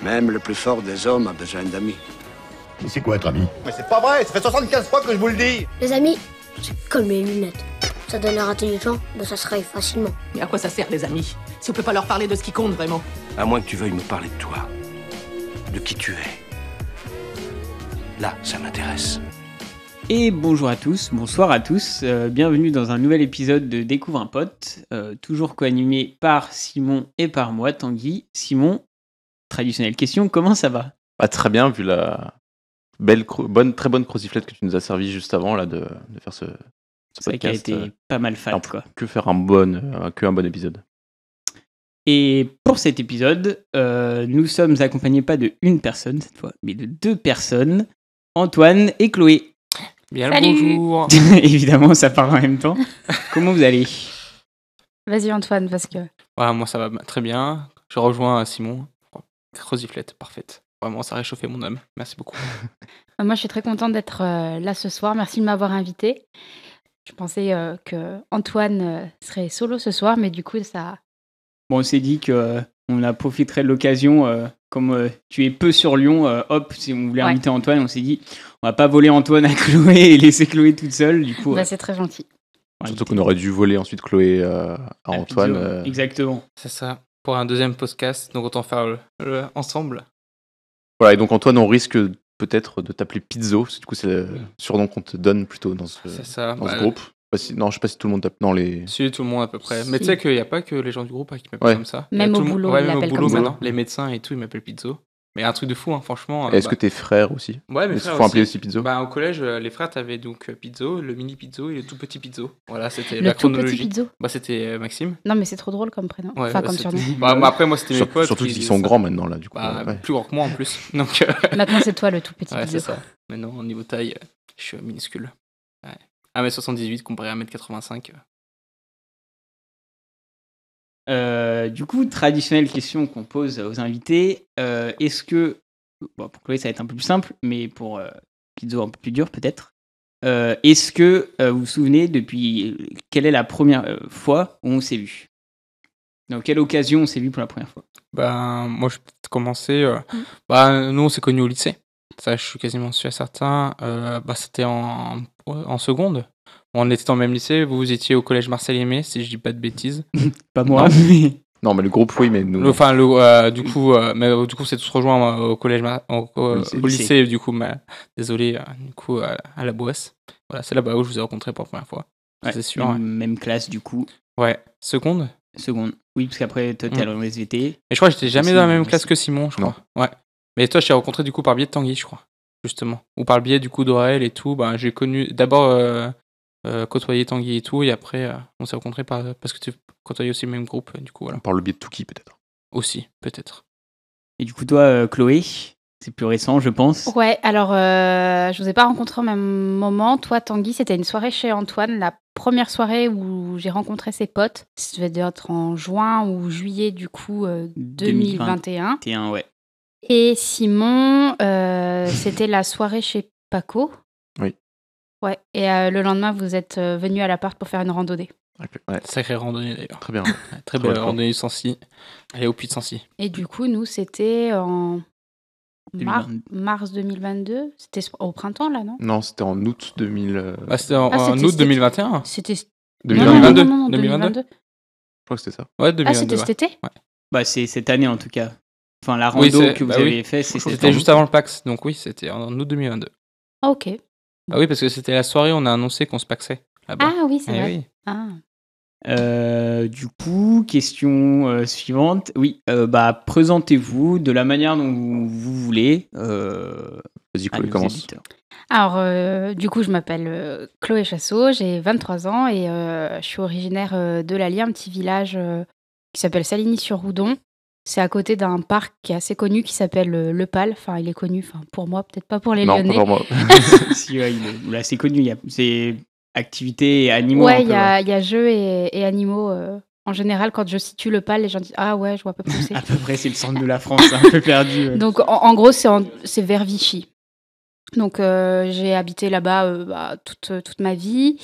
Même le plus fort des hommes a besoin d'amis. Mais c'est quoi être ami? Mais c'est pas vrai, ça fait 75 fois que je vous le dis. Les amis, c'est comme les lunettes. Ça donne l'air intelligent, mais ça se raye facilement. Mais à quoi ça sert, les amis, si on peut pas leur parler de ce qui compte vraiment? À moins que tu veuilles me parler de toi. De qui tu es. Là, ça m'intéresse. Et bonjour à tous, bonsoir à tous, bienvenue dans un nouvel épisode de Découvre un pote, toujours co-animé par Simon et par moi, Tanguy. Simon, traditionnelle question, comment ça va? Très bien, vu la très bonne croziflette que tu nous as servi juste avant là, de faire ce C'est vrai qu'elle a podcast. été pas mal faite, quoi. Que faire un bon épisode. Et pour cet épisode, nous sommes accompagnés pas de une personne cette fois, mais de deux personnes, Antoine et Chloé. Bien Salut. le bonjour. Évidemment, ça parle en même temps. Comment vous allez? Vas-y Antoine, parce que... Ouais, moi ça va très bien. Je rejoins Simon. Croziflette, parfaite. Vraiment, ça a réchauffé mon âme. Merci beaucoup. Moi, je suis très contente d'être là ce soir. Merci de m'avoir invitée. Je pensais que Antoine serait solo ce soir, mais du coup, ça... Bon, on s'est dit qu'on a profiterait de l'occasion, comme tu es peu sur Lyon, si on voulait inviter Antoine, on s'est dit on va pas voler Antoine à Chloé et laisser Chloé toute seule, du coup. C'est très gentil. Surtout qu'on aurait dû voler ensuite Chloé à Antoine. Exactement. C'est ça. Pour un deuxième podcast, donc autant faire le ensemble. Voilà, et donc Antoine, on risque peut-être de t'appeler Pizzo, parce que du coup c'est le surnom qu'on te donne plutôt dans ce groupe. Non, je sais pas si tout le monde tape dans les... Si, tout le monde à peu près. Si. Mais tu sais qu'il n'y a pas que les gens du groupe qui m'appellent comme ça. Même au boulot, ils l'appellent comme ça. Maintenant. Les médecins et tout, ils m'appellent Pizzo. Mais un truc de fou, hein, franchement. Est-ce que tes frères aussi? Ouais, mes Ils se frères font appeler aussi. aussi Pizzo? Au collège, les frères, t'avais donc Pizzo, le mini Pizzo et le tout petit Pizzo. Voilà, c'était Le la tout chronologie. petit Pizzo. C'était Maxime. Non, mais c'est trop drôle comme prénom. Ouais, comme surnom. Après, moi, c'était mes potes. Surtout qu'ils sont grands maintenant, là, du coup. Plus grands que moi en plus. Donc, Maintenant, c'est toi le tout petit ouais, Pizzo. c'est ça. Maintenant, au niveau taille, je suis minuscule. Ouais. 1m78 comparé à 1m85. Du coup, traditionnelle question qu'on pose aux invités, est-ce que, bon, pour Chloé ça va être un peu plus simple, mais pour Pizzo un peu plus dur peut-être, est-ce que vous vous souvenez depuis quelle est la première fois où on s'est vu? Dans quelle occasion on s'est vu pour la première fois? Moi, je vais peut-être commencer. Nous, on s'est connus au lycée. Ça, je suis quasiment sûr et certain. C'était en seconde. On était dans le même lycée. Vous étiez au collège Marcel Aimé, si je dis pas de bêtises. Pas moi, mais... Non, mais le groupe, oui, mais nous... Du coup, c'est tous rejoints au collège, au lycée, du coup, désolé, du coup, à la Boisse. Voilà, c'est là-bas où je vous ai rencontré pour la première fois. Ouais, c'est sûr. Même classe, du coup. Ouais, seconde. Oui, parce qu'après, toi, t'es allé en SVT. Et je crois que j'étais jamais dans la même classe que Simon, je crois. Ouais. Mais toi, je t'ai rencontré, du coup, par le biais de Tanguy, je crois. Justement. Ou par le biais, du coup, d'Aurel et tout. J'ai connu d'abord... côtoyer Tanguy et tout, et après on s'est rencontrés parce que tu côtoyais aussi le même groupe, du coup voilà. Par le biais de Touki peut-être. Aussi, peut-être. Et du coup toi, Chloé, c'est plus récent je pense. Ouais, alors je vous ai pas rencontré au même moment. Toi Tanguy, c'était une soirée chez Antoine, la première soirée où j'ai rencontré ses potes. Ça devait être en juin ou juillet du coup 2021. Ouais. Et Simon, c'était la soirée chez Paco. Oui. Ouais, et le lendemain, vous êtes venu à l'appart pour faire une randonnée. Ouais. Sacrée randonnée d'ailleurs. Très bien. Très belle randonnée de Sancy. Allez au puits de Sancy. Et du coup, nous, c'était en mars 2022. C'était au printemps, là, non? Non, c'était en août 2000... c'était en août 2021. C'était... 2022. Non, 2022. Je crois que c'était ça. Ouais, 2022. C'était cet été? Ouais. C'est cette année en tout cas. Enfin, la rando que vous avez fait, c'était juste avant le PAX. Donc oui, c'était en août 2022. Ah, ok. Ah oui, parce que c'était la soirée où on a annoncé qu'on se paxait là-bas. Ah oui, c'est vrai. Oui. Ah. Du coup, question suivante. Oui, présentez-vous de la manière dont vous voulez. Vas-y, Chloé, commence. Alors, du coup, je m'appelle Chloé Chassot, j'ai 23 ans et je suis originaire de l'Allier, un petit village qui s'appelle Saligny-sur-Roudon. C'est à côté d'un parc qui est assez connu qui s'appelle Le Pal. Enfin, il est connu pour moi, peut-être pas pour les Lyonnais. Non, pas pour moi. Si, ouais, il est assez connu. C'est activités et animaux. Ouais, il y a jeux et animaux. En général, quand je situe Le Pal, les gens disent « Ah ouais, je vois à peu près où c'est. » À peu près, c'est le centre de la France, un peu perdu. Ouais. Donc, en gros, c'est vers Vichy. Donc, j'ai habité là-bas toute ma vie.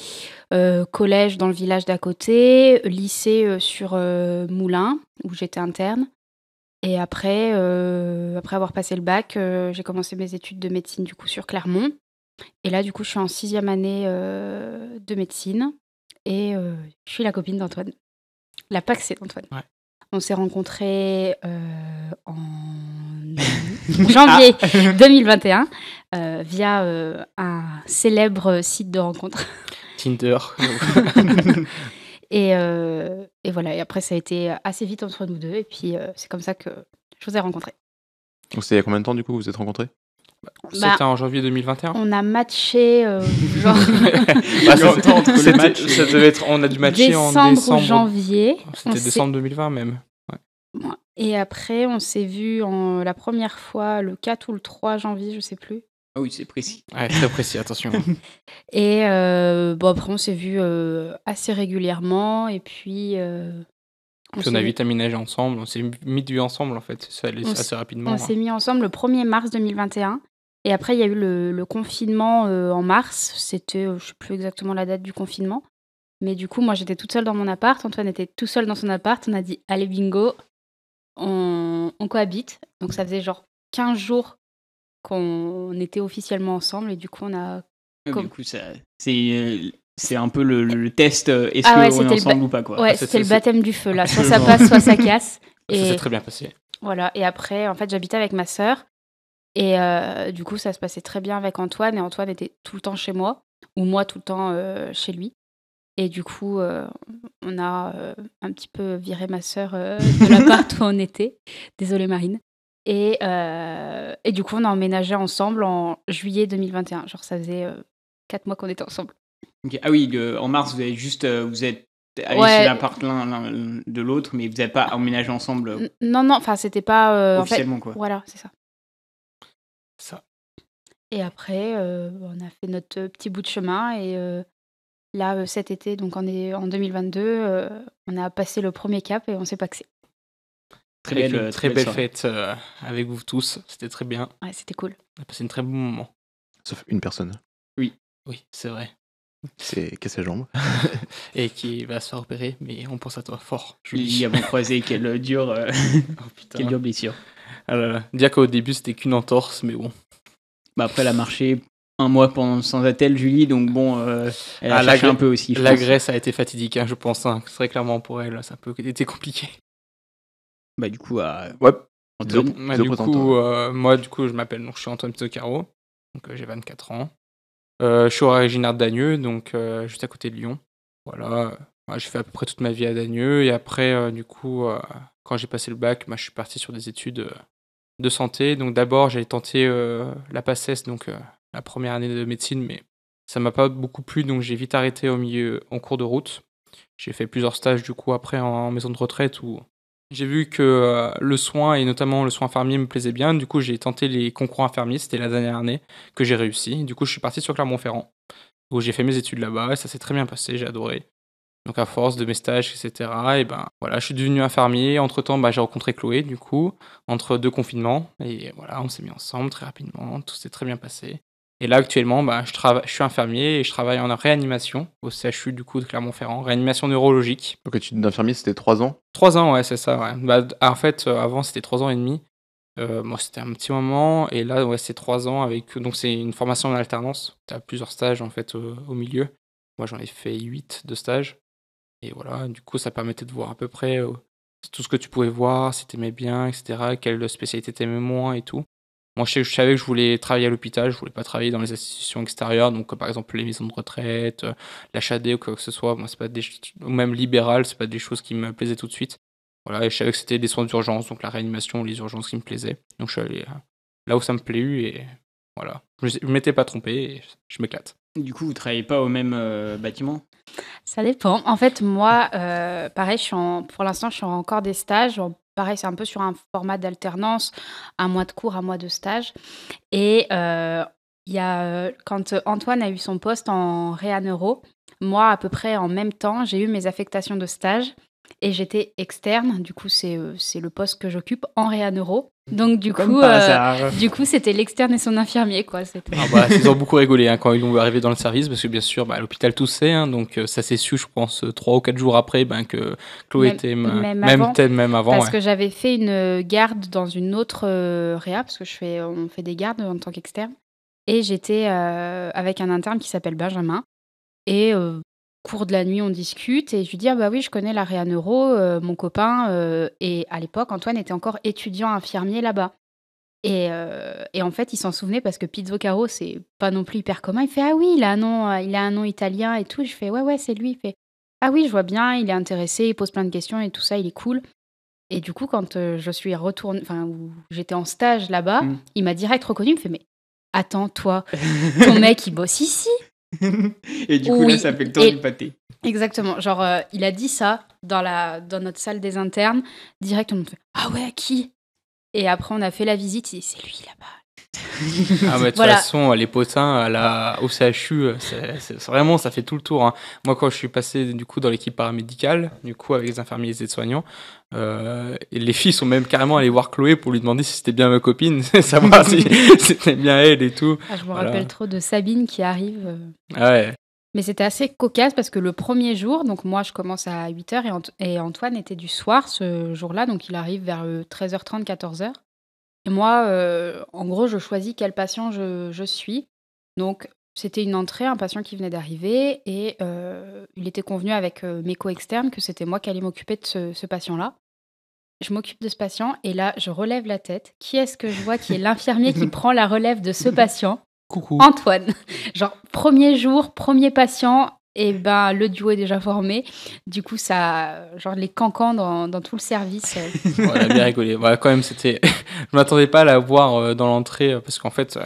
Collège dans le village d'à côté. Lycée sur Moulins, où j'étais interne. Et après avoir passé le bac, j'ai commencé mes études de médecine du coup sur Clermont. Et là, du coup, je suis en 6e année de médecine et je suis la copine d'Antoine. La Paxé d'Antoine. Ouais. On s'est rencontrés en janvier 2021 via un célèbre site de rencontre. Tinder. Et voilà, et après ça a été assez vite entre nous deux, et puis c'est comme ça que je vous ai rencontrés. Donc c'est il y a combien de temps du coup que vous êtes rencontrés? C'était en janvier 2021. On a matché genre ça devait être, on a dû matcher en décembre ou janvier. C'était décembre 2020 même. Ouais. Et après on s'est vu la première fois le 4 ou le 3 janvier, je sais plus. Ah oui, c'est précis. Ouais, très précis, attention. Et après on s'est vu assez régulièrement, et puis on a vite aménagé ensemble, on s'est mis de vue ensemble en fait, ça allait assez rapidement. On s'est mis ensemble le 1er mars 2021, et après il y a eu le confinement en mars, c'était, je sais plus exactement la date du confinement, mais du coup moi j'étais toute seule dans mon appart, Antoine était tout seul dans son appart, on a dit allez bingo, on cohabite, donc ça faisait genre 15 jours qu'on était officiellement ensemble, et du coup on a... Du coup c'est un peu le test, est-ce qu'on est ensemble ou pas, quoi. Ouais, c'était le baptême du feu là, soit ça passe, soit ça casse. Et ça s'est très bien passé. Voilà, et après en fait j'habitais avec ma sœur, et du coup ça se passait très bien avec Antoine, et Antoine était tout le temps chez moi, ou moi tout le temps chez lui. Et du coup, on a un petit peu viré ma sœur de l'appart où on était. Désolée Marine. Et du coup, on a emménagé ensemble en juillet 2021. Genre, ça faisait 4 mois qu'on était ensemble. Okay. Ah oui, en mars, vous êtes allés chez l'appart l'un de l'autre, mais vous n'avez pas emménagé ensemble. Non, enfin, c'était pas... officiellement, en fait, quoi. Voilà, c'est ça. Et après, on a fait notre petit bout de chemin, et là, cet été, donc en 2022, on a passé le premier cap et on s'est paxé. Très belle fête avec vous tous, c'était très bien. Ouais, c'était cool. On a passé un très bon moment. Sauf une personne. Oui, c'est vrai. C'est cassé la jambe. Et qui va se faire opérer, mais on pense à toi fort. Julie, avant croisé, quelle dure blessure. Dire qu'au début c'était qu'une entorse, mais bon. Bah après, elle a marché un mois sans attelle, Julie, donc bon, elle a cherché un peu aussi. La Grèce a été fatidique, je pense. Très clairement pour elle, ça a un peu été compliqué. Bah du coup, Antoine. Moi, du coup, je m'appelle, donc je suis Antoine Pizzacaro, donc j'ai 24 ans. Je suis originaire de Dagneux, donc juste à côté de Lyon. Voilà, j'ai fait à peu près toute ma vie à Dagneux, et après, du coup, quand j'ai passé le bac, je suis parti sur des études de santé. Donc d'abord, j'ai tenté la PACES, donc la première année de médecine, mais ça m'a pas beaucoup plu, donc j'ai vite arrêté en cours de route. J'ai fait plusieurs stages du coup après en maison de retraite, où j'ai vu que le soin, et notamment le soin infirmier, me plaisait bien. Du coup, j'ai tenté les concours infirmiers, c'était la dernière année que j'ai réussi. Du coup, je suis parti sur Clermont-Ferrand, où j'ai fait mes études là-bas, et ça s'est très bien passé, j'ai adoré. Donc à force de mes stages, etc., et voilà, je suis devenu infirmier. Entre-temps, j'ai rencontré Chloé, du coup, entre 2 confinements, et voilà, on s'est mis ensemble très rapidement, tout s'est très bien passé. Et là, actuellement, je suis infirmier, et je travaille en réanimation au CHU du coup de Clermont-Ferrand, réanimation neurologique. Donc l'étude d'infirmier, c'était 3 ans? 3 ans, ouais, c'est ça, ouais. En fait, avant, c'était 3 ans et demi. Moi, c'était un petit moment, et là, ouais, c'est 3 ans donc c'est une formation en alternance. Tu as plusieurs stages, en fait, au milieu. Moi, j'en ai fait 8 de stages. Et voilà, du coup, ça permettait de voir à peu près tout ce que tu pouvais voir, si t'aimais bien, etc., quelle spécialité t'aimais moins et tout. Moi, je savais que je voulais travailler à l'hôpital, je voulais pas travailler dans les institutions extérieures, donc par exemple les maisons de retraite, l'HAD ou quoi que ce soit. Moi, c'est pas ou même libéral, c'est pas des choses qui me plaisaient tout de suite. Voilà, et je savais que c'était des soins d'urgence, donc la réanimation ou les urgences qui me plaisaient. Donc je suis allé là où ça me plaît, et voilà. Je m'étais pas trompé, et je m'éclate. Du coup, vous travaillez pas au même bâtiment? Ça dépend. En fait, moi, pareil, pour l'instant, je suis encore des stages. Pareil, c'est un peu sur un format d'alternance, un mois de cours, un mois de stage. Et il y a, quand Antoine a eu son poste en réa-neuro, moi, à peu près en même temps, j'ai eu mes affectations de stage, et j'étais externe. Du coup, c'est le poste que j'occupe en réa-neuro. Donc du Comme coup, par hasard. c'était l'externe et son infirmier, quoi. Ils ont beaucoup rigolé quand ils ont arrivé dans le service, parce que bien sûr, à l'hôpital tout sait, donc ça s'est su, je pense, 3 ou 4 jours après, que Chloé était même avant. Parce que j'avais fait une garde dans une autre réa, parce que on fait des gardes en tant qu'externe. Et j'étais avec un interne qui s'appelle Benjamin. Et cours de la nuit, on discute. Et je lui dis, ah bah oui, je connais la réa neuro, mon copain. Et à l'époque, Antoine était encore étudiant infirmier là-bas. Et en fait, il s'en souvenait parce que Pizzo Caro, c'est pas non plus hyper commun. Il fait, ah oui, il a un nom italien et tout. Je fais, ouais, c'est lui. Il fait, ah oui, je vois bien, il est intéressé, il pose plein de questions et tout ça, il est cool. Et du coup, quand je suis retournée, où j'étais en stage là-bas, il m'a direct reconnu. Il me fait, mais attends, toi, ton mec, il bosse ici. Et du coup, là, ça fait le tour du pâté. Exactement. Genre, il a dit ça dans notre salle des internes. Direct, on me fait, ah ouais, qui? Et après, on a fait la visite. C'est lui là-bas. De toute façon, les potins au CHU, c'est vraiment, ça fait tout le tour. Moi, quand je suis passé du coup dans l'équipe paramédicale, du coup avec les infirmiers et les aides-soignants, les filles sont même carrément allées voir Chloé pour lui demander si c'était bien ma copine, savoir si c'était bien elle et tout. Je me rappelle trop de Sabine qui arrive. Ouais. Mais c'était assez cocasse parce que le premier jour, donc moi je commence à 8h et Antoine était du soir ce jour-là, donc il arrive vers 13h30, 14h. Et moi, en gros, je choisis quel patient je suis. Donc c'était une entrée, un patient qui venait d'arriver et il était convenu avec mes co-externes que c'était moi qui allais m'occuper de ce patient-là. Je m'occupe de ce patient et là, je relève la tête. Qui est-ce que je vois qui est l'infirmier qui prend la relève de ce patient? Coucou. Antoine. Genre, premier jour, premier patient, et ben le duo est déjà formé. Du coup, ça, genre les cancans dans tout le service. On a bien rigolé. Quand même, c'était. Je m'attendais pas à la voir dans l'entrée parce qu'en fait,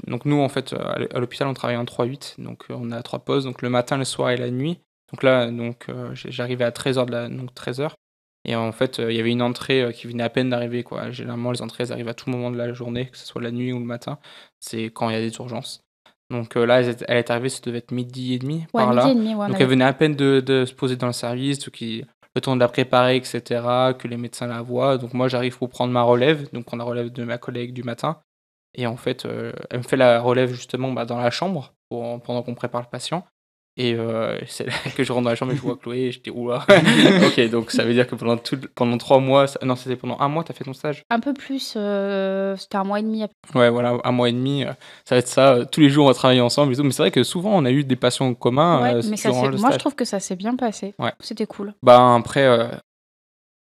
donc nous, en fait, à l'hôpital, on travaille en 3-8, donc on a 3 pauses, donc le matin, le soir et la nuit. Donc là, j'arrivais à 13h donc 13h. Et en fait, il y avait une entrée qui venait à peine d'arriver, quoi. Généralement, les entrées, elles arrivent à tout moment de la journée, que ce soit la nuit ou le matin. C'est quand il y a des urgences. Donc là, elle est arrivée, ça devait être 12h30 par là. Midi et demi, donc elle venait à peine de se poser dans le service, le temps de la préparer, etc., que les médecins la voient. Donc moi, j'arrive pour prendre ma relève, donc prendre la relève de ma collègue du matin. Et en fait, elle me fait la relève justement dans la chambre pendant qu'on prépare le patient. Et c'est là que je rentre dans la chambre et je vois Chloé et j'étais oula. Ok, donc ça veut dire que pendant 3 mois, non, c'était pendant 1 mois, t'as fait ton stage? Un peu plus, c'était 1 mois et demi. Ouais, voilà, 1 mois et demi, ça va être ça. Tous les jours, on va travailler ensemble et tout. Mais c'est vrai que souvent, on a eu des patients communs. Ouais, mais durant le moi, stage. je trouve que ça s'est bien passé. Ouais. C'était cool. Après,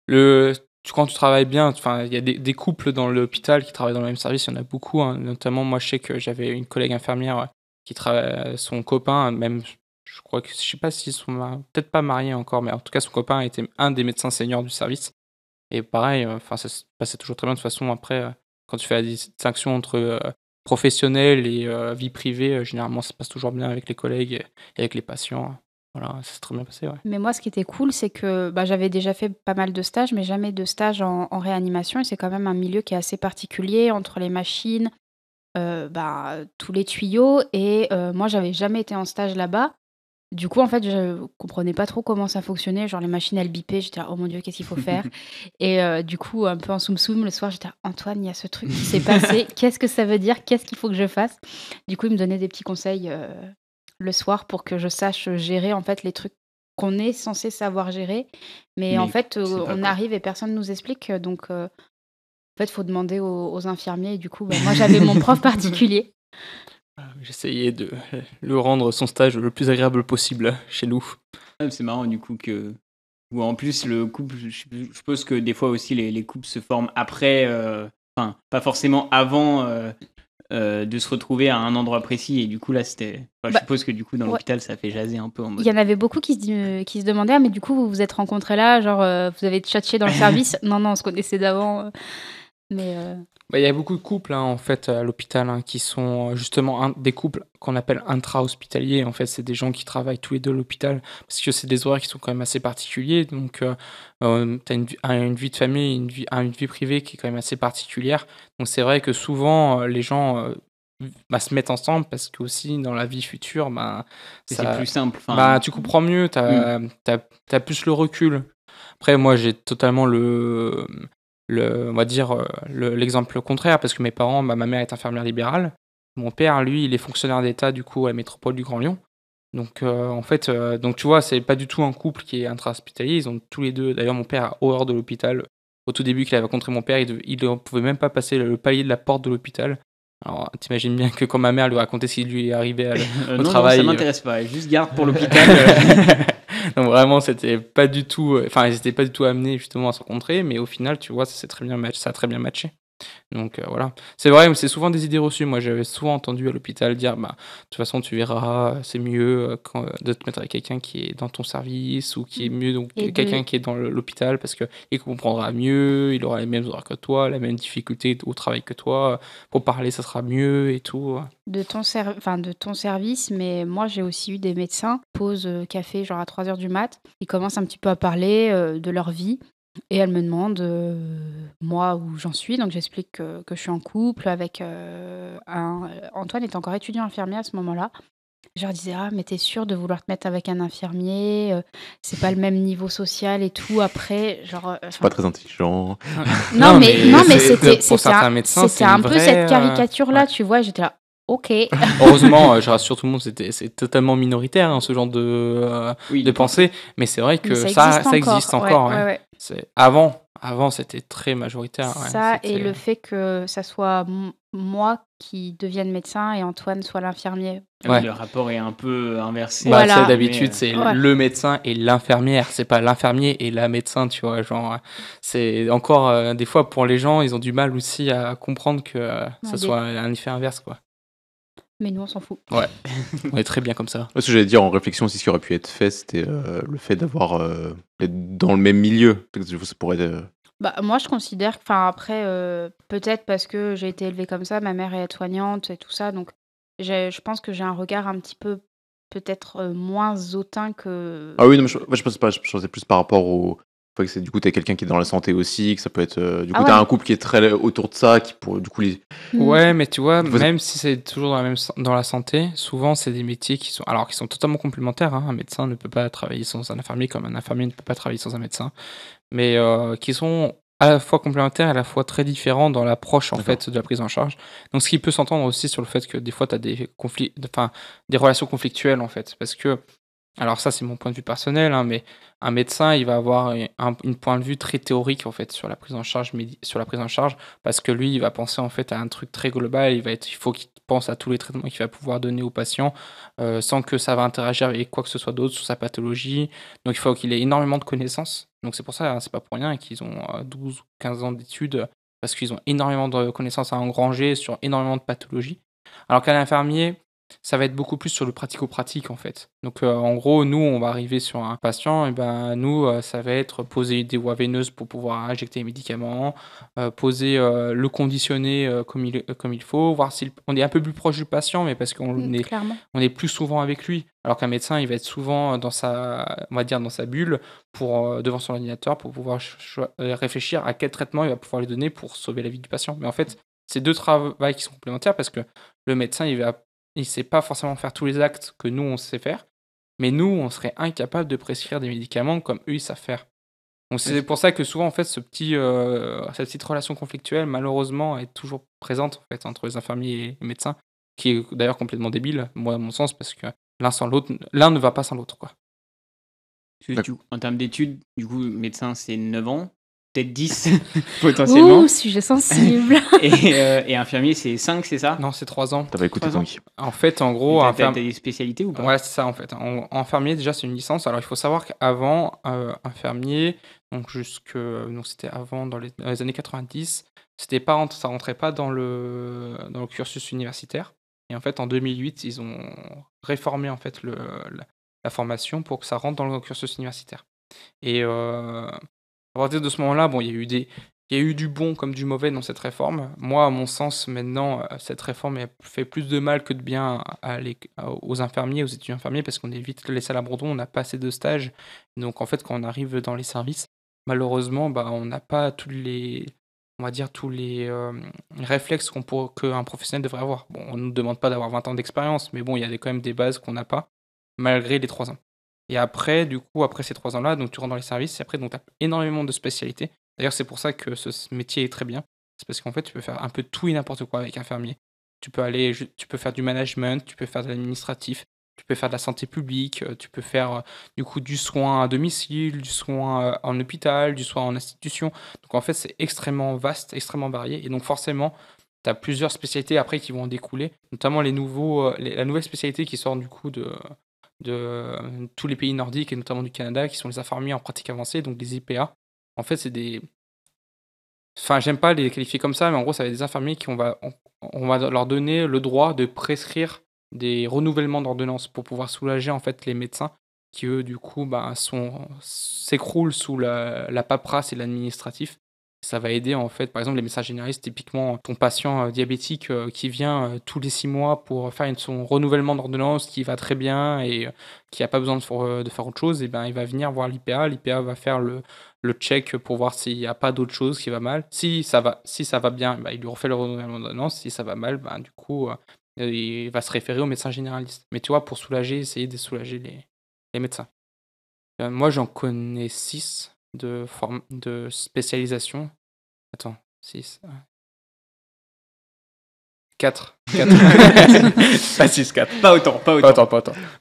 quand tu travailles bien, il y a des couples dans l'hôpital qui travaillent dans le même service, il y en a beaucoup. Notamment, moi, je sais que j'avais une collègue infirmière qui travaille, son copain, même. Je crois que, je sais pas s'ils sont peut-être pas mariés encore, mais en tout cas, son copain était un des médecins seniors du service. Et pareil, ça se passait toujours très bien. De toute façon, après, quand tu fais la distinction entre professionnel et vie privée, généralement, ça se passe toujours bien avec les collègues et avec les patients. Voilà, ça s'est très bien passé, ouais. Mais moi, ce qui était cool, c'est que j'avais déjà fait pas mal de stages, mais jamais de stage en réanimation. Et c'est quand même un milieu qui est assez particulier entre les machines, tous les tuyaux. Et moi, j'avais jamais été en stage là-bas. Du coup, en fait, je comprenais pas trop comment ça fonctionnait. Genre, les machines, elles bipaient. J'étais là, oh mon Dieu, qu'est-ce qu'il faut faire? Et du coup, un peu en soum-soum, le soir, j'étais là, Antoine, il y a ce truc qui s'est passé. Qu'est-ce que ça veut dire? Qu'est-ce qu'il faut que je fasse? Du coup, il me donnait des petits conseils le soir pour que je sache gérer, en fait, les trucs qu'on est censé savoir gérer. Mais en fait, on arrive et personne nous explique. Donc, en fait, il faut demander aux infirmiers. Et du coup, moi, j'avais mon prof particulier. J'essayais de le rendre son stage le plus agréable possible chez nous. C'est marrant du coup que... Ou en plus le couple, je suppose que des fois aussi les couples se forment après, pas forcément avant de se retrouver à un endroit précis. Et du coup là c'était... je suppose que du coup dans l'hôpital ça fait jaser un peu en mode... Il y en avait beaucoup qui se demandaient, ah mais du coup vous vous êtes rencontrés là, genre vous avez tchatché dans le service? Non, on se connaissait d'avant. Mais... Il y a beaucoup de couples en fait à l'hôpital qui sont justement des couples qu'on appelle intra-hospitaliers. En fait, c'est des gens qui travaillent tous les deux à l'hôpital parce que c'est des horaires qui sont quand même assez particuliers. Donc, tu as une vie de famille, une vie privée qui est quand même assez particulière. Donc, c'est vrai que souvent, les gens se mettent ensemble parce que aussi dans la vie future, c'est plus simple. Tu comprends mieux, t'as plus le recul. Après, moi, j'ai totalement on va dire, l'exemple contraire, parce que mes parents, ma mère est infirmière libérale. Mon père, lui, il est fonctionnaire d'État, du coup, à la métropole du Grand Lyon. Donc, en fait, donc tu vois, c'est pas du tout un couple qui est intra-hospitalier. Ils ont tous les deux. D'ailleurs, mon père a horreur de l'hôpital. Au tout début qu'il avait rencontré mon père, il ne pouvait même pas passer le palier de la porte de l'hôpital. Alors, t'imagines bien que quand ma mère lui racontait ce qui lui arrivait au travail. Non, ça m'intéresse pas. Juste garde pour l'hôpital. Donc vraiment, c'était pas du tout. Enfin, ils n'étaient pas du tout amenés justement à se rencontrer, mais au final, tu vois, ça a très bien matché. Donc voilà. C'est vrai, mais c'est souvent des idées reçues. Moi, j'avais souvent entendu à l'hôpital dire, bah, de toute façon, tu verras, c'est mieux de te mettre avec quelqu'un qui est dans ton service ou qui est mieux, donc quelqu'un qui est dans l'hôpital parce qu'il comprendra mieux, il aura les mêmes horaires que toi, la même difficulté au travail que toi. Pour parler, ça sera mieux et tout. De ton service, mais moi, j'ai aussi eu des médecins, pause café, genre à 3h du mat. Ils commencent un petit peu à parler de leur vie. Et elle me demande, moi, où j'en suis. Donc, j'explique que je suis en couple avec Antoine est encore étudiant infirmier à ce moment-là. Je leur disais, mais t'es sûre de vouloir te mettre avec un infirmier, c'est pas le même niveau social et tout. Après, genre. C'est pas très intelligent. Non, mais c'était un peu vraie, cette caricature-là, tu vois. J'étais là, ok. Heureusement, je rassure tout le monde, c'est totalement minoritaire, hein, ce genre de pensée. Mais c'est vrai que ça existe encore. Ouais. Avant, c'était très majoritaire. Ça, et le fait que ça soit moi qui devienne médecin et Antoine soit l'infirmier. Le rapport est un peu inversé. Voilà. D'habitude, c'est le médecin et l'infirmière. C'est pas l'infirmier et la médecin, tu vois. Genre, c'est encore, des fois, pour les gens, ils ont du mal aussi à comprendre que ça soit un effet inverse, quoi. Mais nous, on s'en fout. Ouais, on est très bien comme ça. Ce que j'allais dire en réflexion aussi, ce qui aurait pu être fait, c'était le fait d'avoir d'être dans le même milieu. Ça pourrait moi, je considère que, après, peut-être parce que j'ai été élevée comme ça, ma mère est aide-soignante et tout ça, donc je pense que j'ai un regard un petit peu, peut-être, moins hautain que... Ah oui, non, mais je pensais pas, je pensais plus par rapport au fait que du coup, t'as quelqu'un qui est dans la santé aussi, que ça peut être... du coup, t'as un couple qui est très autour de ça, qui pour du coup... Ouais, mais tu vois, même si c'est toujours dans la santé, souvent, c'est des métiers qui sont totalement complémentaires. Hein. Un médecin ne peut pas travailler sans un infirmier, comme un infirmier ne peut pas travailler sans un médecin. Mais qui sont à la fois complémentaires et à la fois très différents dans l'approche en fait de la prise en charge. Donc ce qui peut s'entendre aussi sur le fait que des fois tu as des conflits, des relations conflictuelles en fait, parce que alors ça c'est mon point de vue personnel, hein, mais un médecin il va avoir une point de vue très théorique en fait sur la prise en charge parce que lui il va penser en fait à un truc très global, il faut qu'il pense à tous les traitements qu'il va pouvoir donner au patient sans que ça va interagir avec quoi que ce soit d'autre sur sa pathologie. Donc il faut qu'il ait énormément de connaissances. Donc c'est pour ça, hein, c'est pas pour rien qu'ils ont 12 ou 15 ans d'études parce qu'ils ont énormément de connaissances à engranger sur énormément de pathologies. Alors qu'un infirmier, ça va être beaucoup plus sur le pratico-pratique en fait. Donc en gros, nous, on va arriver sur un patient, et nous, ça va être poser des voies veineuses pour pouvoir injecter les médicaments, le conditionner comme il faut, voir si on est un peu plus proche du patient, mais parce qu'on est plus souvent avec lui. Alors qu'un médecin, il va être souvent dans sa bulle devant son ordinateur pour pouvoir réfléchir à quel traitement il va pouvoir lui donner pour sauver la vie du patient. Mais en fait, c'est deux travails qui sont complémentaires parce que le médecin, il ne sait pas forcément faire tous les actes que nous, on sait faire, mais nous, on serait incapable de prescrire des médicaments comme eux, ils savent faire. Donc c'est pour ça que souvent, en fait, cette petite relation conflictuelle, malheureusement, est toujours présente en fait, entre les infirmiers et les médecins, qui est d'ailleurs complètement débile, moi, à mon sens, parce que l'un ne va pas sans l'autre, quoi. En termes d'études, du coup, médecin, c'est 9 ans. Peut-être 10 potentiellement. Ouh, sujet sensible. et infirmier, c'est 5, c'est ça? Non, c'est 3 ans. T'as pas écouté Tanguy. En fait, en gros... T'as des spécialités ou pas? Ouais, c'est ça, en fait. Infirmier, déjà, c'est une licence. Alors, il faut savoir qu'avant, infirmier, donc c'était avant, dans les années 90, ça rentrait pas dans le cursus universitaire. Et en fait, en 2008, ils ont réformé, en fait, la formation pour que ça rentre dans le cursus universitaire. Et... à partir de ce moment-là, il y a eu du bon comme du mauvais dans cette réforme. Moi, à mon sens, maintenant, cette réforme elle fait plus de mal que de bien aux infirmiers, aux étudiants infirmiers, parce qu'on est vite laissé à l'abandon, on n'a pas assez de stages. Donc, en fait, quand on arrive dans les services, malheureusement, on n'a pas tous les réflexes qu'un professionnel devrait avoir. Bon, on ne nous demande pas d'avoir 20 ans d'expérience, mais bon, il y a quand même des bases qu'on n'a pas, malgré les 3 ans. Et après, après ces 3 ans-là, donc tu rentres dans les services, et après, tu as énormément de spécialités. D'ailleurs, c'est pour ça que ce métier est très bien. C'est parce qu'en fait, tu peux faire un peu tout et n'importe quoi avec infirmier. Tu peux faire du management, tu peux faire de l'administratif, tu peux faire de la santé publique, tu peux faire du coup du soin à domicile, du soin en hôpital, du soin en institution. Donc en fait, c'est extrêmement vaste, extrêmement varié. Et donc forcément, tu as plusieurs spécialités après qui vont en découler, notamment la nouvelle spécialité qui sort du coup de tous les pays nordiques et notamment du Canada, qui sont les infirmiers en pratique avancée, donc les IPA. En fait, c'est des... Enfin, j'aime pas les qualifier comme ça, mais en gros, ça va être des infirmiers on va leur donner le droit de prescrire des renouvellements d'ordonnances pour pouvoir soulager en fait les médecins qui eux du coup s'écroulent sous la paperasse et l'administratif. Ça va aider en fait, par exemple les médecins généralistes, typiquement ton patient diabétique qui vient tous les 6 mois pour faire son renouvellement d'ordonnance qui va très bien et qui n'a pas besoin de faire autre chose, et ben il va venir voir l'IPA. L'IPA va faire le check pour voir s'il n'y a pas d'autre chose qui va mal. Si ça va bien, ben, il lui refait le renouvellement d'ordonnance. Si ça va mal, ben, du coup il va se référer au médecin généraliste. Mais tu vois, pour essayer de soulager les médecins. Moi j'en connais 6 de spécialisation. Attends, 6. 4. Pas 6, 4. Pas autant.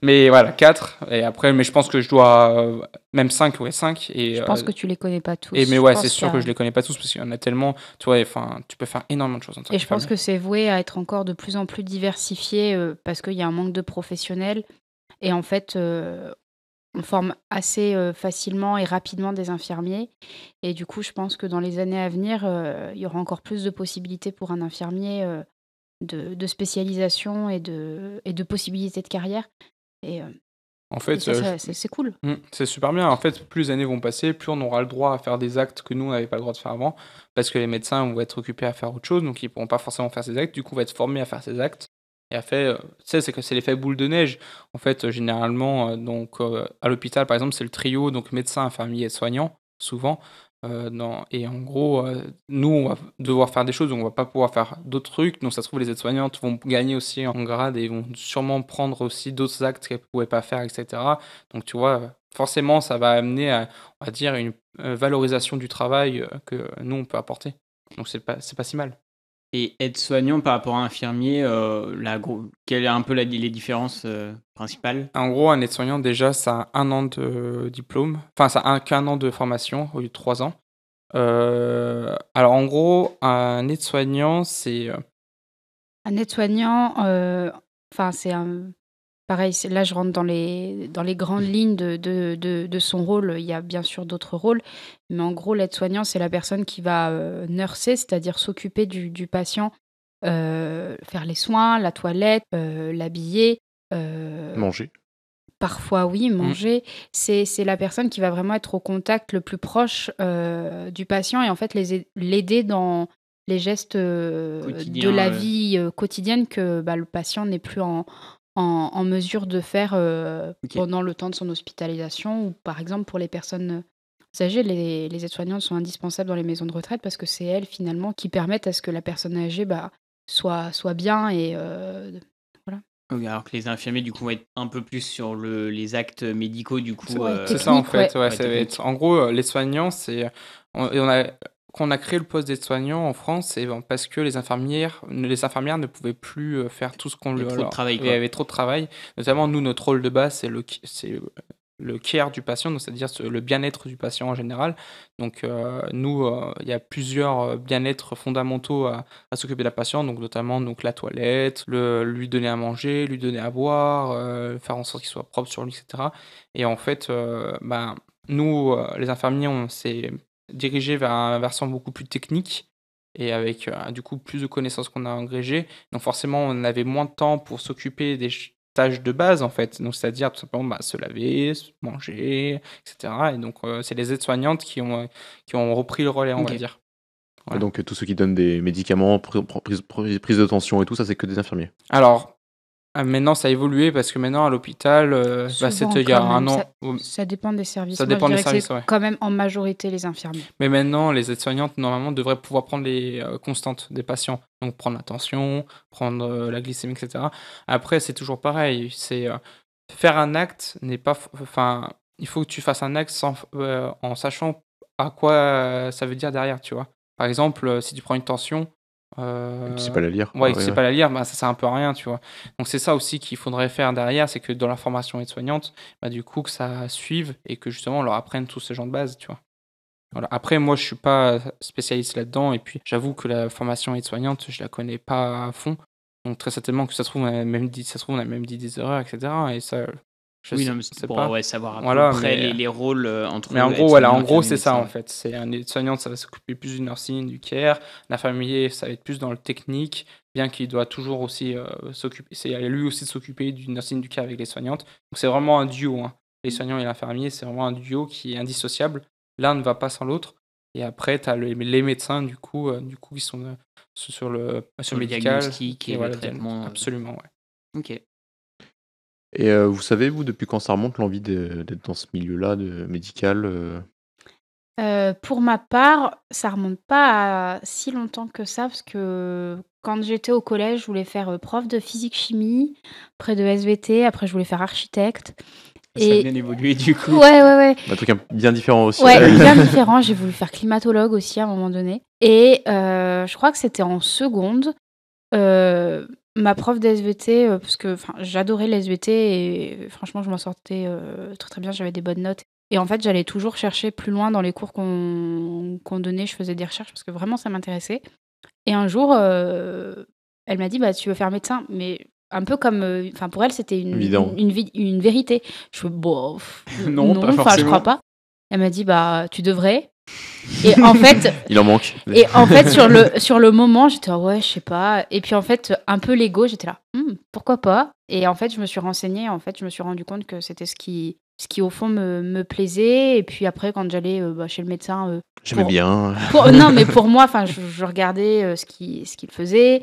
Mais voilà, 4. Et après, mais je pense que je dois. Même 5, ouais, 5. Et, je pense que tu les connais pas tous. Mais ouais, c'est sûr que je les connais pas tous parce qu'il y en a tellement. Tu vois, tu peux faire énormément de choses. Et je pense que c'est voué à être encore de plus en plus diversifié parce qu'il y a un manque de professionnels. Et en fait, on forme assez facilement et rapidement des infirmiers. Et du coup, je pense que dans les années à venir, il y aura encore plus de possibilités pour un infirmier de spécialisation et de possibilités de carrière. Et, en fait, c'est cool. C'est super bien. En fait, plus les années vont passer, plus on aura le droit à faire des actes que nous, on n'avait pas le droit de faire avant. Parce que les médecins vont être occupés à faire autre chose, donc ils ne pourront pas forcément faire ces actes. Du coup, on va être formés à faire ces actes. Et après, c'est l'effet boule de neige. En fait, généralement, à l'hôpital, par exemple, c'est le trio, donc médecin, infirmier et soignant, souvent. Et en gros, nous, on va devoir faire des choses, donc on va pas pouvoir faire d'autres trucs. Donc ça se trouve, les aides-soignantes vont gagner aussi en grade et vont sûrement prendre aussi d'autres actes qu'elles ne pouvaient pas faire, etc. Donc tu vois, forcément, ça va amener à, on va dire, une valorisation du travail que nous, on peut apporter. Donc c'est pas si mal. Et aide-soignant par rapport à infirmier, quelles sont un peu les différences principales? En gros, un aide-soignant, déjà, ça a 1 an de diplôme. Enfin, ça a qu'un an de formation au lieu de 3 ans. Alors, en gros, un aide-soignant, c'est... Un aide-soignant, c'est un... Pareil, là, je rentre dans les grandes lignes de son rôle. Il y a bien sûr d'autres rôles, mais en gros, l'aide-soignant, c'est la personne qui va nurser, c'est-à-dire s'occuper du patient, faire les soins, la toilette, l'habiller. Manger. Parfois, oui, manger. C'est la personne qui va vraiment être au contact le plus proche du patient et en fait l'aider dans les gestes de la vie quotidienne que le patient n'est plus en mesure de faire pendant le temps de son hospitalisation, ou par exemple pour les personnes âgées, les aides-soignantes sont indispensables dans les maisons de retraite parce que c'est elles finalement qui permettent à ce que la personne âgée soit bien et voilà. Alors que les infirmiers du coup vont être un peu plus sur les actes médicaux du coup. C'est ça en fait, ouais, ça va être... En gros, les soignants, c'est... Quand on a créé le poste d'aide-soignant en France, c'est parce que les infirmières ne pouvaient plus faire tout ce qu'on leur... Il y avait trop de travail. Notamment, nous, notre rôle de base, c'est le care du patient, donc c'est-à-dire le bien-être du patient en général. Donc, nous, il y a plusieurs bien-être fondamentaux à s'occuper de la patiente, donc notamment la toilette, lui donner à manger, lui donner à boire, faire en sorte qu'il soit propre sur lui, etc. Et en fait, nous, les infirmiers, on s'est dirigé vers un versant beaucoup plus technique et avec du coup plus de connaissances qu'on a agrégées. Donc forcément, on avait moins de temps pour s'occuper des tâches de base en fait. Donc c'est-à-dire tout simplement se laver, manger, etc. Et donc c'est les aides-soignantes qui ont repris le relais, on va dire. Voilà. Et donc tous ceux qui donnent des médicaments, prise de tension et tout, ça c'est que des infirmiers. Alors maintenant, ça a évolué parce que maintenant, à l'hôpital, c'était il y a 1 an. Ça dépend des services. Ça dépend des services, ouais. Quand même en majorité les infirmiers. Mais maintenant, les aides-soignantes, normalement, devraient pouvoir prendre les constantes des patients. Donc, prendre la tension, prendre la glycémie, etc. Après, c'est toujours pareil. C'est faire un acte n'est pas... Enfin, il faut que tu fasses un acte en sachant à quoi ça veut dire derrière, tu vois. Par exemple, si tu prends une tension, Tu sais pas la lire. ouais, que tu sais pas la lire, bah, ça sert un peu à rien, tu vois. Donc c'est ça aussi qu'il faudrait faire derrière, c'est que dans la formation aide-soignante, bah, du coup, que ça suive et que justement on leur apprenne tout ce genre de base, tu vois. Voilà. Après, moi, je suis pas spécialiste là-dedans et puis j'avoue que la formation aide-soignante, je la connais pas à fond. Donc très certainement que ça se trouve, ça se trouve, on a même dit des erreurs, etc. Et ça, je Oui, sais, non, mais c'était sais pour pas. savoir à peu Voilà, près mais, les rôles entre mais en gros, voilà, en aide-soignant et gros, un c'est ça en médecin. fait. C'est un aide-soignante, ça va s'occuper plus du nursing, du care. L'infirmier, ça va être plus dans le technique, bien qu'il doit toujours aussi s'occuper. C'est à lui aussi de s'occuper du nursing, du care avec les soignantes. Donc c'est vraiment un duo. Hein. Les soignants et l'infirmier, c'est vraiment un duo qui est indissociable. L'un ne va pas sans l'autre. Et après, tu as les médecins, du coup, qui sont sur le médical. Diagnostic et voilà, le traitement. Absolument, ouais. Ok. Et vous savez, vous, depuis quand ça remonte l'envie d'être dans ce milieu-là, médical Pour ma part, ça remonte pas à si longtemps que ça, parce que quand j'étais au collège, je voulais faire prof de physique-chimie, après de SVT, après je voulais faire architecte. Ça a bien évolué du coup. Ouais. Un truc bien différent aussi. Ouais, bien différent. J'ai voulu faire climatologue aussi à un moment donné. Et je crois que c'était en seconde. Ma prof d'SVT, parce que j'adorais les SVT et franchement, je m'en sortais très très bien. J'avais des bonnes notes. Et en fait, j'allais toujours chercher plus loin dans les cours qu'on donnait. Je faisais des recherches parce que vraiment, ça m'intéressait. Et un jour, elle m'a dit, bah, tu veux faire médecin, mais un peu comme, pour elle, c'était une vérité. Je fais, bon, non, pas je forcément. crois pas. Elle m'a dit, bah, tu devrais. Et en fait, il en manque. Et en fait, sur le moment, j'étais ouais, je sais pas. Et puis en fait, un peu l'ego, j'étais là, pourquoi pas. Et en fait, je me suis renseignée. En fait, je me suis rendu compte que c'était ce qui au fond me plaisait. Et puis après, quand j'allais chez le médecin, j'aimais bien. Non, mais pour moi, je regardais ce qu'il faisait,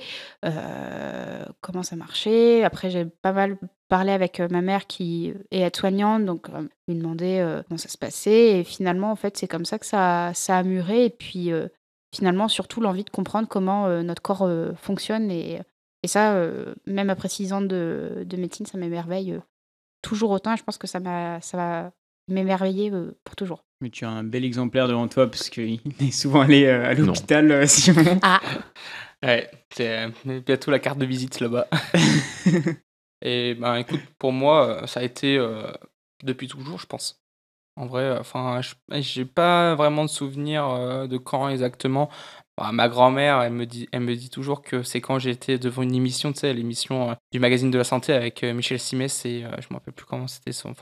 comment ça marchait. Après, j'ai pas mal parlé avec ma mère qui est aide-soignante, donc lui demander comment ça se passait. Et finalement, en fait, c'est comme ça que ça a mûré. Et puis finalement, surtout l'envie de comprendre comment notre corps fonctionne. Et ça, même après 6 ans de médecine, ça m'émerveille toujours autant. Et je pense que ça va m'émerveiller pour toujours. Mais tu as un bel exemplaire devant toi, parce qu'il est souvent allé à l'hôpital, Simon. Ah. Ouais, c'est bientôt la carte de visite là-bas. Et ben écoute, pour moi, ça a été depuis toujours, je pense. En vrai, j'ai pas vraiment de souvenir de quand exactement. Bah, ma grand-mère, elle me dit toujours que c'est quand j'étais devant une émission, tu sais, l'émission du magazine de la santé avec Michel Simès et je me rappelle plus comment c'était son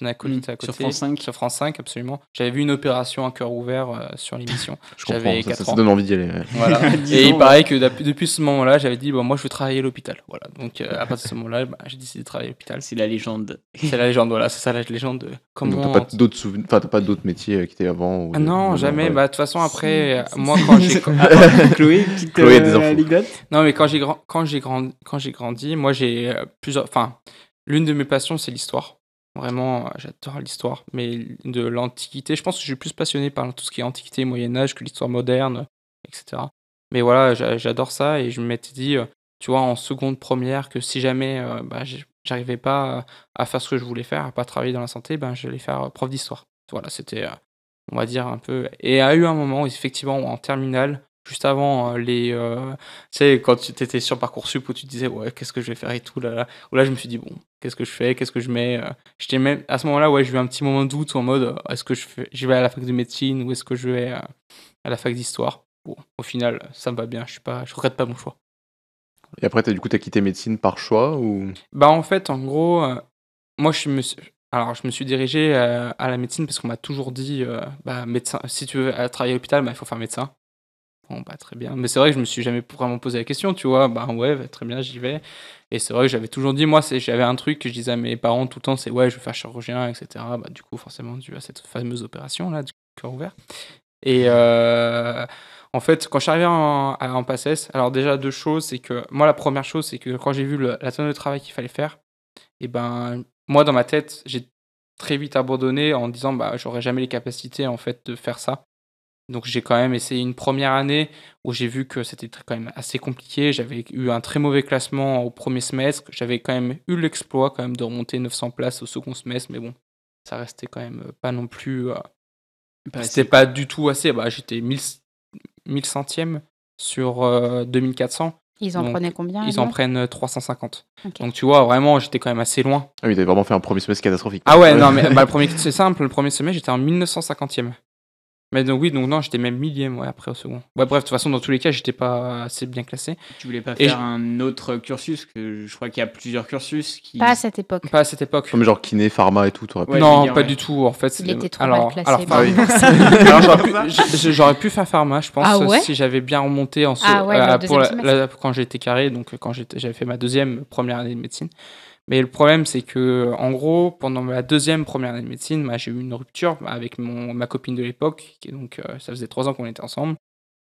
acolyte à côté. Sur France 5. Sur France 5, absolument. J'avais vu une opération à cœur ouvert sur l'émission. Je J'avais comprends, 4 ça ans. donne envie d'y aller. Ouais. Voilà. Et il paraît que depuis ce moment-là, j'avais dit, moi je veux travailler à l'hôpital. Voilà. Donc à partir de ce moment-là, j'ai décidé de travailler à l'hôpital. C'est la légende. C'est la légende, voilà, c'est ça la légende. Donc t'as pas d'autres souvenirs, t'as pas d'autres métiers qui étaient avant ou non, jamais. ouais. Bah de toute façon après, Si. moi quand j'ai Chloé, petite Chloé a des infos. anecdote. non mais quand j'ai grandi, moi j'ai l'une de mes passions c'est l'histoire. Vraiment, j'adore l'histoire, mais de l'Antiquité. Je pense que je suis plus passionné par tout ce qui est Antiquité, Moyen-Âge que l'histoire moderne, etc. Mais voilà, j'adore ça et je m'étais dit, tu vois, en seconde première, que si jamais j'arrivais pas à faire ce que je voulais faire, à pas travailler dans la santé, j'allais faire prof d'histoire. Voilà, c'était, on va dire, un peu. Et il y a eu un moment, effectivement, en terminale, juste avant tu sais, quand tu étais sur Parcoursup où tu te disais, ouais, qu'est-ce que je vais faire et tout, là, où là, je me suis dit, bon, qu'est-ce que je fais, qu'est-ce que je mets j'étais même, à ce moment-là, ouais, j'ai eu un petit moment de doute en mode, est-ce que je vais à la fac de médecine ou est-ce que je vais à la fac d'histoire. Bon, au final, ça me va bien, je regrette pas mon choix. Et après, t'as quitté médecine par choix ou En fait, en gros, moi, je me suis dirigé à la médecine parce qu'on m'a toujours dit, médecin, si tu veux travailler à l'hôpital, il faut faire médecin. Bon, très bien. Mais c'est vrai que je me suis jamais vraiment posé la question, tu vois. Ouais, très bien, j'y vais. Et c'est vrai que j'avais toujours dit, moi, j'avais un truc que je disais à mes parents tout le temps, c'est ouais, je vais faire chirurgien, etc. Du coup, forcément, dû à cette fameuse opération-là, du cœur ouvert. Et en fait, quand je suis arrivé en PACES, alors déjà 2 choses, c'est que moi, la première chose, c'est que quand j'ai vu la tonne de travail qu'il fallait faire, et moi, dans ma tête, j'ai très vite abandonné en disant, j'aurais jamais les capacités, en fait, de faire ça. Donc j'ai quand même essayé une première année où j'ai vu que c'était quand même assez compliqué. J'avais eu un très mauvais classement au premier semestre. J'avais quand même eu l'exploit quand même de remonter 900 places au second semestre. Mais bon, ça restait quand même pas non plus C'était pas du tout assez. Bah, j'étais 1100e sur 2400. Ils en prenaient combien? Ils en prennent 350. Okay. Donc tu vois, vraiment, j'étais quand même assez loin. Ah oui, t'avais vraiment fait un premier semestre catastrophique. Ah ouais, non, mais c'est simple, le premier semestre, j'étais en 1950e. Mais donc oui, donc non, j'étais même 1000e après au second. Ouais, bref, de toute façon, dans tous les cas, j'étais pas assez bien classé. Tu voulais pas faire un autre cursus, que je crois qu'il y a plusieurs cursus qui... Pas à cette époque. Pas à cette époque. Comme genre kiné, pharma et tout, t'aurais pu. Ouais, non, pas du tout. En fait, il était trop mal classé. J'aurais pu faire pharma, je pense, si j'avais bien remonté en quand j'ai été carré, donc quand j'avais fait ma première année de médecine. Mais le problème, c'est que, en gros, pendant ma première année de médecine, j'ai eu une rupture avec ma copine de l'époque. Donc, ça faisait 3 ans qu'on était ensemble.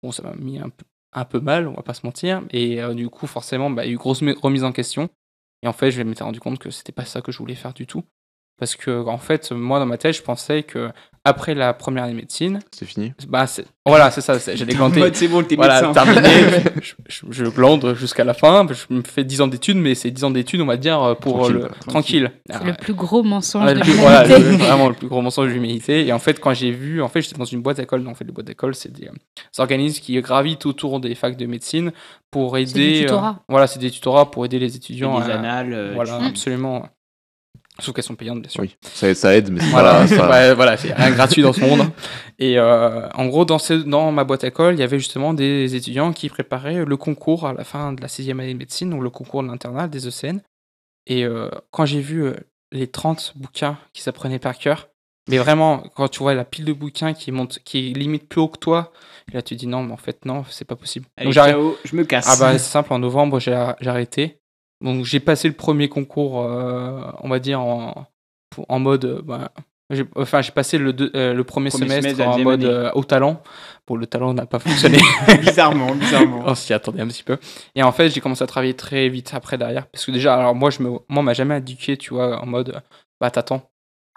Bon, ça m'a mis un peu mal, on va pas se mentir. Et du coup, forcément, il y a eu grosse remise en question. Et en fait, je m'étais rendu compte que c'était pas ça que je voulais faire du tout. Parce que, en fait, moi, dans ma tête, je pensais que après la première année de médecine... C'est fini. Voilà, c'est ça. J'ai glanté. C'est bon, t'es médecin. Terminé. je glande jusqu'à la fin. Je me fais 10 ans d'études, mais c'est 10 ans d'études, on va dire, pour tranquille. C'est le plus gros mensonge de l'humanité. Voilà, vraiment le plus gros mensonge de l'humanité. Et en fait, quand j'ai vu... En fait, j'étais dans une boîte d'école. Donc, en fait, les boîtes d'école, c'est des organismes qui gravitent autour des facs de médecine pour aider... C'est des tutorats. Voilà, c'est des tutorats pour aider les étudiants. Des annales. Voilà, absolument. Sauf qu'elles sont payantes, bien sûr. Oui, ça aide, mais c'est voilà, c'est rien gratuit dans ce monde. Et en gros, dans ma boîte à école, il y avait justement des étudiants qui préparaient le concours à la fin de la 6e année de médecine, donc le concours de l'internat des ECN. Et quand j'ai vu les 30 bouquins qui s'apprenaient par cœur, mais vraiment, quand tu vois la pile de bouquins qui est limite plus haut que toi, et là tu dis non, mais en fait, non, c'est pas possible. Allez, donc je me casse. C'est simple, en novembre, j'ai arrêté. Donc j'ai passé le premier concours, on va dire, en mode... j'ai passé le premier semestre en mode au talent. Bon, le talent n'a pas fonctionné. bizarrement. On s'y attendait un petit peu. Et en fait, j'ai commencé à travailler très vite après, derrière. Parce que déjà, alors moi, on m'a jamais éduqué, tu vois, en mode, t'attends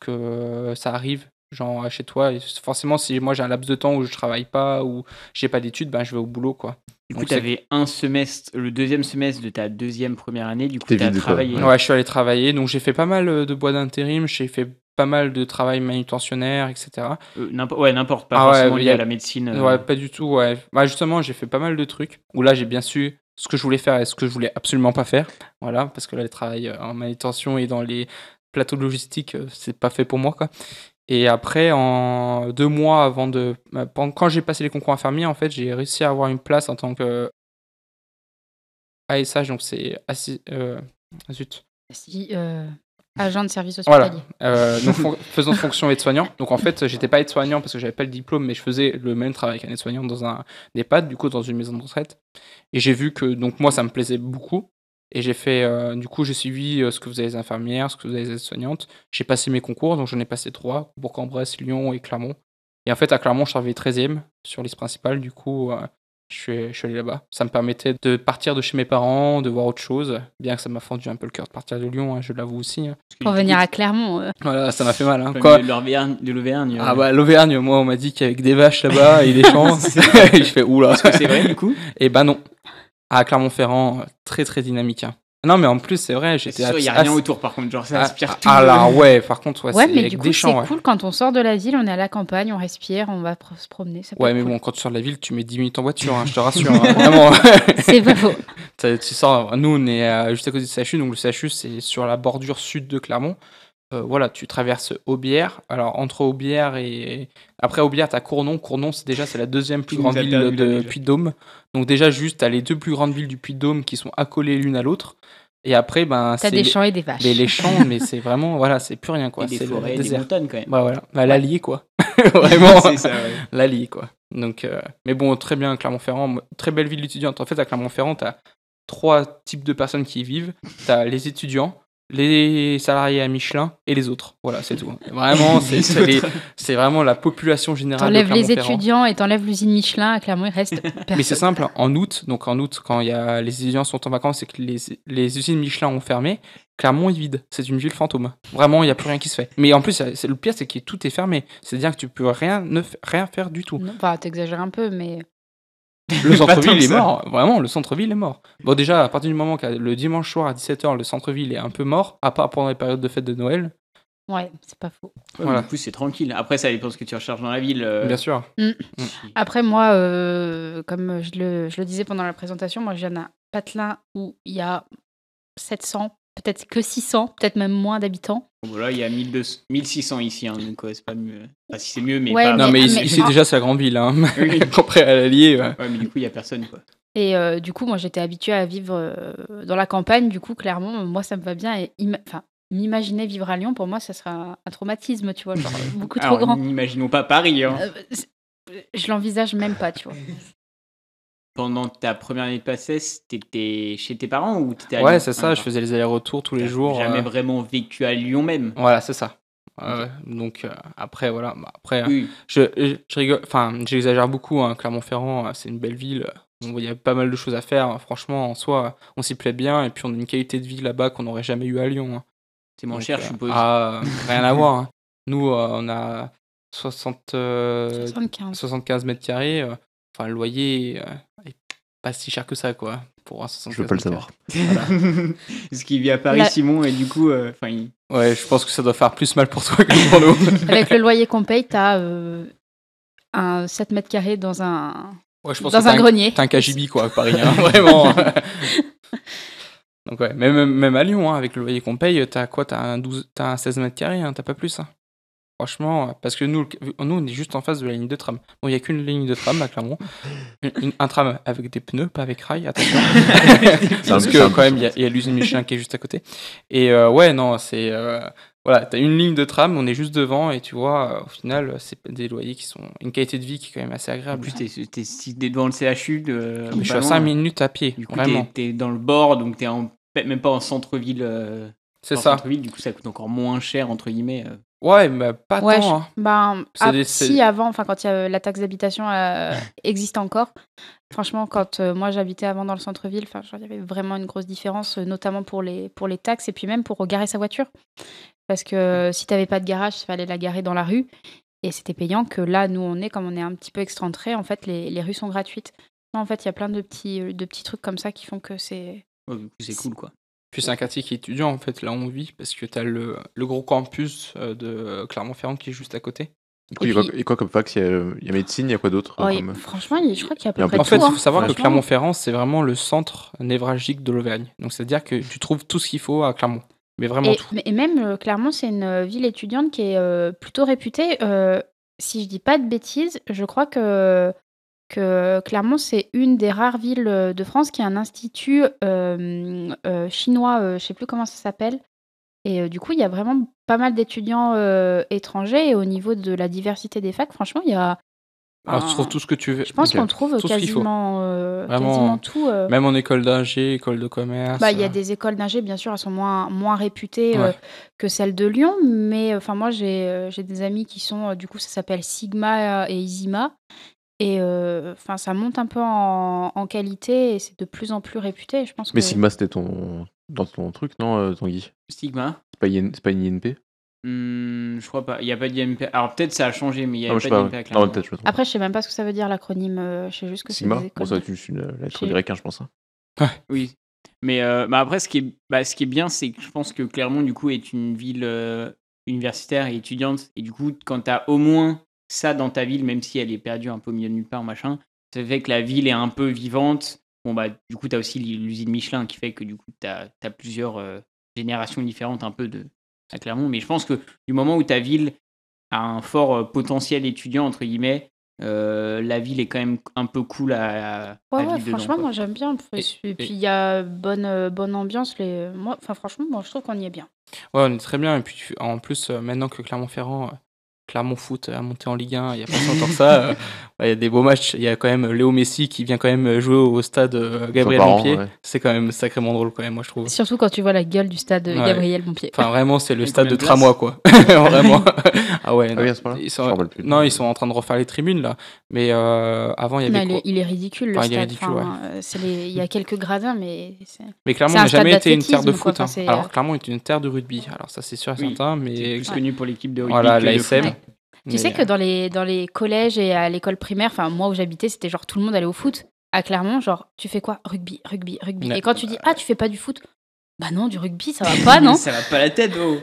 que ça arrive, genre, chez toi. Et forcément, si moi, j'ai un laps de temps où je travaille pas, ou j'ai pas d'études, je vais au boulot, quoi. Du coup, tu avais un semestre, le deuxième semestre de ta première année, du coup, tu as travaillé. Ouais, je suis allé travailler. Donc, j'ai fait pas mal de boîtes d'intérim, j'ai fait pas mal de travail manutentionnaire, etc. N'importe, pas forcément lié à la médecine. Ouais, pas du tout, ouais. Justement, j'ai fait pas mal de trucs où là, j'ai bien su ce que je voulais faire et ce que je voulais absolument pas faire. Voilà, parce que là, le travail en manutention et dans les plateaux logistiques, c'est pas fait pour moi, quoi. Et après, en 2 mois quand j'ai passé les concours infirmiers, en fait, j'ai réussi à avoir une place en tant que ASH, donc c'est agent de service hospitalier. Voilà. Donc faisant fonction aide-soignant. Donc en fait, j'étais pas aide-soignant parce que j'avais pas le diplôme, mais je faisais le même travail qu'un aide-soignant dans un EHPAD, du coup dans une maison de retraite. Et j'ai vu que donc moi ça me plaisait beaucoup. Et j'ai fait, du coup, j'ai suivi ce que faisaient les infirmières, ce que faisaient les aides-soignantes. J'ai passé mes concours, donc j'en ai passé 3, Bourg-en-Bresse, Lyon et Clermont. Et en fait, à Clermont, je suis arrivé 13e sur liste principale, du coup, je suis allé là-bas. Ça me permettait de partir de chez mes parents, de voir autre chose, bien que ça m'a fendu un peu le cœur de partir de Lyon, je l'avoue aussi. Pour venir à Clermont. Voilà, ça m'a fait mal. De l'Auvergne. L'Auvergne, moi, on m'a dit qu'avec des vaches là-bas et des champs, je fais oula. Est-ce que c'est vrai, du coup? Et non. À Clermont-Ferrand, très très dynamique. Non, mais en plus, c'est vrai, j'étais... Il n'y a rien autour, par contre, genre ça inspire tout. Là, ouais, par contre, c'est mais du coup, c'est cool, quand on sort de la ville, on est à la campagne, on respire, on va se promener, ça peut être mais cool. bon, quand tu sors de la ville, tu mets 10 minutes en voiture, je te rassure, vraiment. C'est pas faux. Tu sors, nous, on est juste à côté du CHU, donc le CHU, c'est sur la bordure sud de Clermont. Voilà, tu traverses Aubière. Alors, entre Aubière et... Après Aubière, t'as Cournon. Cournon, c'est la deuxième plus grande ville de Puy-de-Dôme. Donc déjà, juste, t'as les 2 plus grandes villes du Puy-de-Dôme qui sont accolées l'une à l'autre. Et après, t'as des champs et des vaches. Les champs, mais c'est vraiment... Voilà, c'est plus rien, quoi. Et des forêts, des montagnes, quand même. Voilà. l'Allier, quoi. Vraiment. C'est ça, ouais. L'Allier, quoi. Donc, mais bon, très bien, Clermont-Ferrand. Très belle ville étudiante. En fait, à Clermont-Ferrand, t'as 3 types de personnes qui y vivent. T'as les étudiants, les salariés à Michelin et les autres. Voilà, c'est tout. Vraiment, c'est vraiment la population générale de Clermont-Ferrand. T'enlèves les étudiants et t'enlèves l'usine Michelin, à Clermont, il reste personne. Mais c'est simple, en août, quand les étudiants sont en vacances et que les usines Michelin ont fermé, Clermont est vide. C'est une ville fantôme. Vraiment, il n'y a plus rien qui se fait. Mais en plus, le pire, c'est que tout est fermé. C'est-à-dire que tu peux rien faire du tout. Non, t'exagères un peu, mais... Le centre-ville est mort, vraiment, le centre-ville est mort. Bon, déjà, à partir du moment que le dimanche soir à 17h, le centre-ville est un peu mort, à part pendant les périodes de fête de Noël. Ouais, c'est pas faux. Ouais, voilà. Du coup, c'est tranquille. Après, ça dépend de ce que tu recherches dans la ville. Bien sûr. Après, moi, comme je le disais pendant la présentation, moi, je viens d'un patelin où il y a 700, peut-être que 600, peut-être même moins d'habitants. Bon, là, il y a 1600 ici, hein, donc c'est pas mieux. Enfin, si c'est mieux, mais ouais, pas... Non, mais ici, déjà, c'est la grande ville. Hein. Oui. Comparé à l'Allier. Ouais, mais du coup, il y a personne, quoi. Et du coup, moi, j'étais habituée à vivre dans la campagne. Du coup, clairement, moi, ça me va bien. Et m'imaginer vivre à Lyon, pour moi, ça serait un traumatisme, tu vois, genre beaucoup trop grand. N'imaginons pas Paris. Hein. Je l'envisage même pas, tu vois. Pendant ta première année de PACES, t'étais chez tes parents ou t'étais à Ouais, Lyon? c'est ça, je faisais les allers-retours tous les jours. Jamais vraiment vécu à Lyon même. Voilà, c'est ça. Donc après, voilà. Après, oui. Je rigole, enfin, j'exagère beaucoup. Hein, Clermont-Ferrand, c'est une belle ville. Il y a pas mal de choses à faire. Franchement, en soi, on s'y plaît bien. Et puis, on a une qualité de vie là-bas qu'on n'aurait jamais eu à Lyon. Hein. C'est moins cher, je suppose. Rien à voir. Hein. Nous, on a 75 mètres carrés. Enfin, le loyer est pas si cher que ça, quoi. Pour un 75 je veux pas le savoir. Voilà. Parce qu'il vit à Paris, Simon, et du coup... Ouais, je pense que ça doit faire plus mal pour toi que pour nous. Avec le loyer qu'on paye, t'as un 7 mètres carrés dans un... Ouais, je pense dans un grenier. T'as un KGB, quoi, à Paris, hein, vraiment. Donc ouais, même à Lyon, hein, avec le loyer qu'on paye, t'as quoi? T'as un 16 mètres carrés, hein, t'as pas plus. Hein. Franchement, parce que nous, on est juste en face de la ligne de tram. Bon, il n'y a qu'une ligne de tram à Clermont. Un tram avec des pneus, pas avec rail, attention. Parce que quand même, il y a l'usine Michelin qui est juste à côté. Et ouais, non, c'est... voilà, t'as une ligne de tram, on est juste devant, et tu vois, au final, c'est des loyers qui sont... Une qualité de vie qui est quand même assez agréable. En plus, t'es devant le CHU. Je suis à 5 minutes à pied, du coup, vraiment. T'es dans le bord, donc t'es même pas en centre-ville. C'est ça. Centre-ville, du coup, ça coûte encore moins cher, entre guillemets. Ouais, mais pas tant. Hein. Si avant, quand la taxe d'habitation existe encore, franchement, quand moi j'habitais avant dans le centre-ville, il y avait vraiment une grosse différence, notamment pour les taxes et puis même pour garer sa voiture. Parce que si t'avais pas de garage, il fallait la garer dans la rue et c'était payant. Que là, nous, comme on est un petit peu excentré, en fait, les rues sont gratuites. Non, en fait, il y a plein de petits trucs comme ça qui font que c'est... Ouais, du coup, c'est cool, quoi. Puis c'est un quartier qui est étudiant, en fait, là où on vit, parce que t'as le gros campus de Clermont-Ferrand qui est juste à côté. Du coup, il y a quoi comme fac? Il y a médecine, il y a quoi d'autre comme... Franchement, je crois qu'il y a à peu près En fait, tout. il faut savoir que Clermont-Ferrand, c'est vraiment le centre névralgique de l'Auvergne. Donc, c'est-à-dire que tu trouves tout ce qu'il faut à Clermont. Mais vraiment tout. Et même, Clermont, c'est une ville étudiante qui est plutôt réputée. Si je dis pas de bêtises, je crois que Clermont, c'est une des rares villes de France qui a un institut chinois, je sais plus comment ça s'appelle. Et du coup, il y a vraiment pas mal d'étudiants étrangers. Et au niveau de la diversité des facs, franchement, il y a... Alors, tu trouves tout ce que tu veux. Je pense qu'on trouve quasiment tout. Même en école d'ingé, école de commerce. Il y a des écoles d'ingé, bien sûr, elles sont moins réputées que celles de Lyon. Mais moi, j'ai des amis qui sont... du coup, ça s'appelle Sigma et Isima. Et ça monte un peu en qualité et c'est de plus en plus réputé. Je pense Mais Sigma, c'était dans ton truc, non, Tanguy? Sigma? C'est pas une INP? Je crois pas. Il n'y a pas d'INP. Alors peut-être ça a changé, mais il n'y a pas d'INP à Clermont. Après, je sais même pas ce que ça veut dire l'acronyme. Je sais juste que Sigma, c'est des écoles. Ça va être juste une lettre grecque, je pense. Hein. Oui. Mais après, ce qui est bien, c'est que je pense que Clermont, du coup, est une ville universitaire et étudiante. Et du coup, quand tu as au moins ça dans ta ville, même si elle est perdue un peu au milieu de nulle part, machin, ça fait que la ville est un peu vivante. Bon, du coup, tu as aussi l'usine Michelin qui fait que du coup, tu as plusieurs générations différentes un peu à Clermont. Mais je pense que du moment où ta ville a un fort potentiel étudiant, entre guillemets, la ville est quand même un peu cool à vivre dedans. Franchement, moi j'aime bien. Et puis il y a bonne ambiance. Franchement, moi je trouve qu'on y est bien. Ouais, on est très bien. Et puis en plus, maintenant que Clermont-Ferrand... Clermont Foot a monté en Ligue 1 il n'y a pas si longtemps que ça. Il y a des beaux matchs. Il y a quand même Léo Messi qui vient quand même jouer au stade Gabriel Montpied. Ouais. C'est quand même sacrément drôle quand même, moi je trouve. Surtout quand tu vois la gueule du stade Gabriel Montpied. Enfin vraiment, c'est le stade de Tramway quoi. Vraiment. Ah ouais. Non. Ils sont en train de refaire les tribunes là. Mais avant il y avait. Il est ridicule le stade. Il est ridicule, il y a quelques gradins, mais. Mais Clermont n'a jamais été une terre de foot. Alors Clermont est une terre de rugby. Alors ça c'est sûr et certain. Mais c'est plus connu pour l'équipe de rugby. Voilà, l'ASM. Tu sais que dans les collèges et à l'école primaire, moi où j'habitais, c'était genre tout le monde allait au foot. À Clermont, genre, tu fais quoi? Rugby. Et quand tu dis, tu fais pas du foot? Bah non, du rugby, ça va pas, non? Ça va pas la tête, oh.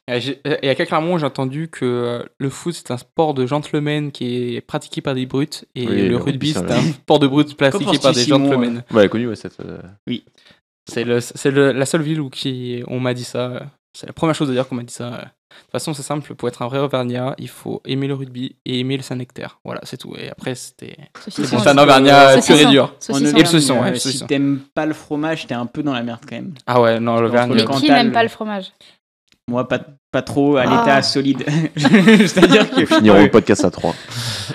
Et à Clermont, j'ai entendu que le foot, c'est un sport de gentlemen qui est pratiqué par des brutes, et Oui, le rugby, c'est un sport de brutes pratiqué par des gentlemen. Ouais, elle est connue, cette. Oui. C'est la seule ville où on m'a dit ça. C'est la première chose d'ailleurs qu'on m'a dit ça. De toute façon, c'est simple, pour être un vrai Auvergnat, il faut aimer le rugby et aimer le Saint-Nectaire. Voilà, c'est tout. Et après, c'était. C'est un Auvergnat pur et dur. Et le saucisson, ouais. Si t'aimes pas le fromage, t'es un peu dans la merde quand même. Ah ouais, non, l'Auvergnat. Mais qui n'aime pas le fromage? Moi, pas trop à l'état solide. C'est-à-dire que. Finirons le podcast à 3.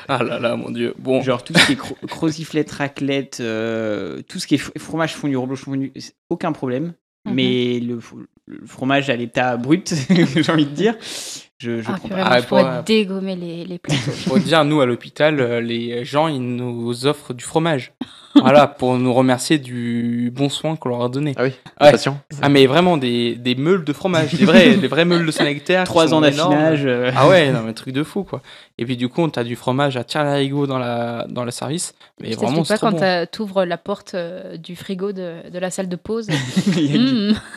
Ah là là, mon Dieu. Bon. Genre tout ce qui est croziflette, raclette, tout ce qui est fromage fondu, reblochon fondu, aucun problème. Mais le fromage à l'état brut, j'ai envie de dire, je prends pas. Je pourrais dégommer les plateaux. Faut dire, nous, à l'hôpital, les gens, ils nous offrent du fromage. Voilà, pour nous remercier du bon soin qu'on leur a donné. Ah oui, ouais. Patient. Ah, mais vraiment, des meules de fromage, des vrais meules de Saint-Nectaire. 3 ans d'affinage. Ah ouais, non, mais truc de fou, quoi. Et puis, du coup, t'as du fromage à tire-larigot dans le service. Mais vraiment, c'est trop bon. Quand t'ouvres la porte du frigo de la salle de pause.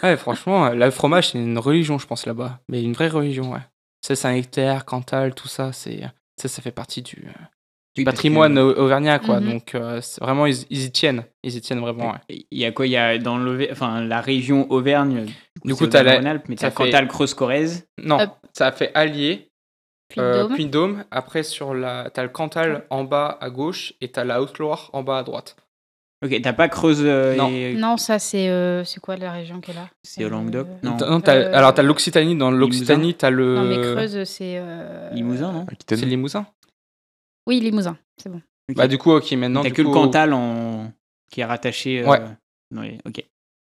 Ouais, franchement, le fromage, c'est une religion, je pense, là-bas. Mais une vraie religion, ouais. C'est Saint-Nectaire, Cantal, tout ça, ça fait partie du patrimoine auvergnat, quoi. Donc, vraiment, ils y tiennent. Ils y tiennent vraiment, ouais. Il y a quoi? Il y a dans la région Auvergne, du coup, t'as Rhône-Alpes, mais t'as Cantal, Creuse, Corrèze. Non, ça fait Allier, Puy-de-Dôme. Après, t'as le Cantal en bas à gauche et t'as la Haute-Loire en bas à droite. Ok, t'as pas Creuse Non, ça, c'est quoi la région qu'elle a? C'est au Languedoc? Non, alors t'as l'Occitanie. Dans l'Occitanie, t'as le... Non, mais Creuse, c'est... Limousin, non? C'est Limousin? Oui, Limousin, c'est bon. Okay. Bah du coup, ok, maintenant... T'as que le Cantal qui est rattaché... Ouais. Ok.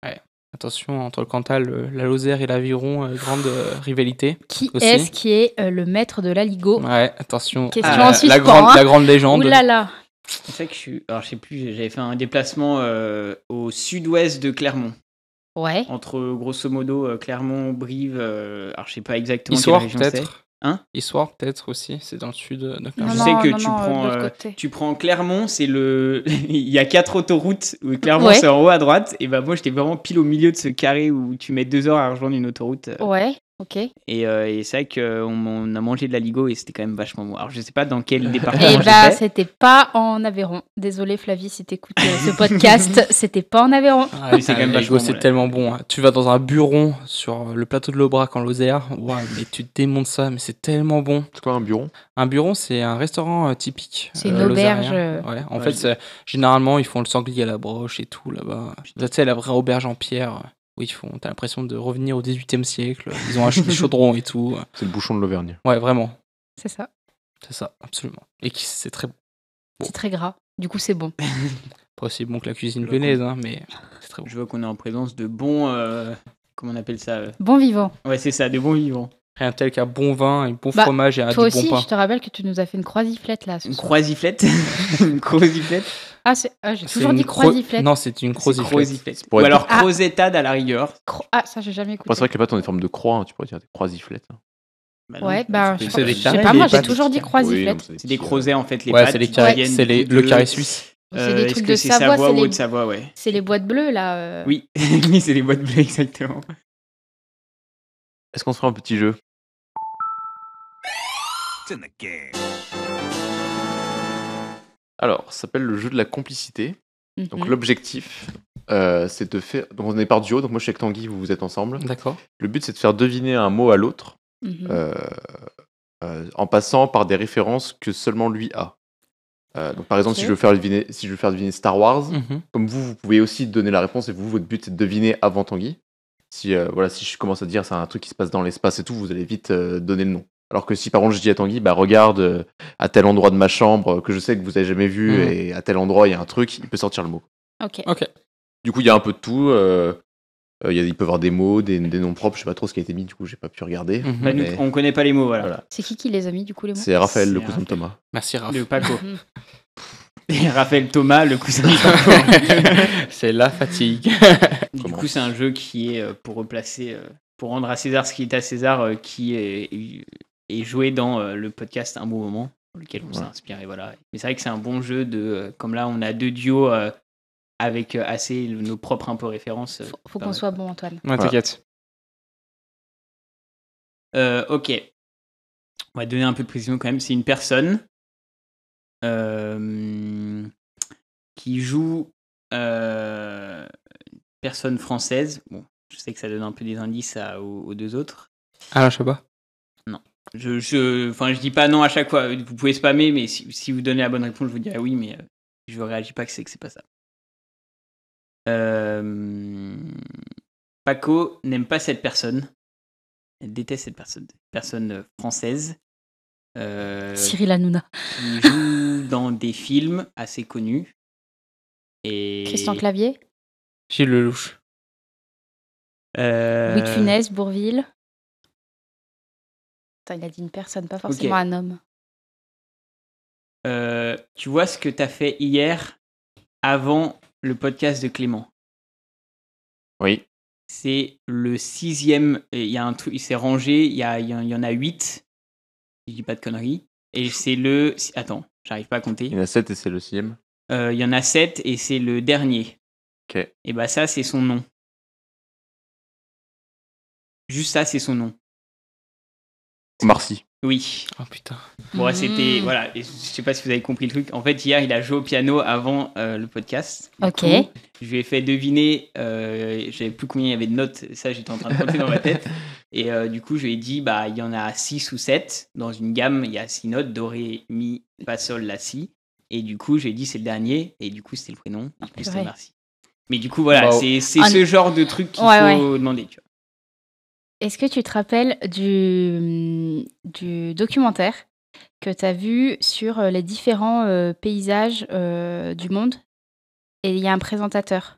Ouais. Attention, entre le Cantal, la Lozère et l'Aviron, grande rivalité. Qui aussi. est-ce qui est le maître de l'Aligo? Ouais, attention. Question en suspens, la grande légende. Ouh là là. C'est ça que alors je sais plus, j'avais fait un déplacement au sud-ouest de Clermont. Ouais. Entre grosso modo Clermont, Brive, alors je sais pas exactement Histoire, quelle région peut-être. Hein? Histoire peut-être aussi, c'est dans le sud de Clermont. Je sais que tu prends Clermont, c'est il y a 4 autoroutes où Clermont c'est en haut à droite, et bah moi j'étais vraiment pile au milieu de ce carré où tu mets 2 heures à rejoindre une autoroute. Ouais. Ok. Et c'est vrai qu'on a mangé de l'aligot et c'était quand même vachement bon. Alors je sais pas dans quel département. Et bah c'était pas en Aveyron. Désolé Flavie si t'écoutes ce podcast, c'était pas en Aveyron. Ah oui, c'est quand même vachement bon. C'est tellement bon. Tu vas dans un buron sur le plateau de l'Aubrac en Lozère, mais tu démontes ça, mais c'est tellement bon. C'est quoi un buron? Un buron, c'est un restaurant typique. C'est une auberge. Ouais. En fait, généralement ils font le sanglier à la broche et tout là-bas. Tu sais, la vraie auberge en pierre. Oui, t'as l'impression de revenir au XVIIIe siècle. Ils ont acheté des chaudrons et tout. C'est le bouchon de l'Auvergne. Ouais, vraiment. C'est ça. C'est ça, absolument. Et c'est très bon. C'est très gras. Du coup, c'est bon. Pas aussi bon que la cuisine lyonnaise, mais c'est très bon. Je vois qu'on est en présence de bons... comment on appelle ça Bons vivants. Ouais, c'est ça, de bons vivants. Rien tel qu'un bon vin, un bon fromage et un du bon pain. Toi aussi, je te rappelle que tu nous as fait une croisiflette là. Une croisiflette? Une croisiflette? J'ai toujours dit croisiflette. Non, c'est une croisiflette. Ou alors croisetade à la rigueur. Ça, j'ai jamais écouté. C'est vrai que les pâtes ont des formes de croix, hein, tu pourrais dire des croisiflettes. Ouais, je sais pas, moi j'ai toujours dit croisiflette. C'est des creusets en fait, les pâtes. Ouais, c'est les carrés, c'est le carré suisse. C'est des trucs de Savoie, ou de Savoie, ouais. C'est les boîtes bleues là. Oui, oui, c'est les boîtes bleues, exactement. Est-ce qu'on se fera un petit jeu? Alors, ça s'appelle le jeu de la complicité. Donc l'objectif, c'est de faire... Donc on est par duo, donc moi je suis avec Tanguy, vous êtes ensemble. D'accord. Le but c'est de faire deviner un mot à l'autre en passant par des références que seulement lui a. Donc par exemple, si je veux faire deviner Star Wars, comme vous pouvez aussi donner la réponse et votre but c'est de deviner avant Tanguy. Si je commence à dire c'est un truc qui se passe dans l'espace et tout, vous allez vite donner le nom. Alors que si par contre je dis à Tanguy, regarde à tel endroit de ma chambre que je sais que vous avez jamais vu et à tel endroit il y a un truc, il peut sortir le mot. Ok. Du coup il y a un peu de tout. Il peut y avoir des mots, des noms propres, je sais pas trop ce qui a été mis, du coup j'ai pas pu regarder. Nous, on connaît pas les mots, voilà. C'est qui les a mis du coup les mots? C'est Raphaël, le cousin de Thomas. Merci Raph. Le Paco. Et Raphaël Thomas, le cousin de Paco. C'est la fatigue. Du coup c'est un jeu qui est pour replacer, pour rendre à César ce qui est à César, qui est joué dans le podcast Un bon moment, pour lequel on s'est inspiré, voilà. Mais c'est vrai que c'est un bon jeu comme là on a 2 duos avec assez nos propres un peu références. Faut qu'on soit bon, Antoine. Ouais, t'inquiète. Ok. On va donner un peu de précision quand même. C'est une personne qui joue une personne française. Bon, je sais que ça donne un peu des indices aux deux autres. Alain Chabat. Non. Je dis pas non à chaque fois. Vous pouvez spammer, mais si vous donnez la bonne réponse, je vous dirai oui, mais je réagis pas que c'est pas ça. Paco n'aime pas cette personne. Elle déteste cette personne française. Cyril Hanouna. Qui joue dans des films assez connus. Et... Christian Clavier. Gilles Lelouch. Louis de Funès, Bourvil. Attends, il a dit une personne, pas forcément un homme. Tu vois ce que t'as fait hier avant le podcast de Clément? Oui. C'est le 6e. Il y a un truc, il s'est rangé. Il y en a 8. Si je dis pas de conneries. Et c'est le. Attends, j'arrive pas à compter. Il y en a 7 et c'est le 6e. Il y en a 7 et c'est le dernier. Ok. Et bah, ça, c'est son nom. Juste ça, c'est son nom. Omar Sy. Oui. Oh putain. Bon, c'était. Voilà. Et je sais pas si vous avez compris le truc. En fait, hier, il a joué au piano avant le podcast. Ok. Je lui ai fait deviner. Je savais plus combien il y avait de notes. Ça, j'étais en train de compter dans ma tête. Et du coup, je lui ai dit il y en a 6 ou 7. Dans une gamme, il y a 6 notes: do, ré, mi, fa, sol, la, si. Et du coup, j'ai dit c'est le dernier. Et du coup, c'était le prénom. Et du coup, c'était Merci. Mais du coup, voilà, c'est ce genre de truc qu'il faut demander. Tu vois. Est-ce que tu te rappelles du documentaire que tu as vu sur les différents paysages du monde? Et il y a un présentateur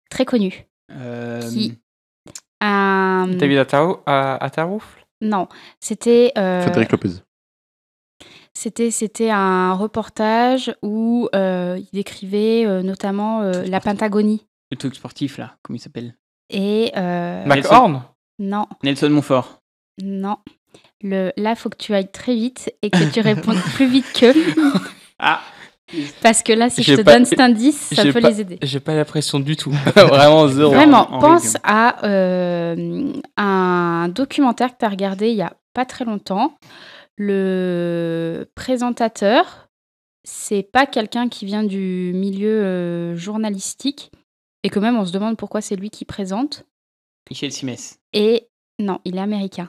très connu. David Attarouf? Non, c'était... Frédéric Lopez. C'était un reportage où il décrivait notamment la Patagonie. Le truc sportif, là, comment il s'appelle? Et... McHorn? Non. Nelson Montfort? Non. Là, il faut que tu ailles très vite et que tu répondes plus vite qu'eux. Ah. Parce que là, si je te donne cet indice, ça peut les aider. J'ai pas la pression du tout. Vraiment zéro. Vraiment, pense à un documentaire que tu as regardé il y a pas très longtemps. Le présentateur, c'est pas quelqu'un qui vient du milieu journalistique. Et quand même, on se demande pourquoi c'est lui qui présente. Michel Simès. Et non, il est américain.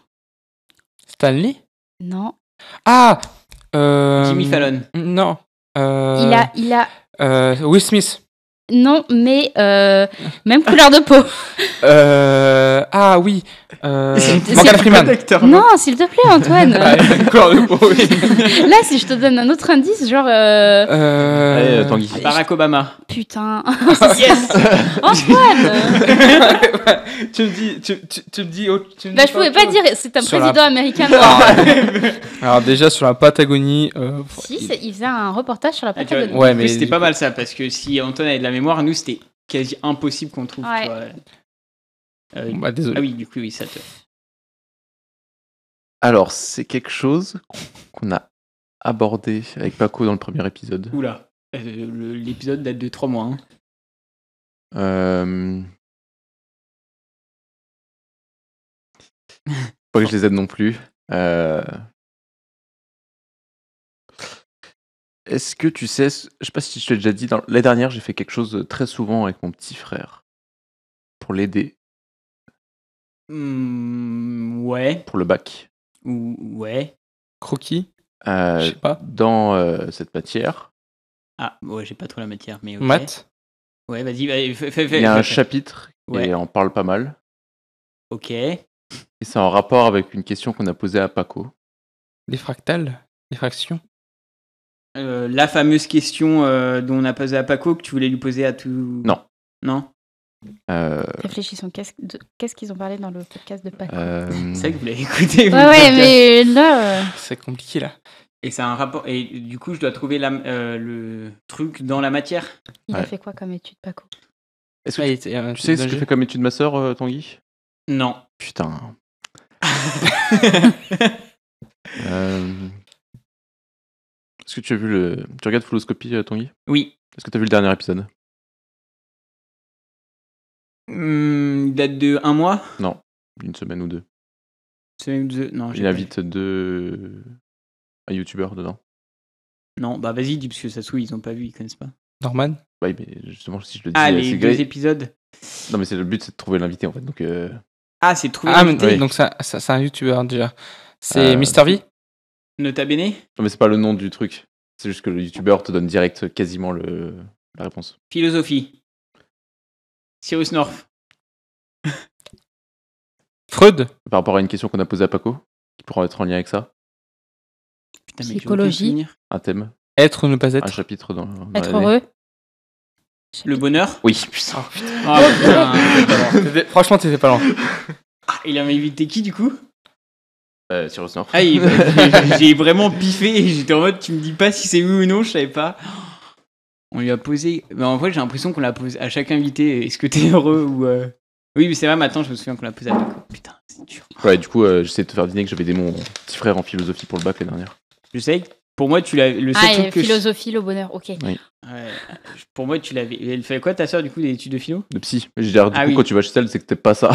Stanley? Non. Ah Jimmy Fallon. Non. Il a... Will Smith. Non, mais même couleur de peau. Ah oui. Morgan Freeman. Non, s'il te plaît, Antoine. Couleur de peau, oui. Là, si je te donne un autre indice, genre... Allez, Tanguy. Barack Obama. Putain. Yes. Antoine. Tu me dis... Je pouvais pas dire, c'est un président américain. Alors déjà, sur la Patagonie... Si, il faisait un reportage sur la Patagonie. Ouais, mais c'était pas mal ça, parce que si Antoine avait de la mémoire, nous, c'était quasi impossible qu'on trouve. Ouais. Tu vois. Désolé. Ah oui, du coup, oui, ça te... Alors, c'est quelque chose qu'on a abordé avec Paco dans le premier épisode. Oula, l'épisode date de 3 mois. Hein. Pas que je les aide non plus. Est-ce que tu sais, je sais pas si je t'ai déjà dit, l'année dernière, j'ai fait quelque chose très souvent avec mon petit frère pour l'aider. Ouais. Pour le bac. Ouais. Croquis? Je sais pas. Dans cette matière. Ah, ouais, j'ai pas trop la matière, mais ok. Maths? Ouais, vas-y, fais. Il y a un chapitre et on parle pas mal. Ok. Et c'est en rapport avec une question qu'on a posée à Paco. Les fractales? Les fractions? La fameuse question dont on a posé à Paco, que tu voulais lui poser à tout... Non. Réfléchissons, qu'est-ce qu'ils ont parlé dans le podcast de Paco? C'est vrai que vous l'avez écouté. Ouais, mais là... C'est compliqué, là. Et c'est un rapport... Et du coup, je dois trouver le truc dans la matière. Il a fait quoi comme étude, Paco? Est-ce que tu sais ce que fait comme étude ma sœur, Tanguy? Non. Putain. Est-ce que tu as vu Tu regardes Fulloscopie, Tanguy? Oui. Est-ce que tu as vu le dernier épisode? Il date de 1 mois? Non, une semaine ou 2. Non, Il invite un youtubeur dedans. Non, bah vas-y, dis, parce que ça se trouve, ils ont pas vu, ils connaissent pas. Norman. Oui, mais justement, si je le dis... Ah, les c'est 2 épisodes. Non, mais le but, c'est de trouver l'invité, en fait. Donc, Ah, c'est de trouver Ah, l'invité. mais donc c'est un youtubeur déjà. C'est Mr V. Nota Bene. Non, mais c'est pas le nom du truc. C'est juste que le youtubeur te donne direct quasiment la réponse. Philosophie. Cyrus North. Freud. Par rapport à une question qu'on a posée à Paco, qui pourra être en lien avec ça. Putain, mais Psychologie. Un thème. Être ou ne pas être. Un chapitre dans Être l'année. heureux. Le bonheur. Oui, putain. Ah, putain. Franchement, t'étais pas loin. Ah, il a invité qui, du coup? Cyrus North. Ah, j'ai vraiment biffé et j'étais en mode, tu me dis pas si c'est oui ou non, je savais pas. On lui a posé. Mais en vrai, j'ai l'impression qu'on l'a posé à chaque invité. Est-ce que t'es heureux ou. Oui, mais c'est vrai, maintenant, je me souviens qu'on l'a posé à Paco. Putain, c'est dur. Ouais, du coup, j'essaie de te faire deviner que j'avais aidé mon petit frère en philosophie pour le bac l'année dernière. Je sais que pour moi, tu l'as. Le seul truc que philosophie, le bonheur, ok. Oui. Ouais, pour moi, tu l'avais. Elle fait quoi, ta soeur, du coup, des études de philo? De psy. Je veux dire, du coup, quand tu vas chez elle, c'est que t'es pas ça.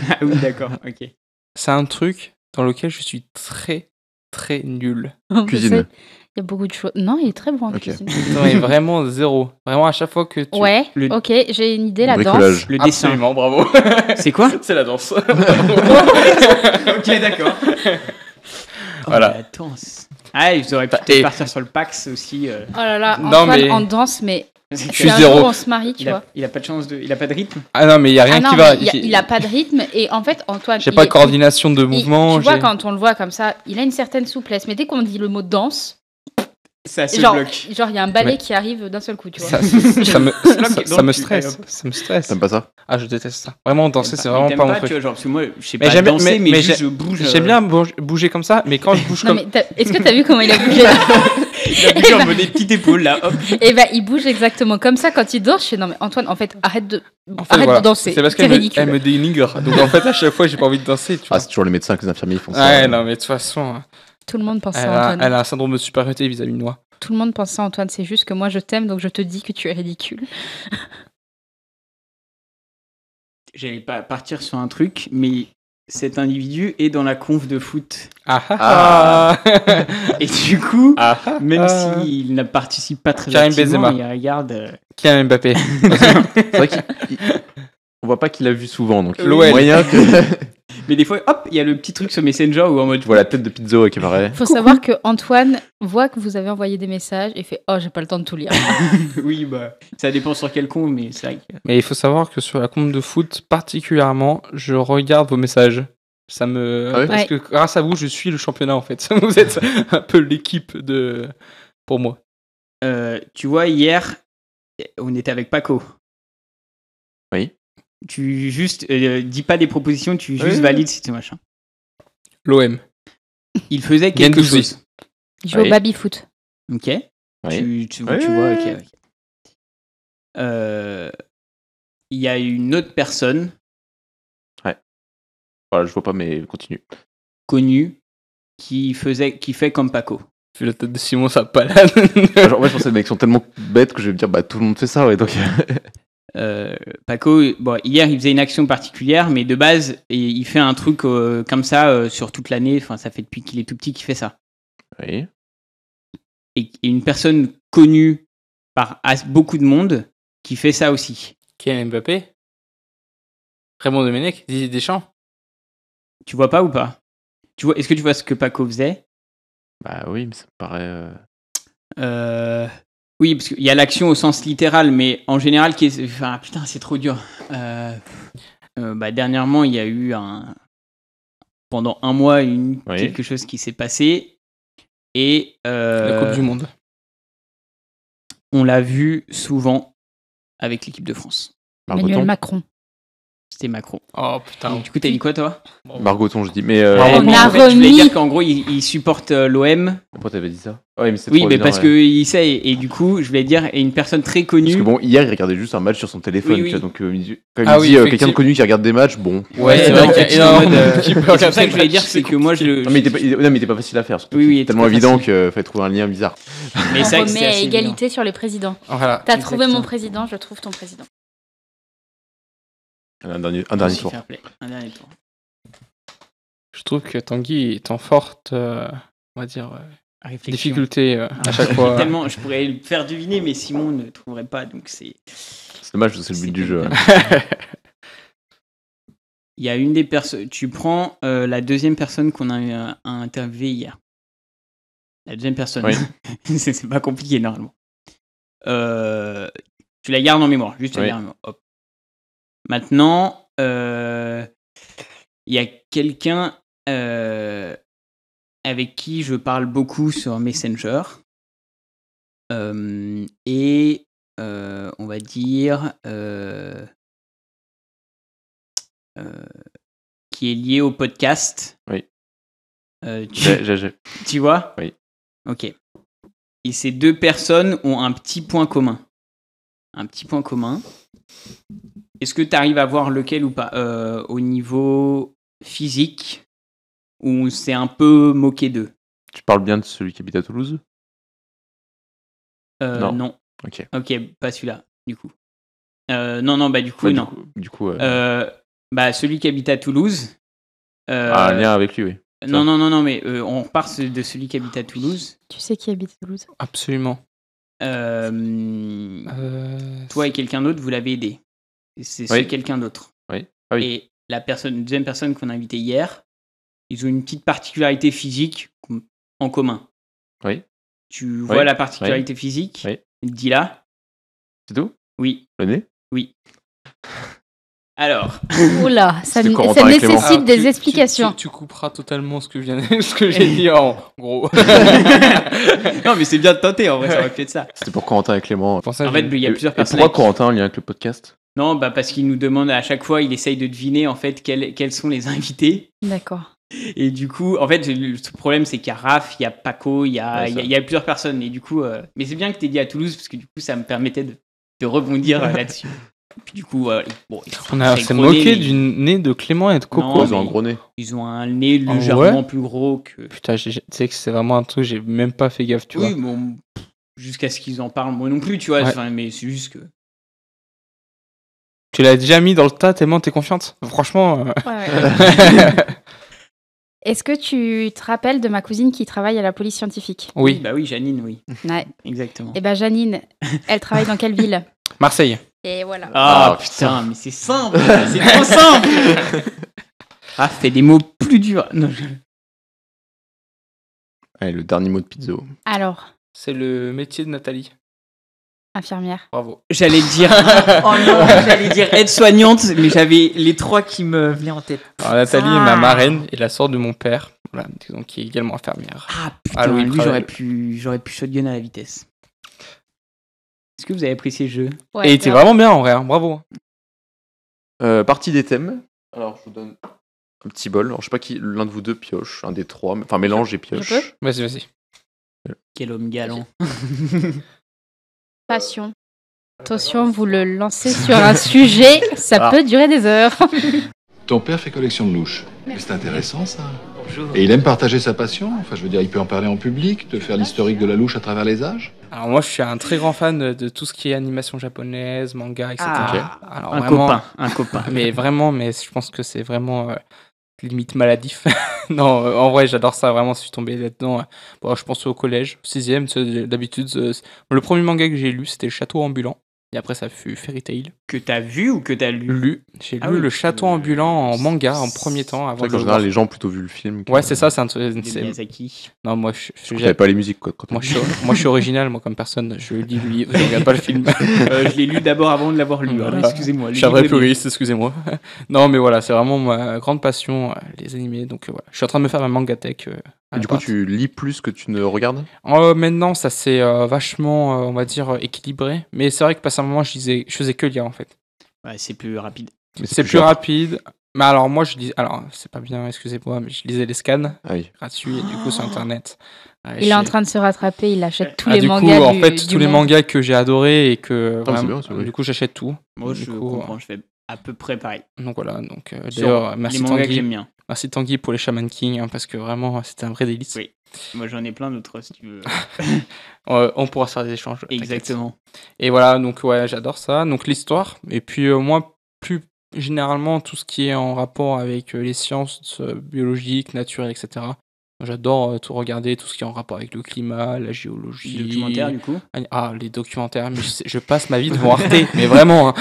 Ah oui, d'accord, ok. C'est un truc dans lequel je suis très, très nul. Cuisine. Il y a beaucoup de choses. Non, il est très bon en cuisine. Non, mais vraiment zéro. Vraiment, à chaque fois que tu... Ouais, ok, j'ai une idée, la bricolage. danse. Le dessin. Absolument, bravo. C'est quoi? C'est la danse. Ok, d'accord. Voilà. Oh, la danse. Ah, ils auraient pu partir sur le Pax aussi. Oh là là, Non, Antoine mais- en danse, mais Je si suis un zéro. jour on se marie, tu vois. Il a pas de chance de. Il a pas de rythme. Ah non, mais il y a rien Ah non, qui va. mais il a pas de rythme et en fait, Antoine. J'ai il pas est- de coordination de mouvement. Tu vois, j'ai- quand on le voit comme ça, il a une certaine souplesse, mais dès qu'on dit le mot danse, Ça se genre, bloque. il y a un balai Ouais. qui arrive d'un seul coup, tu vois. Ça me Donc, stresse. Ça me stresse. T'aimes pas ça? Ah, je déteste ça. Vraiment, danser, c'est vraiment T'aimes pas mon tu truc. vois, genre, parce que moi, je sais Mais pas j'aime- danser, mais mais juste j'ai- je bouge. J'aime bien bouger comme ça, mais quand je bouge Non, comme. mais est-ce que t'as vu comment il a bougé là Il a bougé en mode des petites épaules, là, hop. Et bah, il bouge exactement comme ça quand il danse. Je fais non, mais Antoine, en fait, arrête de Voilà. danser. C'est parce C'est qu'elle ridicule. elle me dénigre. Donc en fait, à chaque fois, j'ai pas envie de danser. Tu Ah, vois. c'est toujours les médecins que les infirmiers font ça. Ouais, non, mais de toute façon, Tout le monde pense elle ça, a, Antoine. elle a un syndrome de supériorité vis-à-vis de moi. Tout le monde pense ça, Antoine. C'est juste que moi, je t'aime, donc je te dis que tu es ridicule. J'allais pas partir sur un truc, mais cet individu est dans la conf de foot. Ah. Et du coup, Ah. même s'il ne participe pas très Karim activement, Benzema. il regarde. Kylian Mbappé. C'est vrai qu'on voit pas qu'il l'a vu souvent, donc L'OL. moyen que Mais des fois, hop, il y a le petit truc sur Messenger où en mode. tu vois la tête de Pizzo qui apparaît. Faut savoir que Antoine voit que vous avez envoyé des messages et fait oh, j'ai pas le temps de tout lire. Oui, bah, ça dépend sur quel compte, mais c'est vrai que. Mais il faut savoir que sur la compte de foot, particulièrement, je regarde vos messages. Ça me. Ah ouais Parce que grâce à vous, je suis le championnat en fait. Vous êtes un peu l'équipe de. Pour moi. Tu vois, hier, on était avec Paco. Oui. Tu juste dis pas des propositions, tu juste Oui. valides si tu machin. L'OM. Il faisait quelque Gendouzi. chose. Il joue au Oui. baby-foot. Ok. Oui. Tu Oui, vois, oui, ok. Il y a une autre personne Voilà, je vois pas, mais continue. connue qui fait comme Paco. Vu la tête de Simon, ça palade. Genre, moi, je pensais que les mecs sont tellement bêtes que je vais me dire, bah, tout le monde fait ça, ouais, donc. Paco, bon, hier, il faisait une action particulière, mais de base, il fait un truc comme ça sur toute l'année. Enfin, ça fait depuis qu'il est tout petit qu'il fait ça. Oui. Et une personne connue par beaucoup de monde qui fait ça aussi. Kylian Mbappé. Raymond Domenech. Didier Deschamps. Tu vois pas ou pas? Est-ce que tu vois ce que Paco faisait? Bah oui, mais ça me paraît. Oui, parce qu'il y a l'action au sens littéral, mais en général, enfin, putain, c'est trop dur. Bah, dernièrement, il y a eu pendant un mois quelque chose qui s'est passé et La Coupe du Monde. on l'a vu souvent avec l'équipe de France. Emmanuel Macron. C'était Macron. Oh putain. Et du coup, t'as dit quoi, toi? Margoton, je dis. Mais. On a en fait, je voulais remis- dire qu'en gros, il supporte l'OM. Pourquoi t'avais dit ça? Ouais, mais c'est Oui, trop mais évident, parce ouais. qu'il sait, et du coup, je voulais dire, et une personne très connue. Parce que bon, hier, il regardait juste un match sur son téléphone, Oui, oui. tu vois, donc quand il dit oui, quelqu'un de connu qui regarde des matchs, bon. Ouais, c'est non, vrai qu'il y a en fait, énormément en mode, de- qui peut c'est pour regarder ça que je voulais des dire, matchs, c'est que moi, Non, mais il était pas facile à faire. Surtout Oui, qu'il oui, est il tellement était pas évident facile. qu'il fallait trouver un lien bizarre. Mais On c'est vrai que c'est remet à assez égalité sur les présidents. Voilà. T'as trouvé Exactement. mon président, je trouve ton président. Un dernier évident. tour. Fair play. Un dernier tour. Je trouve que Tanguy est en forte, on va dire, Réflexion. difficulté à chaque fois. Tellement, je pourrais le faire deviner, mais Simon ne trouverait pas, donc c'est... C'est dommage, c'est le but du jeu. Il y a une des personnes... Tu prends la deuxième personne qu'on a interviewée hier. La deuxième personne. Oui. c'est pas compliqué, normalement. Tu la gardes en mémoire, juste la Oui. garde en mémoire. Hop. Maintenant, il y a quelqu'un avec qui je parle beaucoup sur Messenger. Et on va dire qui est lié au podcast. Oui. Tu vois ? Oui. Ok. Et ces deux personnes ont un petit point commun. Est-ce que tu arrives à voir lequel ou pas au niveau physique, ou c'est un peu moqué d'eux? Tu parles bien de celui qui habite à Toulouse? Non. Ok. Ok, pas celui-là, du coup. Non, bah du coup, non. Du coup, bah celui qui habite à Toulouse. un lien avec lui, oui. Non, mais on repart de celui qui habite à Toulouse. Tu sais qui habite Toulouse? Absolument. Toi et quelqu'un d'autre, vous l'avez aidé. C'est Oui. quelqu'un d'autre. Oui. Ah oui. Et la deuxième personne qu'on a invitée hier, ils ont une petite particularité physique en commun. Oui. Tu vois la particularité physique? Oui. Dis-la. C'est tout? Oui. Le nez? Oui. Alors. Oula, ça C'était Corentin et Clément. nécessite des explications. Tu couperas totalement ce que j'ai dit en gros. Non, mais c'est bien de tenter, en vrai, ça aurait pu être ça. C'était pour Corentin et Clément. En fait, il y a plusieurs Et personnes. pourquoi Corentin en lien avec le podcast? Non, bah parce qu'il nous demande à chaque fois, il essaye de deviner en fait quels sont les invités. D'accord. Et du coup, en fait, le problème c'est qu'il y a Raph, il y a Paco, il y a plusieurs personnes. Et du coup, mais c'est bien que tu aies dit à Toulouse parce que du coup, ça me permettait de rebondir là-dessus. Puis du coup, bon, on s'est moqué du nez de Clément et de Coco. Non, ils ont un gros nez. Ils ont un nez légèrement plus gros que. Putain, tu sais que c'est vraiment un truc, j'ai même pas fait gaffe, tu vois. Oui, bon, jusqu'à ce qu'ils en parlent, moi non plus, tu vois. Ouais. Mais c'est juste que. Tu l'as déjà mis dans le tas tellement t'es confiante. Franchement. Ouais. Est-ce que tu te rappelles de ma cousine qui travaille à la police scientifique? Oui. Bah oui, Janine, oui. Ouais. Exactement. Et ben Janine, elle travaille dans quelle ville? Marseille. Et voilà. Ah putain, mais c'est simple, c'est trop simple. Ah, fais des mots plus durs. Non, Allez, le dernier mot de Pizzo. Alors, C'est le métier de Nathalie. infirmière. Bravo. J'allais dire, j'allais dire aide-soignante, mais j'avais les trois qui me venaient en tête. Alors, Nathalie est ma marraine et la sœur de mon père, voilà, donc, qui est également infirmière. Ah putain, Ah oui, lui travail. j'aurais pu shotgun à la vitesse. Est-ce que vous avez apprécié le jeu? Et il était vraiment bien en vrai, hein, bravo. Partie des thèmes. Alors, je vous donne un petit bol. Alors, je sais pas qui, l'un de vous deux pioche, un des trois. Enfin, mélange et pioche. Je peux Vas-y. Quel homme galant. Passion. Attention, vous le lancez sur un sujet, ça peut durer des heures. Ton père fait collection de louches. Mais c'est intéressant, ça. Et il aime partager sa passion. Enfin, je veux dire, il peut en parler en public, te faire l'historique de la louche à travers les âges. Alors moi je suis un très grand fan de tout ce qui est animation japonaise, manga, etc. Ah, Alors, un vraiment, copain. mais vraiment, je pense que c'est vraiment limite maladif. Non, en vrai j'adore ça, vraiment, je suis tombé là-dedans. Bon, je pense au collège, 6ème, d'habitude. Le premier manga que j'ai lu c'était Le Château Ambulant. Et après ça fut Fairy Tail. Que t'as vu ou que t'as lu? J'ai Ah lu oui. Le Château Ambulant en manga en premier temps C'est avant vrai de qu'en le général, voir. les gens ont plutôt vu le film. Ouais, c'est ça, c'est un De c'est- Miyazaki. Non, moi Je savais pas les musiques, quoi. moi, je suis original, moi, comme personne. Je lis le livre, je regarde pas le film. Je l'ai lu d'abord avant de l'avoir lu. Voilà. Alors, excusez-moi. Je suis un vrai puriste, excusez-moi. Non, mais voilà, c'est vraiment ma grande passion, les animés. Donc voilà, je suis en train de me faire ma mangatech. Et du coup, tu lis plus que tu ne regardes? Maintenant, ça s'est vachement, on va dire, équilibré. Mais c'est vrai que passé un moment, je faisais que lire en fait. Ouais, c'est plus rapide. Mais C'est plus rapide. Mais alors, moi, je lis. Alors, c'est pas bien, excusez-moi, mais je lisais les scans Ah oui. gratuits et du coup sur internet. Il est en train de se rattraper, il achète tous les du mangas coup, en du- fait, du tous les monde. mangas que j'ai adorés et que. c'est vraiment, bien, c'est vrai. du coup, j'achète tout. Moi, Du je coup, comprends. Je fais à peu près pareil. Donc voilà, donc Sur d'ailleurs, merci les mangas que Tanguy. j'aime bien. Merci Tanguy pour les Shaman King, hein, parce que vraiment, c'était un vrai délice. Oui. Moi, j'en ai plein d'autres si tu veux. On pourra se faire des échanges. t'inquiète. Exactement. Et voilà, donc ouais, j'adore ça. Donc l'histoire. Et puis moi, plus généralement tout ce qui est en rapport avec les sciences biologiques, naturelles, etc. J'adore tout regarder, tout ce qui est en rapport avec le climat, la géologie. Les documentaires, du coup. Ah, les documentaires, mais je passe ma vie devant Arte, mais vraiment. Hein.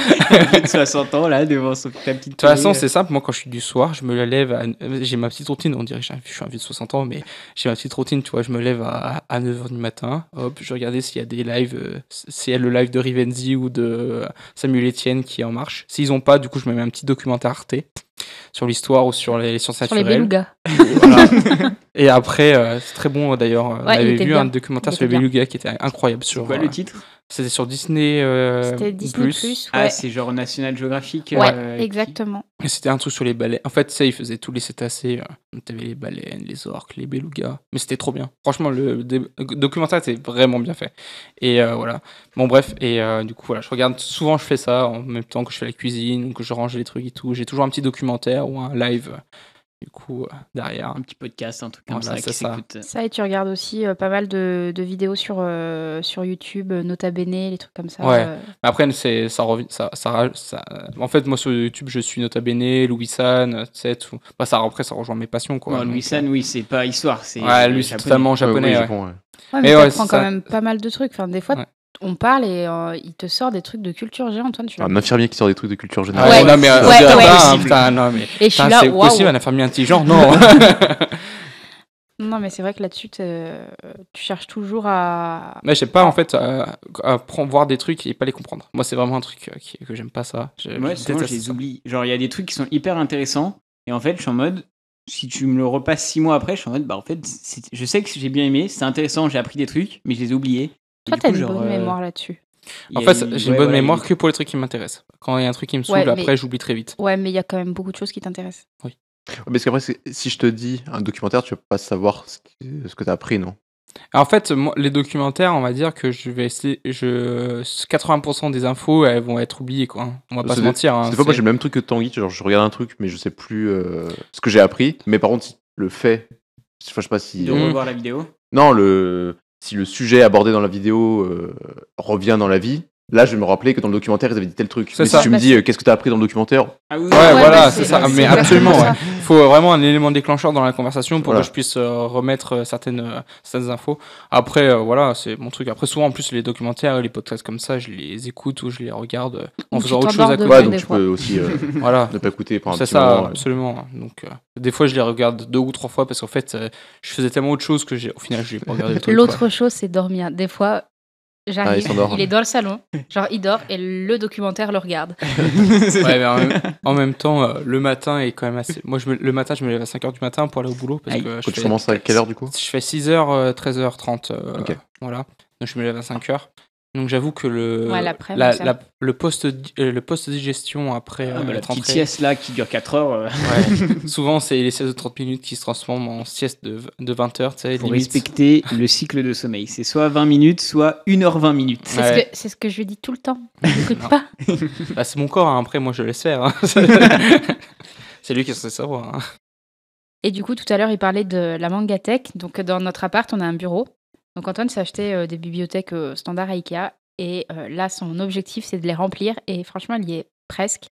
60 ans, là, devant ta petite De toute façon, c'est simple, moi, quand je suis du soir, je me lève, j'ai ma petite routine, on dirait que je suis un vieux de 60 ans, mais j'ai ma petite routine, tu vois, je me lève à 9h du matin, hop, je regardais s'il y a des lives, s'il y a le live de Rivenzi ou de Samuel Etienne qui est en marche. S'ils ont pas, du coup, je me mets un petit documentaire Arte sur l'histoire ou sur les sciences naturelles. Sur les belugas. Voilà. Et après, c'est très bon d'ailleurs. On avait vu bien. un documentaire sur les belugas qui était incroyable. C'est quoi le titre? C'était sur Disney. C'était Disney+. Plus. Ouais. Ah, c'est genre National Geographic. Ouais, exactement. Et c'était un truc sur les baleines. En fait, ça, ils faisaient tous les cétacés. T'avais les baleines, les orques, les belugas. Mais c'était trop bien. Franchement, le documentaire était vraiment bien fait. Et voilà. Bon, bref. Et du coup, voilà, je regarde. Souvent, je fais ça en même temps que je fais la cuisine ou que je range les trucs et tout. J'ai toujours un petit documentaire ou un live. Du coup, derrière. Un petit podcast, un truc comme Voilà, ça qui ça. s'écoute. Ça, et tu regardes aussi pas mal de vidéos sur YouTube, Nota Bene, les trucs comme ça. Ouais. Mais après, ça revient. En fait, moi sur YouTube, je suis Nota Bene, Louis San, tu sais, tout. Bah, après, ça rejoint mes passions, quoi. Non, Louis San, oui, c'est pas histoire. Ouais, lui, c'est totalement japonais. Oui, ouais. Japon, ouais. Ouais, mais ouais, t'apprends ça- quand même pas mal de trucs. Enfin, des fois, Ouais. on parle et il te sort des trucs de culture G, Antoine. Tu l'as Un infirmier qui sort des trucs de culture Ah générale. ouais, Ouais. non, mais Ouais, regarde ouais. ça, hein, putain, non, mais. Et je suis Putain, là, c'est waouh. possible, un infirmier intelligent? Non! Non, mais c'est vrai que là-dessus, tu cherches toujours à. Mais je sais pas, en fait, voir des trucs et pas les comprendre. Moi, c'est vraiment un truc que j'aime pas ça. Moi, souvent, je déteste les ça. oublie. Genre, il y a des trucs qui sont hyper intéressants. Et en fait, je suis en mode, si tu me le repasses 6 mois après, je suis en mode, bah en fait, je sais que j'ai bien aimé, c'est intéressant, j'ai appris des trucs, mais je les ai oubliés. Et Toi, du t'as coup, une genre, bonne mémoire là-dessus. il En y a fait, une- j'ai une ouais, bonne voilà, mémoire il- que pour les trucs qui m'intéressent. Quand il y a un truc qui me saoule, Ouais, mais- après, j'oublie très vite. Ouais, mais il y a quand même beaucoup de choses qui t'intéressent. Parce qu'après, si je te dis un documentaire, tu vas pas savoir ce que tu as appris, non? En fait, moi, les documentaires, on va dire que je vais essayer. 80% des infos, elles vont être oubliées, quoi. On va pas se mentir. Hein, Des fois, moi, j'ai le même truc que Tanguy. Genre, je regarde un truc, mais je sais plus ce que j'ai appris. Mais par contre, si le fait. Enfin, je sais pas si. De revoir la vidéo. Non, si le sujet abordé dans la vidéo revient dans la vie, là, je vais me rappeler que dans le documentaire, ils avaient dit tel truc. C'est Mais ça. si tu me dis qu'est-ce que tu as appris dans le documentaire, Ah oui, Ouais, Ouais, voilà, mais c'est c'est- ça. c'est Mais exactement absolument, ça. ouais. Il faut vraiment un élément déclencheur dans la conversation pour Voilà. que je puisse remettre certaines infos. Après, voilà, c'est mon truc. Après, souvent, en plus, les documentaires et les podcasts comme ça, je les écoute ou je les regarde en Ou faisant tu autre chose à t'endors côté. devant ouais, donc des tu fois. peux aussi Voilà. ne pas écouter pendant un C'est petit ça, moment. absolument. Donc, des fois, je les regarde 2 ou 3 fois parce qu'en fait, je faisais tellement autre chose que au final, je n'ai pas regardé le truc. L'autre chose, c'est dormir. Des fois, j'arrive, il s'endort. il est dans le salon, genre il dort et le documentaire le regarde. Ouais, mais en même temps, le matin est quand même assez. Moi, le matin, je me lève à 5h du matin pour aller au boulot parce Aïe. que Quand tu commences à quelle heure, du coup? je fais 6h, 13h30. Ok. Voilà. Donc, je me lève à 5h. Donc, j'avoue que Ouais, l'après-midi, ça. le post-digestion après Ah, bah, la être petite rentré, sieste là qui dure 4 heures. ouais. Souvent, c'est les siestes de 30 minutes qui se transforment en sieste de 20 heures. Tu sais, Il faut limite. respecter le cycle de sommeil. C'est soit 20 minutes, soit 1h20 minutes. Ouais. C'est ce que je lui dis tout le temps. N'écoute pas. Bah, c'est mon corps, hein. Après, moi, je laisse faire. Hein. C'est lui qui sait savoir. Hein. Et du coup, tout à l'heure, il parlait de la Mangatech. Donc, dans notre appart, on a un bureau. Donc, Antoine s'est acheté des bibliothèques standards Ikea. Et là, son objectif, c'est de les remplir. Et franchement, il y est presque.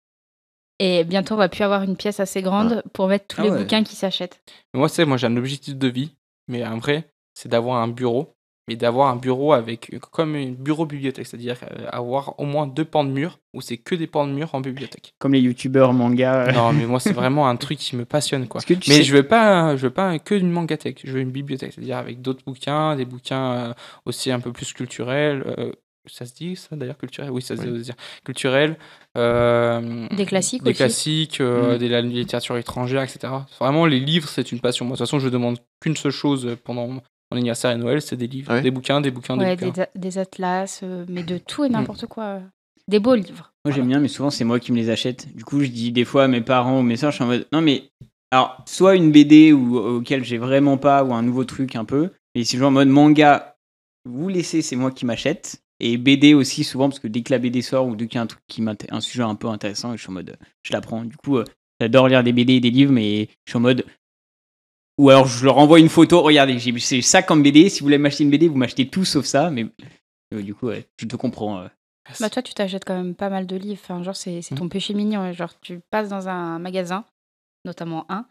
Et bientôt, on va plus avoir une pièce assez grande pour mettre tous Ah les ouais. bouquins qui s'achètent. Moi, tu sais, moi, j'ai un objectif de vie. Mais en vrai, c'est d'avoir un bureau. Mais d'avoir un bureau avec comme un bureau bibliothèque. C'est-à-dire avoir au moins 2 pans de mur où c'est que des pans de mur en bibliothèque. Comme les youtubeurs manga. Non, mais moi, c'est vraiment un truc qui me passionne, quoi. Est-ce que tu Mais sais- je veux pas que une mangathèque, je veux une bibliothèque, c'est-à-dire avec d'autres bouquins, des bouquins aussi un peu plus culturels. Ça se dit ça d'ailleurs culturel? Oui, ça se dit dire culturel. Des classiques Des aussi. classiques, de la littérature étrangère, etc. Vraiment, les livres, c'est une passion. Moi, de toute façon, je demande qu'une seule chose pendant mon anniversaire et Noël, c'est des livres, Ah ouais des bouquins, des bouquins, Ouais, des bouquins. des atlas, mais de tout et n'importe quoi. Des beaux livres. Moi j'aime bien, mais souvent c'est moi qui me les achète. Du coup, je dis des fois à mes parents ou mes soeurs, je suis en mode non, mais alors, soit une BD auquel j'ai vraiment pas, ou un nouveau truc un peu, mais si je vais en mode manga, vous laissez, c'est moi qui m'achète. Et BD aussi, souvent, parce que dès que la BD sort ou dès qu'il y a un truc un sujet un peu intéressant, je suis en mode je la prends. Du coup, j'adore lire des BD et des livres, mais je suis en mode. Ou alors je leur envoie une photo, regardez, c'est ça comme BD, si vous voulez m'acheter une BD, vous m'achetez tout sauf ça, mais du coup, ouais, je te comprends. Bah toi, tu t'achètes quand même pas mal de livres. Enfin, genre, c'est ton péché mignon. Genre, tu passes dans un magasin, notamment un.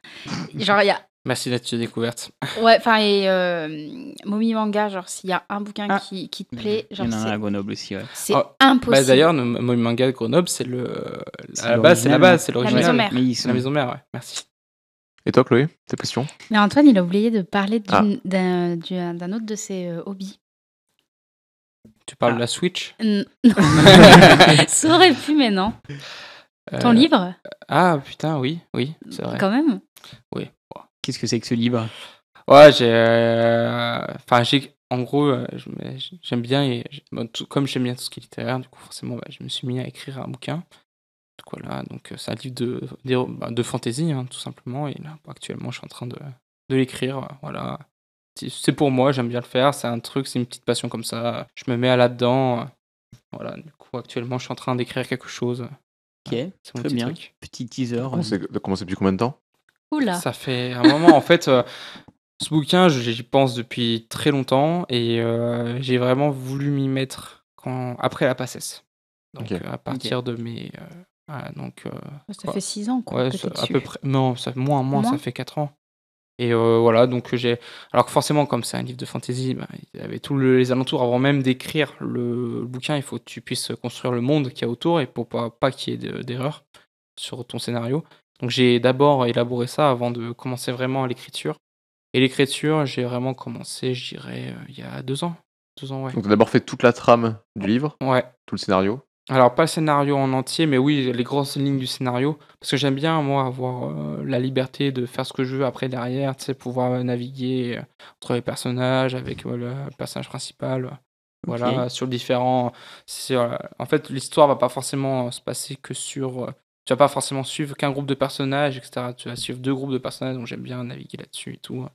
Genre, il y a. Merci d'être découverte. Ouais, enfin, et Momi Manga, genre, s'il y a un bouquin qui te plaît, Il y genre, en a un à c'est Grenoble aussi, ouais. impossible. D'ailleurs, Momi Manga de Grenoble, c'est à la base, c'est l'original. maison mère. La maison mère, ouais. Merci. Et toi, Chloé, tes questions? Mais Antoine, il a oublié de parler d'un autre de ses hobbies. Tu parles de la Switch? Non. Ça aurait pu, mais non. Ton livre? Ah, putain, oui, c'est vrai. Quand même. Oui. Qu'est-ce que c'est que ce livre? Ouais, en gros, j'aime bien, comme j'aime bien tout ce qui est littéraire, du coup, forcément, je me suis mis à écrire un bouquin. Donc voilà, c'est un livre de fantasy, hein, tout simplement. Et là, actuellement, je suis en train de l'écrire. Voilà. C'est pour moi, j'aime bien le faire. C'est une petite passion comme ça. Je me mets là-dedans. Voilà, du coup, actuellement, je suis en train d'écrire quelque chose. Ok, c'est mon très bien. truc. Petit teaser. Commencé depuis combien de temps? Oula. Ça fait un moment, en fait. Ce bouquin, j'y pense depuis très longtemps et j'ai vraiment voulu m'y mettre après la PACES. Donc à partir de mes... ça fait 6 ans, quoi. Ouais, à peu près. Non, moins, ça fait 4 ans. Et voilà, donc alors que forcément, comme c'est un livre de fantasy, il y avait tous les alentours. Avant même d'écrire le bouquin, il faut que tu puisses construire le monde qu'il y a autour et pour pas qu'il y ait d'erreur sur ton scénario. Donc j'ai d'abord élaboré ça avant de commencer vraiment l'écriture. Et l'écriture, j'ai vraiment commencé, je dirais, il y a 2 ans. 2 ans, ouais. Donc, tu as d'abord fait toute la trame du livre? Ouais. Tout le scénario? Alors, pas le scénario en entier, mais oui, les grosses lignes du scénario. Parce que j'aime bien, moi, avoir la liberté de faire ce que je veux après, derrière, tu sais, pouvoir naviguer entre les personnages, avec le personnage principal. Voilà, sur différents. En fait, l'histoire va pas forcément se passer que sur. Tu vas pas forcément suivre qu'un groupe de personnages, etc. Tu vas suivre 2 groupes de personnages, donc j'aime bien naviguer là-dessus et tout.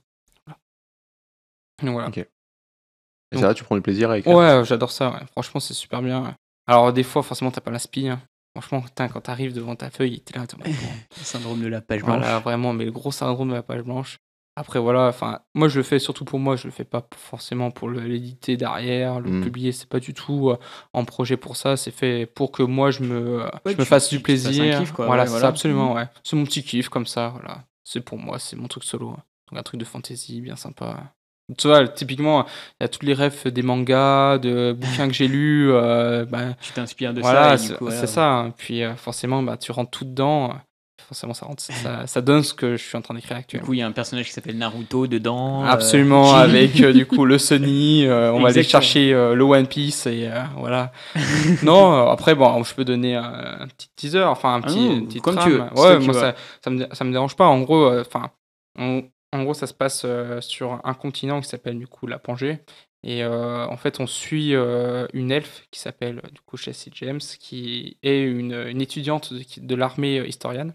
Donc voilà. Ok. Et ça va, tu prends du plaisir à écrire? Ouais, j'adore ça, ouais. Franchement, c'est super bien. Alors, des fois, forcément, t'as pas l'inspi. Hein. Franchement, quand t'arrives devant ta feuille, t'es là. Le syndrome de la page blanche. Voilà, vraiment, mais le gros syndrome de la page blanche. Après, voilà, moi, je le fais surtout pour moi. Je le fais pas forcément pour l'éditer derrière, le publier. C'est pas du tout en projet pour ça. C'est fait pour que moi, je me fasse du plaisir. Un kiff, quoi. Voilà, c'est ça, absolument, ouais. C'est mon petit kiff, comme ça, voilà. C'est pour moi, c'est mon truc solo. Donc, un truc de fantasy bien sympa. Tu vois, typiquement, il y a tous les refs des mangas, de bouquins que j'ai lus. Tu t'inspires de ça. Et du coup, c'est ça. Hein. Puis forcément, tu rentres tout dedans. Forcément, ça donne ce que je suis en train d'écrire actuellement. Du coup, il y a un personnage qui s'appelle Naruto dedans. Absolument, avec du coup le Sunny. On va aller chercher le One Piece et voilà. Non, après, bon, je peux donner un petit teaser, enfin un petit comme trame. tu veux. Ouais, moi, ça me dérange pas. En gros, en gros, ça se passe sur un continent qui s'appelle du coup la Pangée. Et en fait, on suit une elfe qui s'appelle du coup Chelsea James, qui est une étudiante de l'armée historienne.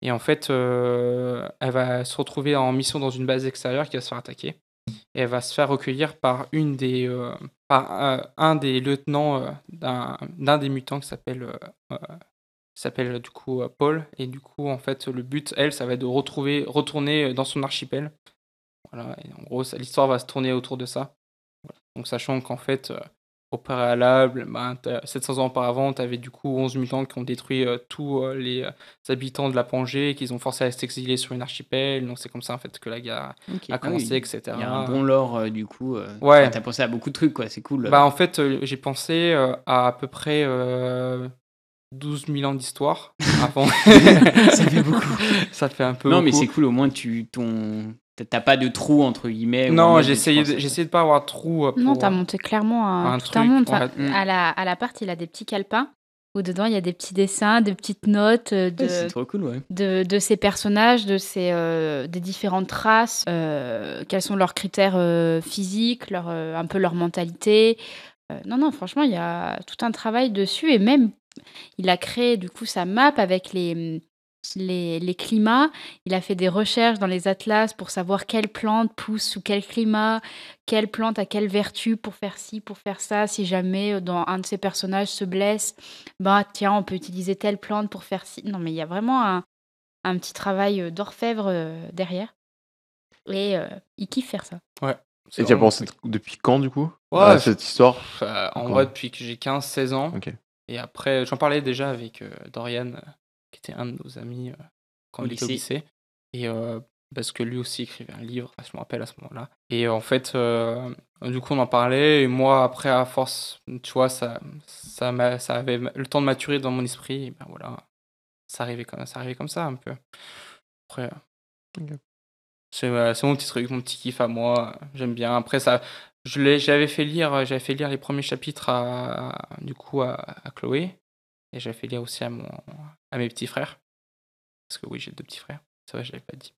Et en fait, elle va se retrouver en mission dans une base extérieure qui va se faire attaquer. Et elle va se faire recueillir par un des lieutenants d'un des mutants qui s'appelle du coup Paul. Et du coup, en fait, le but, ça va être de retourner dans son archipel. Voilà, et en gros, l'histoire va se tourner autour de ça. Voilà. Donc, sachant qu'en fait, au préalable, 700 ans auparavant, tu avais du coup 11 mutants qui ont détruit tous les habitants de la Pangée et qu'ils ont forcé à s'exiler sur une archipel. Donc, c'est comme ça en fait que la guerre a commencé, etc. Il y a un bon lore du coup. Ouais. Tu as pensé à beaucoup de trucs, quoi. C'est cool. En fait, j'ai pensé à peu près 12 000 ans d'histoire avant. Ça fait beaucoup. Ça fait un peu Non, beaucoup. mais c'est cool, au moins t'as pas de trou entre guillemets. Non, j'ai essayé de pas avoir de trou. Non, t'as monté clairement tout un monde. À la part, il a des petits calepins où dedans il y a des petits dessins, des petites notes c'est trop cool, ouais. de ces personnages, des différentes races, quels sont leurs critères physiques, un peu leur mentalité. Non, franchement, il y a tout un travail dessus et même il a créé du coup sa map avec les climats. Il a fait des recherches dans les atlas pour savoir quelle plante pousse sous quel climat, quelle plante a quelle vertu pour faire ci, pour faire ça. Si jamais dans un de ses personnages se blesse, tiens, on peut utiliser telle plante pour faire ci. Non, mais il y a vraiment un petit travail d'orfèvre derrière. Et il kiffe faire ça. Ouais. Et tu as pensé depuis quand, du coup, Ouais, cette histoire en vrai, depuis que j'ai 15-16 ans. Ok. Et après, j'en parlais déjà avec Dorian, qui était un de nos amis quand on était au lycée. Et parce que lui aussi écrivait un livre, je me rappelle à ce moment-là. Et en fait, du coup, on en parlait. Et moi, après, à force, tu vois, ça avait le temps de maturer dans mon esprit. Et ben voilà, ça arrivait comme ça, un peu. Après, c'est mon petit truc, mon petit kiff à moi. J'aime bien. Après, j'avais fait lire les premiers chapitres du coup, à Chloé. Et j'avais fait lire aussi à mes petits frères. Parce que oui, j'ai 2 petits frères. C'est vrai, je l'avais pas dit.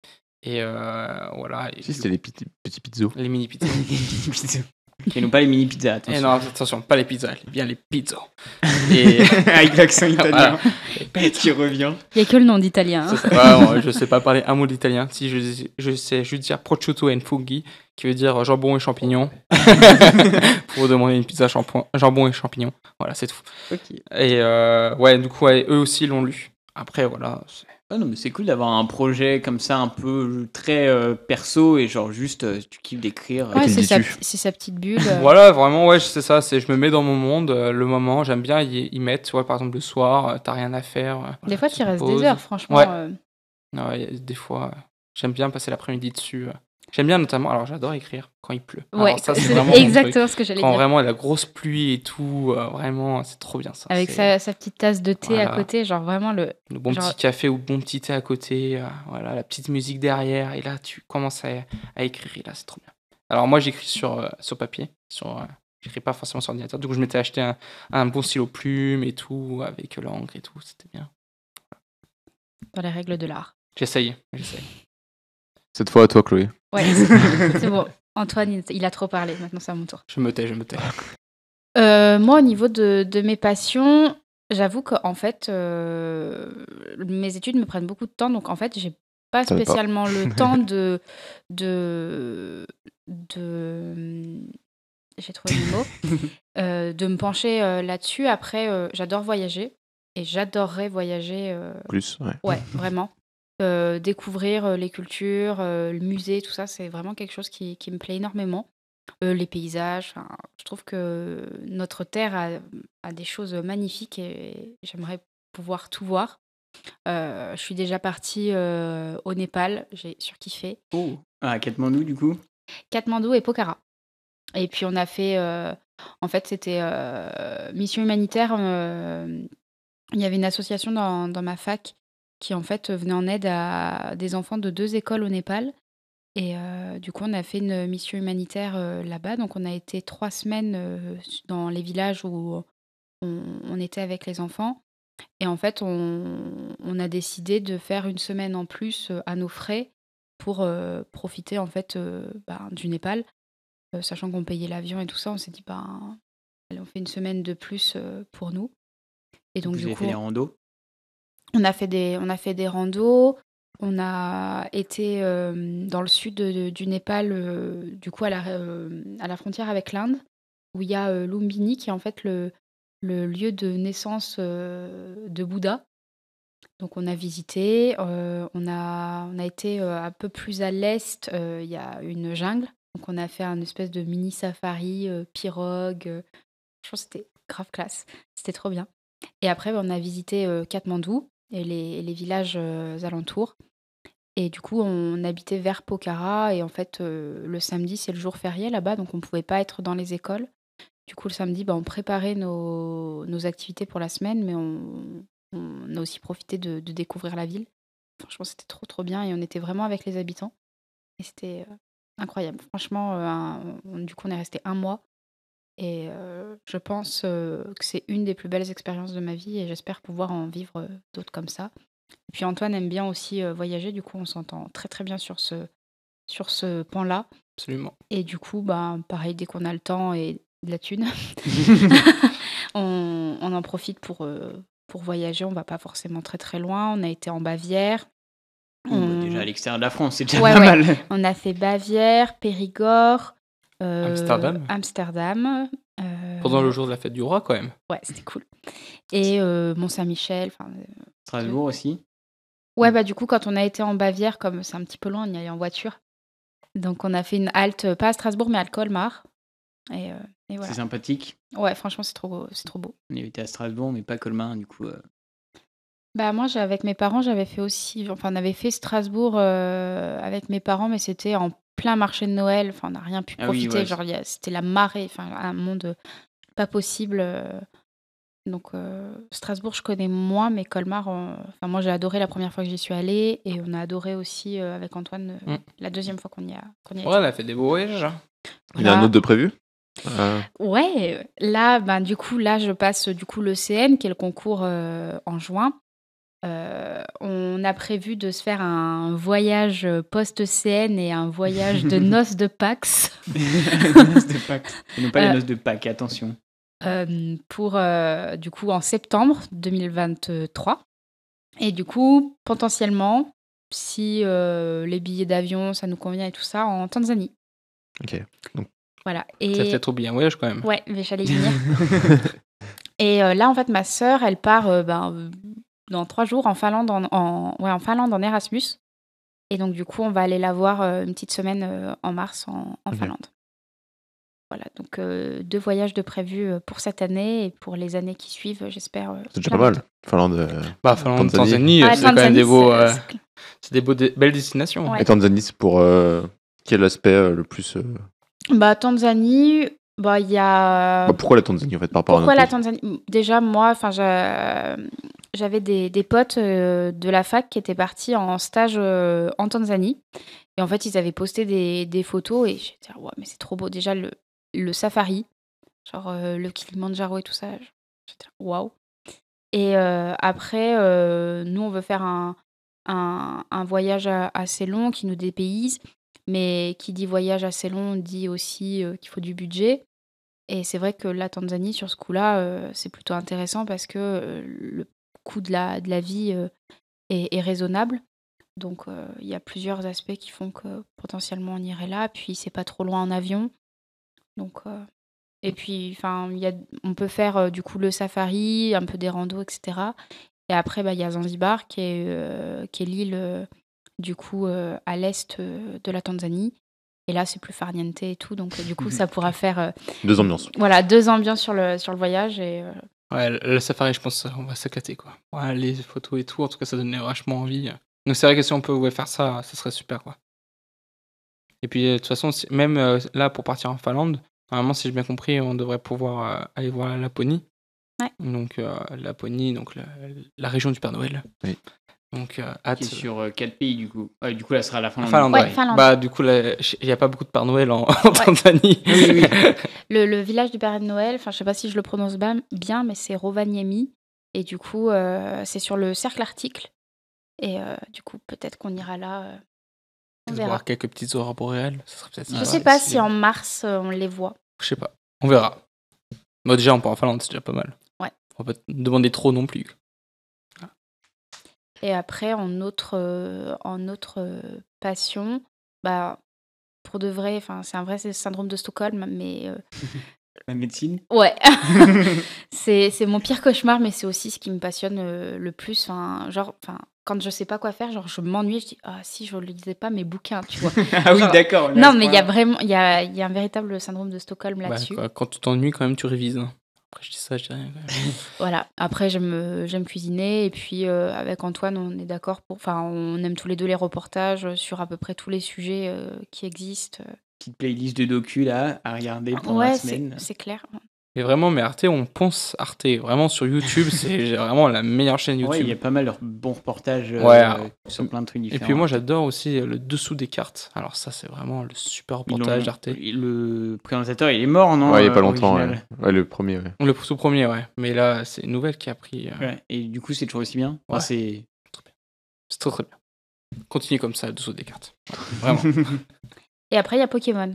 Et voilà. Et Si, c'était les petits pizzos. Les mini pizzas. Et non pas les mini pizzas, Et attention. non, attention, pas les pizzas, bien les pizzos. Et avec l'accent italien voilà. qui revient. Il n'y a que le nom d'italien. Hein. Ouais, je sais pas parler un mot d'italien. Si je sais juste dire prosciutto e funghi, qui veut dire jambon et champignons. Pour demander une pizza jambon et champignons. Voilà, c'est tout. Ok. Et ouais, du coup, ouais, eux aussi l'ont lu. Après, voilà. Ah non, mais c'est cool d'avoir un projet comme ça, un peu très perso, et genre juste, tu kiffes d'écrire. Ouais, c'est sa petite bulle. Voilà, vraiment, ouais, c'est ça. Je me mets dans mon monde, le moment. J'aime bien y mettre, tu vois, par exemple, le soir, t'as rien à faire. Des fois, tu restes des heures, franchement. Ouais. Ouais, des fois, j'aime bien passer l'après-midi dessus. J'aime bien notamment, alors j'adore écrire quand il pleut. Ouais, alors, ça, c'est vraiment exactement ce que j'allais dire. Quand vraiment la grosse pluie et tout, vraiment, c'est trop bien ça. Avec sa petite tasse de thé à côté, genre vraiment le bon petit café ou bon petit thé à côté, voilà, la petite musique derrière, et là tu commences à écrire, et là c'est trop bien. Alors moi j'écris sur papier, j'écris pas forcément sur ordinateur, du coup je m'étais acheté un bon stylo plume et tout, avec l'encre et tout, c'était bien. Dans les règles de l'art. J'essaye. Cette fois à toi, Chloé. Ouais, c'est bon. Antoine, il a trop parlé. Maintenant, c'est à mon tour. Je me tais. Moi, au niveau de mes passions, j'avoue qu'en fait, mes études me prennent beaucoup de temps. Donc, en fait, j'ai pas spécialement le temps de j'ai trouvé le mot. De me pencher là-dessus. Après, j'adore voyager. Et j'adorerais voyager. Plus, ouais. Ouais, vraiment. Découvrir les cultures, le musée, tout ça, c'est vraiment quelque chose qui me plaît énormément. Les paysages, je trouve que notre terre a des choses magnifiques et j'aimerais pouvoir tout voir. Je suis déjà partie au Népal, j'ai surkiffé. Oh, à Katmandou du coup. Katmandou et Pokhara. Et puis on a fait, en fait c'était mission humanitaire. Il y avait une association dans ma fac qui en fait venait en aide à des enfants de 2 écoles au Népal. Et du coup, on a fait une mission humanitaire là-bas. Donc, on a été 3 semaines dans les villages où on était avec les enfants. Et en fait, on a décidé de faire une semaine en plus à nos frais pour profiter en fait du Népal. Sachant qu'on payait l'avion et tout ça, on s'est dit, allez, on fait une semaine de plus pour nous. Et donc, Vous avez fait des randos? On a fait des randos. On a été dans le sud du Népal, du coup à la frontière avec l'Inde, où il y a Lumbini, qui est en fait le lieu de naissance de Bouddha. Donc on a visité, on a été un peu plus à l'est, il y a une jungle. Donc on a fait un espèce de mini safari, pirogue. Je pense que c'était grave classe, c'était trop bien. Et après, on a visité Katmandou et les villages alentours. Et du coup, on habitait vers Pokhara. Et en fait, le samedi, c'est le jour férié là-bas, donc on ne pouvait pas être dans les écoles. Du coup, le samedi, on préparait nos activités pour la semaine, mais on a aussi profité de découvrir la ville. Franchement, c'était trop, trop bien. Et on était vraiment avec les habitants. Et c'était incroyable. Franchement, du coup, on est resté 1 mois. Et je pense que c'est une des plus belles expériences de ma vie. Et j'espère pouvoir en vivre d'autres comme ça. Et puis Antoine aime bien aussi voyager, du coup on s'entend très très bien sur ce pan-là. Absolument. Et du coup, pareil, dès qu'on a le temps et de la thune, on en profite pour voyager. On va pas forcément très très loin. On a été en Bavière. Déjà à l'extérieur de la France, c'est déjà pas mal. On a fait Bavière, Périgord, Amsterdam. Pendant le jour de la fête du roi, quand même. Ouais, c'était cool. Et Mont-Saint-Michel. Strasbourg aussi. Ouais, du coup, quand on a été en Bavière, comme c'est un petit peu loin, on y allait en voiture. Donc on a fait une halte, pas à Strasbourg, mais à Colmar. Et voilà. C'est sympathique. Ouais, franchement, c'est trop beau. On était à Strasbourg, mais pas Colmar, du coup. Bah moi, avec mes parents, j'avais fait aussi, enfin on avait fait Strasbourg avec mes parents, mais c'était en plein marché de Noël. Enfin, on n'a rien pu Ah oui, profiter. ouais. Genre, c'était la marée, enfin un monde pas possible. Donc Strasbourg, je connais moins, mais Colmar, enfin moi j'ai adoré la première fois que j'y suis allée, et on a adoré aussi avec Antoine la deuxième fois qu'on y a été. Ouais, on a fait des beaux voyages. Hein. Il y a un autre de prévu Ouais, là, du coup, je passe du coup le CN, qui est le concours en juin. On a prévu de se faire un voyage post-CN et un voyage de noces de Pax. Noces de Pâques. Et non pas les noces de Pâques, attention. Pour, du coup, en septembre 2023. Et du coup, potentiellement, si les billets d'avion, ça nous convient et tout ça, en Tanzanie. Ok. Donc... Voilà. Et... Ça peut-être oublié un voyage quand même. Ouais, mais j'allais y venir. Et là, en fait, ma sœur, elle part dans 3 jours en Finlande, en Finlande en Erasmus. Et donc, du coup, on va aller la voir une petite semaine en mars en Finlande. Voilà, donc 2 voyages de prévus pour cette année, et pour les années qui suivent, j'espère. C'est déjà pas mal. Finlande, Tanzanie, c'est quand même des beaux, belles destinations. Ouais. Et Tanzanie, c'est pour quel aspect le plus Tanzanie, il y a... pourquoi la Tanzanie en fait par rapport Pourquoi à la Tanzanie? Déjà, moi, j'avais des potes de la fac qui étaient partis en stage en Tanzanie. Et en fait, ils avaient posté des photos, et j'étais ouais, mais c'est trop beau. Déjà, le safari, genre le Kilimandjaro et tout ça, j'étais waouh. Et après, nous, on veut faire un voyage assez long qui nous dépayse. Mais qui dit voyage assez long dit aussi qu'il faut du budget. Et c'est vrai que la Tanzanie, sur ce coup-là, c'est plutôt intéressant parce que le coût de la vie est raisonnable. Donc, il y a plusieurs aspects qui font que potentiellement on irait là. Puis, c'est pas trop loin en avion. Donc, et puis, on peut faire du coup le safari, un peu des randos, etc. Et après, il y a Zanzibar qui est l'île... du coup à l'est de la Tanzanie, et là c'est plus farniente et tout, donc du coup ça pourra faire 2 ambiances. Voilà, 2 ambiances sur le voyage. Et ouais, le safari, je pense on va s'éclater quoi. Ouais, les photos et tout, en tout cas ça donnait vachement envie. Donc c'est vrai que si on pouvait faire ça, ça serait super quoi. Et puis de toute façon, même là pour partir en Finlande, normalement si j'ai bien compris, on devrait pouvoir aller voir la Laponie. Ouais. Donc Laponie, donc la région du Père Noël. Oui. Donc, qui est sur 4 pays, du coup. Du coup, là, ce sera la Finlande. Finlande. Du coup, il n'y a pas beaucoup de Père Noël en Tanzanie. Oui. Le village du Père Noël, je ne sais pas si je le prononce bien, mais c'est Rovaniemi. Et du coup, c'est sur le cercle arctique. Et du coup, peut-être qu'on ira là. On verra. Voir quelques petites aurores boréales. Ça serait peut-être je ne sais pas si en mars, on les voit. Je sais pas. On verra. Bon, déjà, on part en Finlande, c'est déjà pas mal. Ouais. On va pas demander trop non plus. Et après, en autre passion, pour de vrai, c'est un vrai syndrome de Stockholm, mais... La médecine ? Ouais. c'est mon pire cauchemar, mais c'est aussi ce qui me passionne le plus. Quand je sais pas quoi faire, je m'ennuie, je dis si je lisais pas mes bouquins, tu vois. Ah oui, d'accord. Non, mais il y a vraiment, il y a un véritable syndrome de Stockholm là-dessus. Quand tu t'ennuies, quand même, tu révises. Après, je dis ça, je dis rien. Voilà. Après, j'aime cuisiner, et puis avec Antoine, on est d'accord on aime tous les deux les reportages sur à peu près tous les sujets qui existent. Petite playlist de docu là à regarder pendant la semaine. Ouais, c'est clair. Et vraiment, mais Arte, on pense Arte. Vraiment, sur YouTube, c'est vraiment la meilleure chaîne YouTube. Ouais, il y a pas mal de bons reportages sur plein de trucs différents. Et puis moi, j'adore aussi le dessous des cartes. Alors ça, c'est vraiment le super reportage d'Arte. Le présentateur, il est mort, non ? Ouais, il n'y a pas longtemps. Ouais, le premier, ouais. Le tout premier, ouais. Mais là, c'est une nouvelle qui a pris... Ouais. Et du coup, c'est toujours aussi bien. Ouais. C'est très bien. C'est très, très bien. Continuez comme ça, le dessous des cartes. Vraiment. Et après, il y a Pokémon.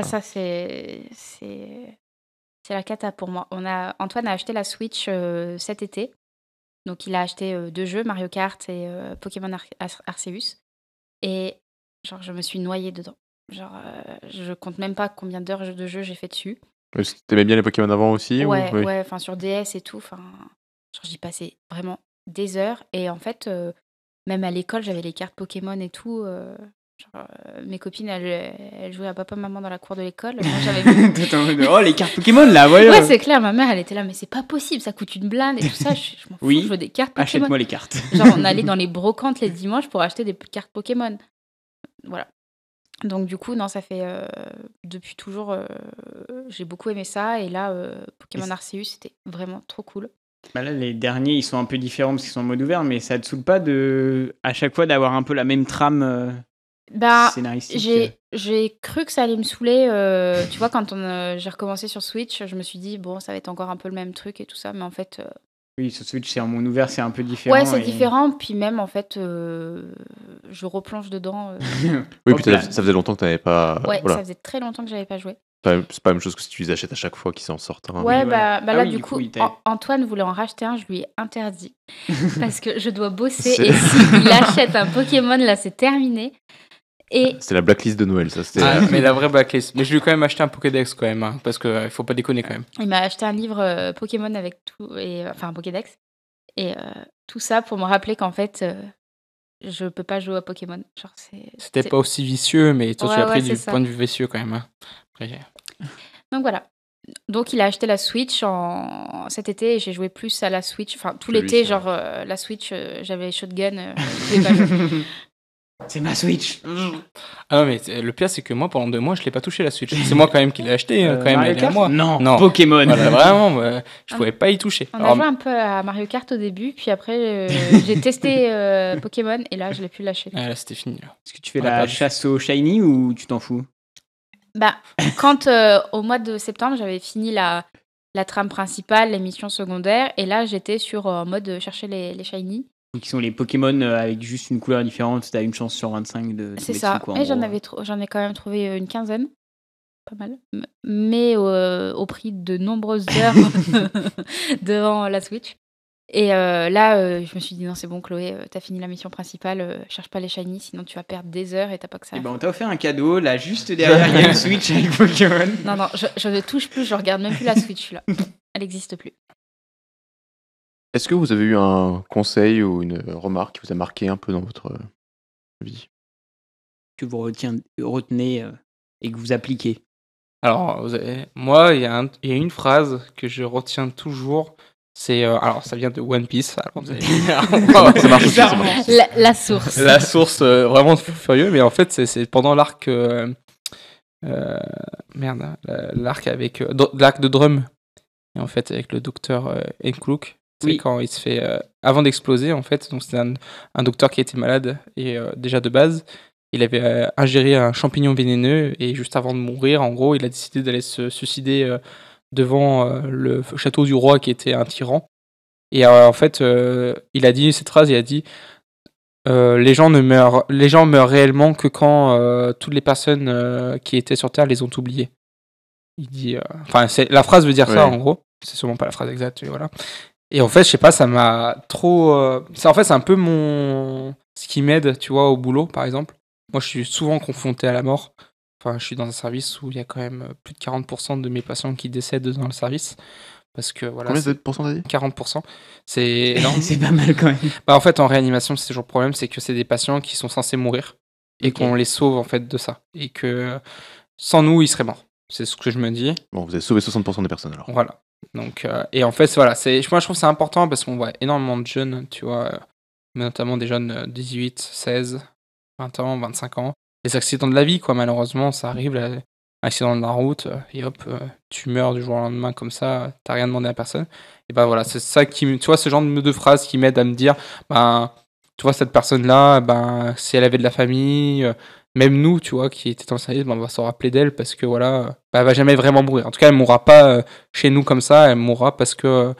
Ça, c'est la cata pour moi. Antoine a acheté la Switch cet été. Donc, il a acheté 2 jeux, Mario Kart et Pokémon Arceus. Et je me suis noyée dedans. Je compte même pas combien d'heures de jeu j'ai fait dessus. T'aimais bien les Pokémon avant aussi ? Ouais, sur DS et tout. J'y passais vraiment des heures. Et en fait, même à l'école, j'avais les cartes Pokémon et tout. Mes copines, elles jouaient à papa-maman dans la cour de l'école. Moi, j'avais Oh, les cartes Pokémon, là, voilà. Ouais, c'est clair. Ma mère, elle était là, mais c'est pas possible, ça coûte une blinde et tout ça. Je m'en fous, je veux des cartes Pokémon. Achète-moi les cartes. Genre, on allait dans les brocantes les dimanches pour acheter des cartes Pokémon. Voilà. Donc, du coup, non, ça fait depuis toujours, j'ai beaucoup aimé ça. Et là, Pokémon Arceus, c'était vraiment trop cool. Bah là, les derniers, ils sont un peu différents parce qu'ils sont en mode ouvert, mais ça te saoule pas à chaque fois d'avoir un peu la même trame scénaristique j'ai cru que ça allait me saouler. Tu vois, quand j'ai recommencé sur Switch, je me suis dit, bon, ça va être encore un peu le même truc et tout ça. Mais en fait, Oui, sur Switch, c'est en monde ouvert, c'est un peu différent. ouais, c'est différent. Puis même, en fait, je replonge dedans. Oui, puis ça faisait longtemps que tu n'avais pas. Ouais, Voilà. ça faisait très longtemps que j'avais pas joué. C'est pas la même chose que si tu les achètes à chaque fois qu'ils s'en sortent. Hein. Ouais, Oui, bah voilà. là, oui, du coup, il Antoine voulait en racheter un, je lui ai interdit. Parce que je dois bosser et s'il achète un Pokémon, là, c'est terminé. Et C'était la blacklist de Noël, ça. C'était. Mais la vraie blacklist. Mais je lui ai quand même acheté un Pokédex quand même, hein, parce qu'il faut pas déconner quand même. il m'a acheté un livre Pokémon avec tout, enfin un Pokédex. Et tout ça pour me rappeler qu'en fait, je peux pas jouer à Pokémon. Genre, C'était pas aussi vicieux, mais toi, tu Ouais, l'as pris ouais, du c'est ça. point de vue vicieux quand même. Hein. Après, Donc voilà. Donc il a acheté la Switch cet été et j'ai joué plus à la Switch. Enfin, tout l'été, genre la Switch, j'avais Shotgun. Je pouvais pas jouer. C'est ma Switch. Ah non, mais le pire, c'est que moi, pendant 2 mois, je l'ai pas touché la Switch. C'est moi quand même qui l'ai acheté, quand même, Mario elle est à Kart moi. Non, Pokémon. Voilà, vraiment, je pouvais pas y toucher. On a joué un peu à Mario Kart au début, puis après j'ai testé Pokémon et là je l'ai plus lâché. Ah, là, c'était fini. Là. Est-ce que tu fais la chasse au shiny ou tu t'en fous? Bah, quand au mois de septembre, j'avais fini la trame principale, les missions secondaires, et là j'étais sur en mode chercher les shiny. Qui sont les Pokémon avec juste une couleur différente, t'as une chance sur 25 de C'est tomber ça. dessus, quoi, en Et gros. j'en ai quand même trouvé une quinzaine. Pas mal. Mais au prix de nombreuses heures devant la Switch. Et là, je me suis dit, non, c'est bon, Chloé, t'as fini la mission principale, cherche pas les shiny, sinon tu vas perdre des heures et t'as pas que ça. Et ben on t'a offert un cadeau, là, juste derrière, il y a une Switch avec Pokémon. Non, je ne touche plus, je regarde même plus la Switch, là. Elle n'existe plus. Est-ce que vous avez eu un conseil ou une remarque qui vous a marqué un peu dans votre vie? Que vous retenez et que vous appliquez. Alors, moi, il y a une phrase que je retiens toujours. C'est alors ça vient de One Piece. Alors, vous allez dire, Ça marche aussi, ça marche. La source. La source vraiment furieux, mais en fait c'est pendant l'arc l'arc avec l'arc de Drum. Et en fait avec le docteur Enklouk, Oui. quand il se fait avant d'exploser en fait, donc c'était un docteur qui était malade et déjà de base, il avait ingéré un champignon vénéneux et juste avant de mourir, en gros, il a décidé d'aller se suicider devant le château du roi qui était un tyran. Et en fait, il a dit cette phrase, il a dit les gens meurent réellement que quand toutes les personnes qui étaient sur Terre les ont oubliés. Il dit, la phrase veut dire ça en gros. C'est sûrement pas la phrase exacte, mais voilà. Et en fait, je sais pas, ça m'a trop. En fait, c'est un peu ce qui m'aide, tu vois, au boulot, par exemple. Moi, je suis souvent confronté à la mort. Enfin, je suis dans un service où il y a quand même plus de 40% de mes patients qui décèdent dans le service. Parce que voilà. Combien de pourcents t'as dit? 40%. C'est énorme. C'est pas mal quand même. Bah, en fait, en réanimation, c'est toujours le problème, c'est que c'est des patients qui sont censés mourir et qu'on les sauve en fait de ça. Et que sans nous, ils seraient morts. C'est ce que je me dis. Bon, vous avez sauvé 60% des personnes alors. Voilà. Donc, et en fait, voilà, moi je trouve que c'est important parce qu'on voit énormément de jeunes, tu vois, notamment des jeunes de 18, 16, 20 ans, 25 ans. Les accidents de la vie, quoi, malheureusement, ça arrive, accident de la route, et hop, tu meurs du jour au lendemain comme ça, t'as rien demandé à personne. Et ben voilà, c'est ça qui, tu vois, ce genre de phrases qui m'aident à me dire, ben, tu vois, cette personne-là, ben, si elle avait de la famille, même nous, tu vois, qui étaient dans le service, ben, on va s'en rappeler d'elle parce que voilà, ben, elle va jamais vraiment mourir. En tout cas, elle mourra pas chez nous comme ça, elle mourra parce que,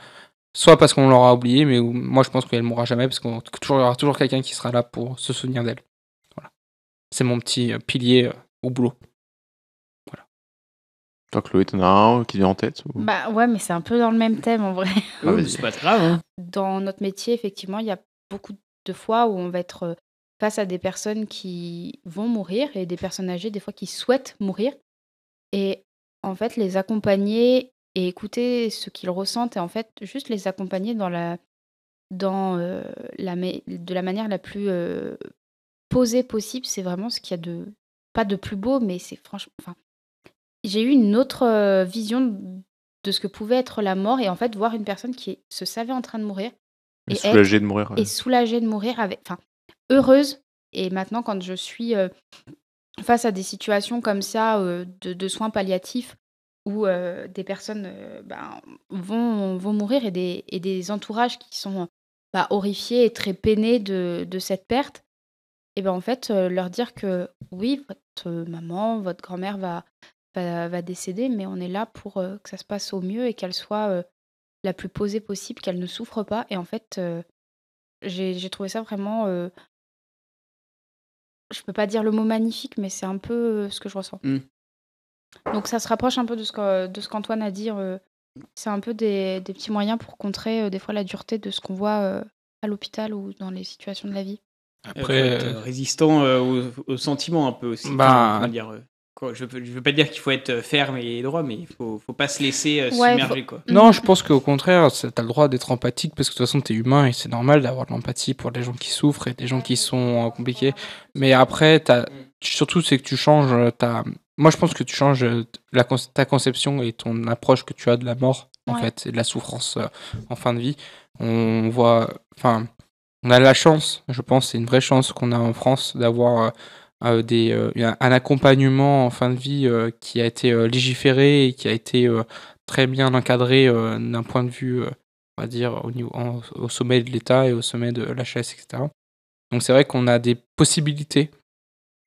soit parce qu'on l'aura oublié, mais moi je pense qu'elle mourra jamais parce qu'il y aura toujours quelqu'un qui sera là pour se souvenir d'elle. Voilà. C'est mon petit pilier au boulot. Voilà. Toi, Chloé, t'en as un qui vient en tête ou... Bah ouais, mais c'est un peu dans le même thème en vrai. C'est pas grave. Hein. Dans notre métier, effectivement, il y a beaucoup de fois où on va être face à des personnes qui vont mourir et des personnes âgées, des fois, qui souhaitent mourir. Et en fait, les accompagner et écouter ce qu'ils ressentent et en fait, juste les accompagner de la manière la plus posé possible, c'est vraiment ce qu'il y a de pas de plus beau, mais c'est franchement enfin, j'ai eu une autre, vision de ce que pouvait être la mort et en fait, voir une personne qui se savait en train de mourir Et et soulagé de mourir. soulagée de mourir heureuse et maintenant quand je suis, face à des situations comme ça, de soins palliatifs où, des personnes, vont mourir et des entourages qui sont, horrifiés et très peinés de cette perte et en fait, leur dire que oui, votre maman, votre grand-mère va décéder, mais on est là pour, que ça se passe au mieux et qu'elle soit, la plus posée possible, qu'elle ne souffre pas et en fait, j'ai trouvé ça vraiment, je peux pas dire le mot magnifique, mais c'est un peu, ce que je ressens. Donc ça se rapproche un peu de ce qu'Antoine a dit, c'est un peu des petits moyens pour contrer, des fois la dureté de ce qu'on voit, à l'hôpital ou dans les situations de la vie. Après, faut être résistant aux sentiments un peu aussi. Je veux pas dire qu'il faut être ferme et droit, mais il faut pas se laisser submerger. Quoi. Non, je pense qu'au contraire, tu as le droit d'être empathique parce que de toute façon, tu es humain et c'est normal d'avoir de l'empathie pour les gens qui souffrent et des gens qui sont compliqués. Mais après, surtout, c'est que tu changes moi, je pense que tu changes ta conception et ton approche que tu as de la mort, en fait, et de la souffrance en fin de vie. On a la chance, je pense, c'est une vraie chance qu'on a en France d'avoir un accompagnement en fin de vie qui a été légiféré et qui a été très bien encadré d'un point de vue, on va dire, au sommet de l'État et au sommet de l'HS, etc. Donc c'est vrai qu'on a des possibilités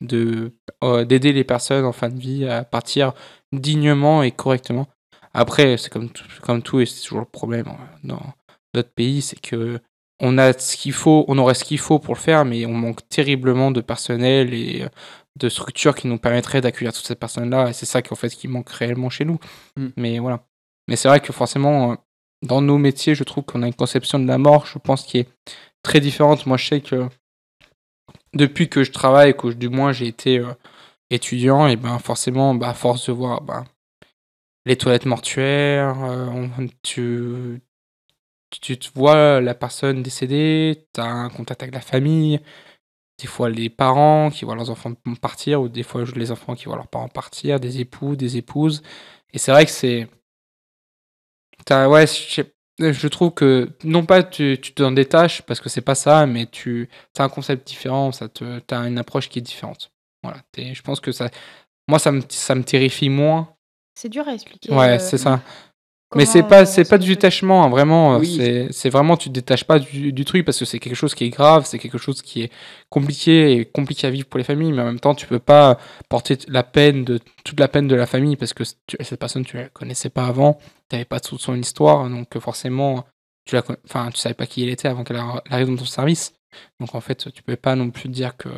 d'aider les personnes en fin de vie à partir dignement et correctement. Après, c'est comme tout et c'est toujours le problème dans notre pays, c'est que on a ce qu'il faut, on aurait ce qu'il faut pour le faire, mais on manque terriblement de personnel et de structures qui nous permettraient d'accueillir toutes ces personnes-là. Et c'est ça qui manque réellement chez nous. Mais voilà. Mais c'est vrai que forcément, dans nos métiers, je trouve qu'on a une conception de la mort, je pense, qui est très différente. Moi, je sais que depuis que je travaille, que du moins j'ai été étudiant, et forcément, à force de voir les toilettes mortuaires, tu te vois la personne décédée, tu as un contact avec la famille, des fois les parents qui voient leurs enfants partir, ou des fois les enfants qui voient leurs parents partir, des époux, des épouses. Et c'est vrai que c'est... je trouve que, non pas tu te donnes des tâches, parce que c'est pas ça, mais tu as un concept différent, tu as une approche qui est différente. Voilà. Je pense que ça... Moi, ça me terrifie moins. C'est dur à expliquer. Ouais, c'est ça. Mais c'est pas du détachement, hein, vraiment. Oui. C'est vraiment, tu te détaches pas du truc parce que c'est quelque chose qui est grave, c'est quelque chose qui est compliqué à vivre pour les familles. Mais en même temps, tu peux pas porter toute la peine de la famille parce que cette personne, tu la connaissais pas avant, tu n'avais pas toute son histoire, donc forcément, tu savais pas qui elle était avant qu'elle arrive dans ton service. Donc en fait, tu peux pas non plus dire que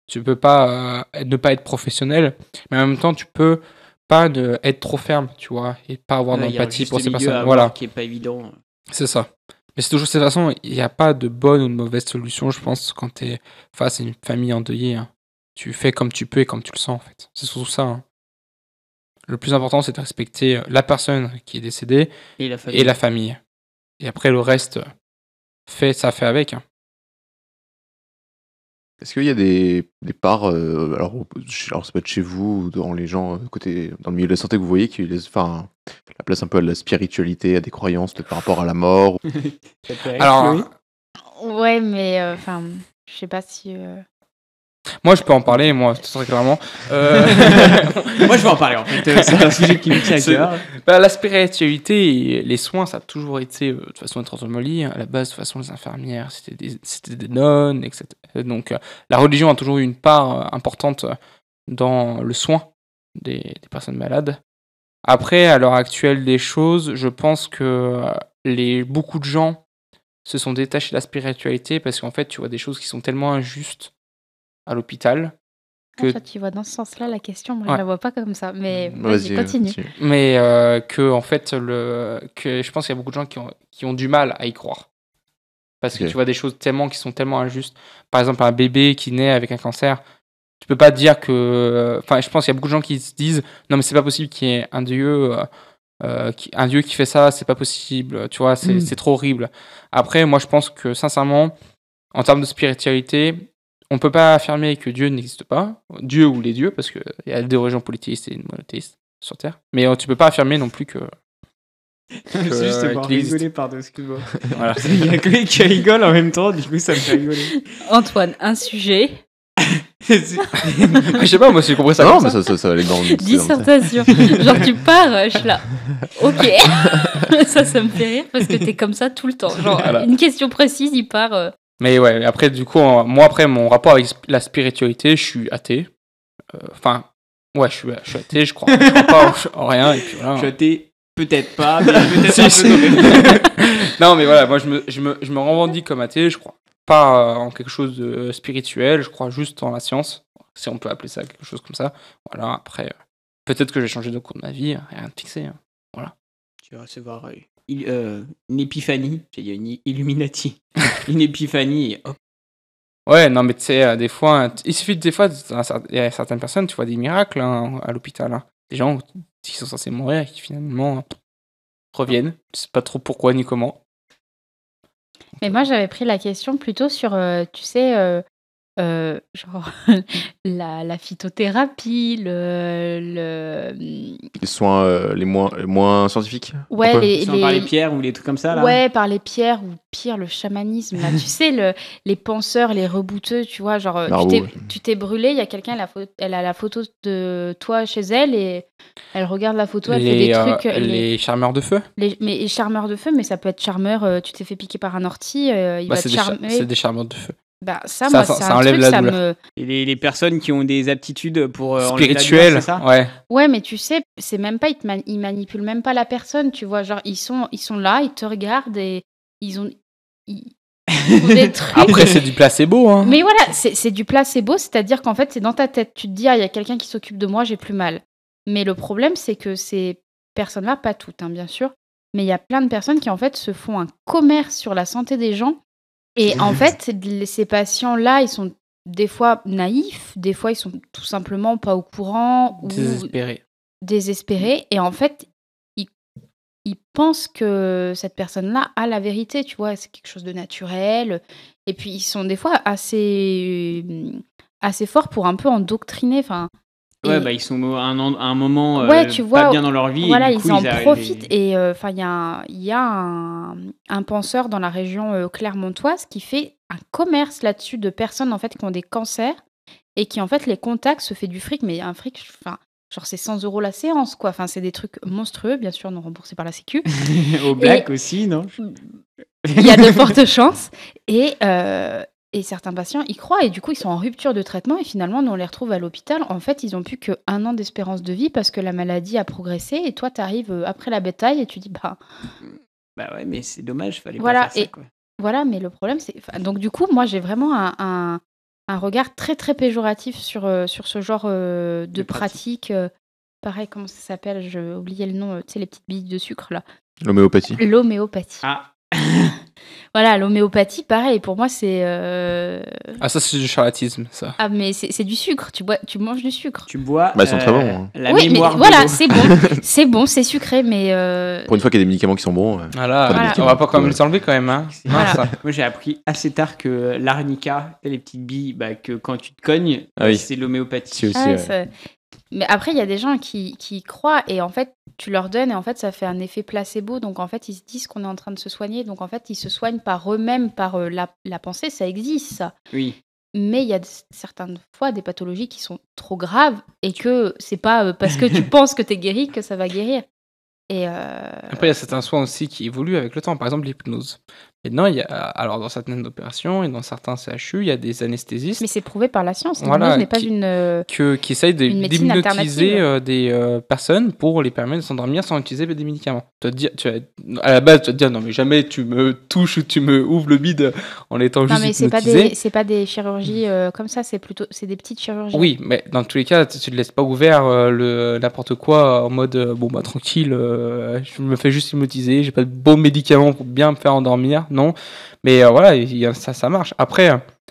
tu peux pas ne pas être professionnel, mais en même temps, tu peux pas être trop ferme, tu vois, et pas avoir d'empathie pour ces personnes. Voilà. Qui est pas évident. C'est ça. Mais c'est toujours de cette façon, il n'y a pas de bonne ou de mauvaise solution, je pense, quand tu es face à une famille endeuillée. Hein. Tu fais comme tu peux et comme tu le sens, en fait. C'est surtout ça. Hein. Le plus important, c'est de respecter la personne qui est décédée et la famille. Et après, le reste, ça fait avec. Hein. Est-ce qu'il y a des parts, alors ça peut être chez vous ou dans les gens dans le milieu de la santé que vous voyez qui la place un peu à la spiritualité, à des croyances peut-être par rapport à la mort. Alors, ouais, mais je sais pas si. Moi, je peux en parler, très clairement. Moi, je vais en parler, en fait. C'est un sujet qui me tient à cœur. La spiritualité et les soins, ça a toujours été, de toute façon, être molly. À la base, de toute façon, les infirmières, c'était des nonnes, etc. Donc, la religion a toujours eu une part importante dans le soin des personnes malades. Après, à l'heure actuelle des choses, je pense que beaucoup de gens se sont détachés de la spiritualité parce qu'en fait, tu vois des choses qui sont tellement injustes à l'hôpital. Toi, tu vois dans ce sens-là la question, moi je la vois pas comme ça, mais vas-y, continue. Mais que en fait, que je pense qu'il y a beaucoup de gens qui ont du mal à y croire. Parce que tu vois des choses qui sont tellement injustes. Par exemple, un bébé qui naît avec un cancer, tu peux pas dire que... Enfin, je pense qu'il y a beaucoup de gens qui se disent « Non, mais c'est pas possible qu'il y ait un dieu... un dieu qui fait ça, c'est pas possible. » Tu vois, c'est trop horrible. Après, moi, je pense que, sincèrement, en termes de spiritualité... on peut pas affirmer que Dieu n'existe pas, Dieu ou les dieux, parce qu'il y a des religions polythéistes et monothéistes sur Terre. Mais tu peux pas affirmer non plus que. C'est juste pour qu'il existe. rigoler, pardon, excuse-moi. Voilà. Il y a Chloé qui rigole en même temps, du coup ça me fait rigoler. Antoine, un sujet. Je sais pas, moi j'ai compris ça. Non, comme mais ça va aller dans le. Dissertation. Genre tu pars, je suis là. Ok. ça me fait rire parce que t'es comme ça tout le temps. Genre Voilà. une question précise, il part. Mais ouais, après, du coup, moi, après, mon rapport avec la spiritualité, je suis athée. Enfin, ouais, je suis athée, je crois pas en rien. Et puis, voilà. Je suis athée, peut-être pas, mais peut-être Si, un si. peu. Non, mais voilà, moi, je me revendique comme athée, je crois pas en quelque chose de spirituel, je crois juste en la science, si on peut appeler ça quelque chose comme ça. Voilà, après, peut-être que j'ai changé de cours de ma vie, rien de fixé. Hein. Voilà. Tu vas recevoir une épiphanie, j'ai dit une Illuminati, une épiphanie et hop. Ouais, non, mais tu sais, des fois, il suffit des fois, il y a certaines personnes, tu vois des miracles hein, à l'hôpital. Hein. Des gens qui sont censés mourir et qui finalement reviennent. Je sais pas trop pourquoi ni comment. Mais moi, j'avais pris la question plutôt sur, tu sais, genre la phytothérapie, Les soins les moins scientifiques. Ouais, Par les pierres ou les trucs comme ça, là. Ouais, par les pierres ou pire, le chamanisme. Là. Tu sais, les penseurs, les rebouteux, tu vois, genre, tu t'es brûlé, il y a quelqu'un, elle a la photo de toi chez elle et elle regarde la photo, elle fait des trucs. Les charmeurs de feu les charmeurs de feu, mais ça peut être charmeur, tu t'es fait piquer par un ortie, il va te charmer. C'est des charmeurs de feu. Bah, ça moi, c'est un enlève truc, la ça douleur. me... Et les personnes qui ont des aptitudes pour spirituelles, c'est ça ouais. Ouais, mais tu sais, c'est même pas, ils manipulent même pas la personne, tu vois, genre, ils sont là, ils te regardent et ils ont des trucs. Après, c'est du placebo, hein. Mais voilà, c'est du placebo, c'est-à-dire qu'en fait, c'est dans ta tête. Tu te dis, ah, il y a quelqu'un qui s'occupe de moi, j'ai plus mal. Mais le problème, c'est que ces personnes-là, pas toutes, hein, bien sûr, mais il y a plein de personnes qui, en fait, se font un commerce sur la santé des gens. Et en fait, ces patients-là, ils sont des fois naïfs, des fois, ils sont tout simplement pas au courant. Ou désespérés. Et en fait, ils pensent que cette personne-là a la vérité, tu vois, c'est quelque chose de naturel. Et puis, ils sont des fois assez forts pour un peu endoctriner, enfin... Ouais, bah ils sont à un moment tu vois, pas bien dans leur vie. Voilà, et du coup, ils en profitent. Et il y a un penseur dans la région clermontoise qui fait un commerce là-dessus de personnes en fait qui ont des cancers et qui en fait les contacts, se fait du fric, mais un fric, enfin, genre c'est 100 € la séance, quoi. Enfin, c'est des trucs monstrueux, bien sûr, non remboursés par la Sécu. Au black aussi, non? Il y a de fortes chances. Et certains patients y croient et du coup ils sont en rupture de traitement et finalement nous on les retrouve à l'hôpital. En fait ils ont plus qu'1 an d'espérance de vie parce que la maladie a progressé et toi t'arrives après la bataille et tu dis bah ouais mais c'est dommage, fallait voilà, pas faire ça, quoi. Voilà, mais le problème c'est... Donc du coup moi j'ai vraiment un regard très très péjoratif sur ce genre de pratique. Pareil, comment ça s'appelle? J'ai oublié le nom, tu sais les petites billes de sucre là. L'homéopathie. Ah. Voilà, l'homéopathie, pareil, pour moi, c'est... Ah, ça, c'est du charlatisme, ça. Ah, mais c'est du sucre, tu manges du sucre. Tu bois... Bah, ils sont très bons. Hein. La oui, mémoire mais voilà, l'eau. c'est bon, c'est bon, c'est sucré, mais... Pour une fois qu'il y a des médicaments qui sont bons... Voilà, on va pas quand même les enlever, quand même, hein. Voilà. Ça. Moi, j'ai appris assez tard que l'arnica, les petites billes, que quand tu te cognes, c'est l'homéopathie. Aussi, Mais après, il y a des gens qui y croient et en fait, tu leur donnes et en fait, ça fait un effet placebo. Donc en fait, ils se disent qu'on est en train de se soigner. Donc en fait, ils se soignent par eux-mêmes, par la pensée. Ça existe, ça. Oui. Mais il y a certaines fois des pathologies qui sont trop graves et que c'est pas parce que tu penses que t'es guéri que ça va guérir. Et Après, il y a certains soins aussi qui évoluent avec le temps. Par exemple, l'hypnose. Maintenant, alors dans certaines opérations et dans certains CHU, il y a des anesthésistes. Mais c'est prouvé par la science. Voilà, l'hypnose n'est pas qui essayent médecine d'hypnotiser des personnes pour les permettre de s'endormir sans utiliser des médicaments. À la base, tu vas te dire non mais jamais tu me touches ou tu me ouvres le bide en étant juste hypnotisé. Non mais c'est pas des chirurgies comme ça, c'est des petites chirurgies. Oui, mais dans tous les cas, tu ne laisses pas ouvert n'importe quoi en mode tranquille, je me fais juste hypnotiser, j'ai pas de bons médicaments pour bien me faire endormir. Non, mais voilà, ça marche. Après,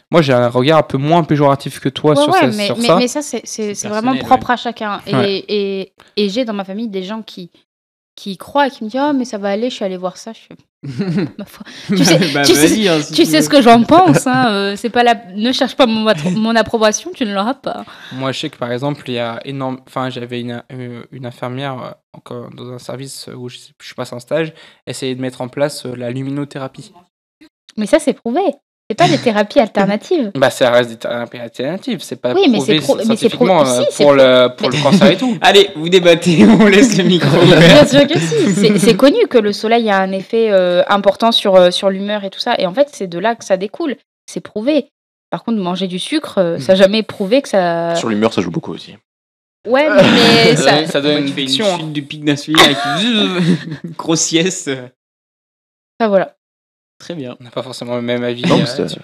moi j'ai un regard un peu moins péjoratif que toi sur ça. Mais ça, c'est vraiment propre à chacun. Et j'ai dans ma famille des gens qui qui y croit et qui me dit: «Oh mais ça va aller, je suis allée voir ça». Je fais: «Ma foi». Tu sais vas-y, hein, si tu tu sais veux. ce que j'en pense, hein, c'est pas la ne cherche pas mon approbation, tu ne l'auras pas. Moi, je sais que par exemple, il y a enfin, j'avais une infirmière encore dans un service où je passe en stage, essayer de mettre en place la luminothérapie. Mais ça, c'est prouvé. C'est pas des thérapies alternatives. Bah, ça reste des thérapies alternatives, c'est pas Oui, mais prouvé c'est mais c'est scientifiquement si, c'est pour le cancer et tout. Allez, vous débattez, on laisse le micro ouvert. Bien sûr que si. C'est connu que le soleil a un effet important sur l'humeur et tout ça. Et en fait, c'est de là que ça découle. C'est prouvé. Par contre, manger du sucre, ça n'a jamais prouvé que ça. Sur l'humeur, ça joue beaucoup aussi. Ouais, mais ça. Ça donne Tu une fais une fiction. chute du pic d'insuline avec une grosse sieste. Enfin, voilà. Très bien. On n'a pas forcément le même avis. Non, là-dessus.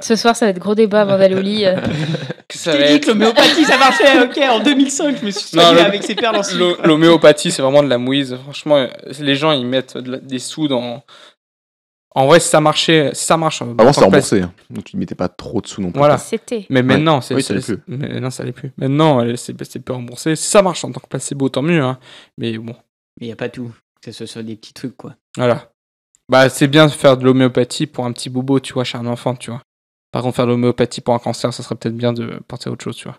Ce soir, ça va être gros débat avant d'aller au lit. Que Je ça t'ai va dit être- que l'homéopathie, ça marchait, ok, en 2005, je me suis soigné avec ses perles en sucre. L'homéopathie, c'est vraiment de la mouise. Franchement, les gens, ils mettent des sous dans. En vrai, si ça marche. Avant, en c'était tant que remboursé. Hein. Donc, tu ne mettais pas trop de sous non plus. Voilà. C'était. Mais maintenant, Oui, ça l'est plus. Maintenant, ça l'est plus. Maintenant, c'est peu remboursé. Si ça marche en tant que placebo, tant mieux. Hein. Mais bon, Mais il n'y a pas tout. Que ce soit des petits trucs, quoi. voilà. Bah, c'est bien de faire de l'homéopathie pour un petit bobo, tu vois, chez un enfant, tu vois. Par contre, faire de l'homéopathie pour un cancer, ça serait peut-être bien de penser à autre chose, tu vois.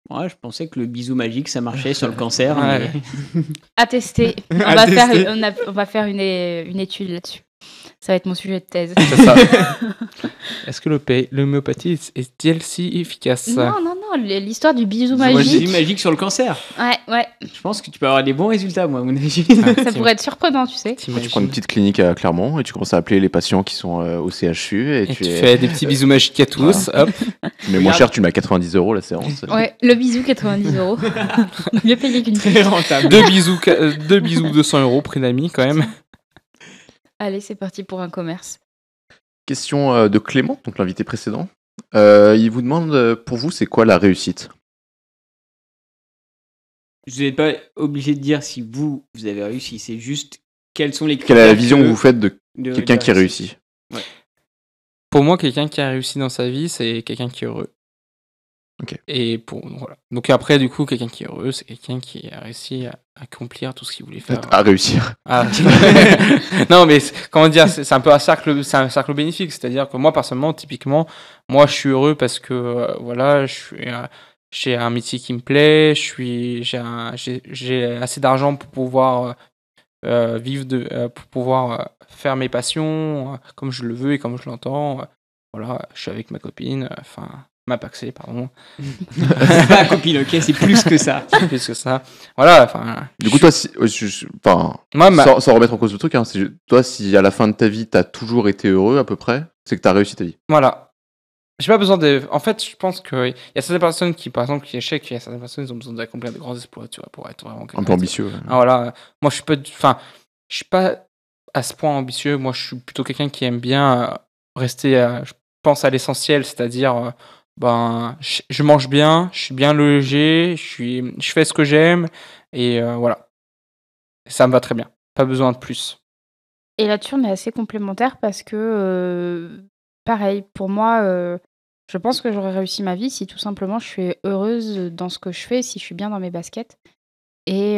Ouais, je pensais que le bisou magique, ça marchait sur le cancer. Ouais. Mais... À tester. À tester. On va faire une étude là-dessus. Ça va être mon sujet de thèse. C'est ça. Est-ce que l'homéopathie est-elle si efficace? Non, l'histoire du bisou Bisou magique. magique sur le cancer. Ouais. Je pense que tu peux avoir des bons résultats, moi, à mon avis. Ça pourrait être surprenant, tu sais. Tu prends une petite clinique à Clermont et tu commences à appeler les patients qui sont au CHU. Et tu fais des petits bisous magiques à tous. Hop. Mais moins cher, tu mets à 90 € la séance. Ouais, le bisou 90 €. Mieux payé qu'une Très pièce. rentable. Deux bisous 200 € prix d'amis quand même. Allez, c'est parti pour un commerce. Question de Clément, donc l'invité précédent. Il vous demande, pour vous, c'est quoi la réussite? Vous n'êtes pas obligé de dire si vous avez réussi. C'est juste quels sont les Quelle est la critères vision que vous faites de de quelqu'un la qui a réussite. réussi? Pour moi, quelqu'un qui a réussi dans sa vie, c'est quelqu'un qui est heureux. Ok. Et voilà. Donc après, du coup, quelqu'un qui est heureux, c'est quelqu'un qui a réussi à accomplir tout ce qu'il voulait faire. À réussir. Ah. Non, mais comment dire, c'est un peu un cercle bénéfique. C'est-à-dire que moi, personnellement, typiquement, moi, je suis heureux parce que voilà, j'ai un métier qui me plaît, j'ai assez d'argent pour pouvoir vivre pour pouvoir faire mes passions comme je le veux et comme je l'entends. Voilà, je suis avec ma copine, enfin. Ma paxée, pardon. C'est pas un copine, ok, c'est plus que ça. C'est plus que ça. Voilà, enfin. Du coup, toi, sans remettre en cause le truc, hein, toi, si à la fin de ta vie, t'as toujours été heureux à peu près, c'est que t'as réussi ta vie. Voilà. J'ai pas besoin de. En fait, je pense qu'il y a certaines personnes qui, par exemple, qui échecent, il y a certaines personnes qui ont besoin d'accomplir de grands exploits, tu vois, pour être vraiment Un peu ambitieux. Ouais. Ah, voilà. Moi, je suis pas à ce point ambitieux. Moi, je suis plutôt quelqu'un qui aime bien rester, je pense, à l'essentiel, c'est-à-dire. Je mange bien, je suis bien logé, je fais ce que j'aime, et voilà. Ça me va très bien. Pas besoin de plus. Et là-dessus, on est assez complémentaires parce que, pareil, pour moi, je pense que j'aurais réussi ma vie si tout simplement je suis heureuse dans ce que je fais, si je suis bien dans mes baskets. Et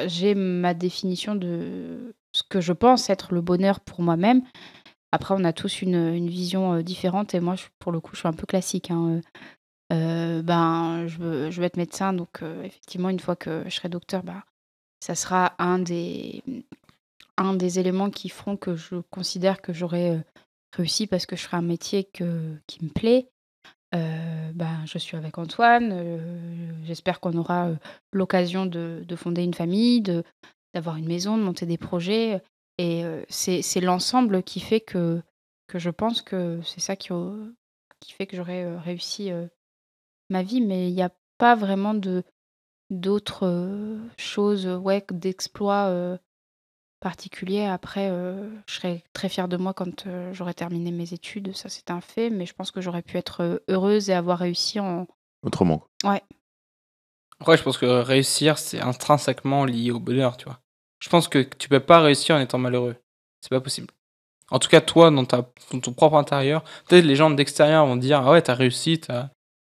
j'ai ma définition de ce que je pense être le bonheur pour moi-même. Après, on a tous une vision différente et moi, pour le coup, je suis un peu classique. Hein. Je veux être médecin, donc effectivement, une fois que je serai docteur, ça sera un des éléments qui feront que je considère que j'aurai réussi parce que je ferai un métier qui me plaît. Je suis avec Antoine, j'espère qu'on aura l'occasion de fonder une famille, d'avoir une maison, de monter des projets. Et c'est l'ensemble qui fait que je pense que c'est ça qui fait que j'aurais réussi ma vie. Mais il n'y a pas vraiment d'autres choses, d'exploits particuliers. Après, je serais très fière de moi quand j'aurai terminé mes études. Ça, c'est un fait. Mais je pense que j'aurais pu être heureuse et avoir réussi autrement. Ouais. Après, je pense que réussir, c'est intrinsèquement lié au bonheur, tu vois. Je pense que tu peux pas réussir en étant malheureux. C'est pas possible. En tout cas, toi, dans ton propre intérieur, peut-être les gens d'extérieur vont dire: ah ouais, t'as réussi, je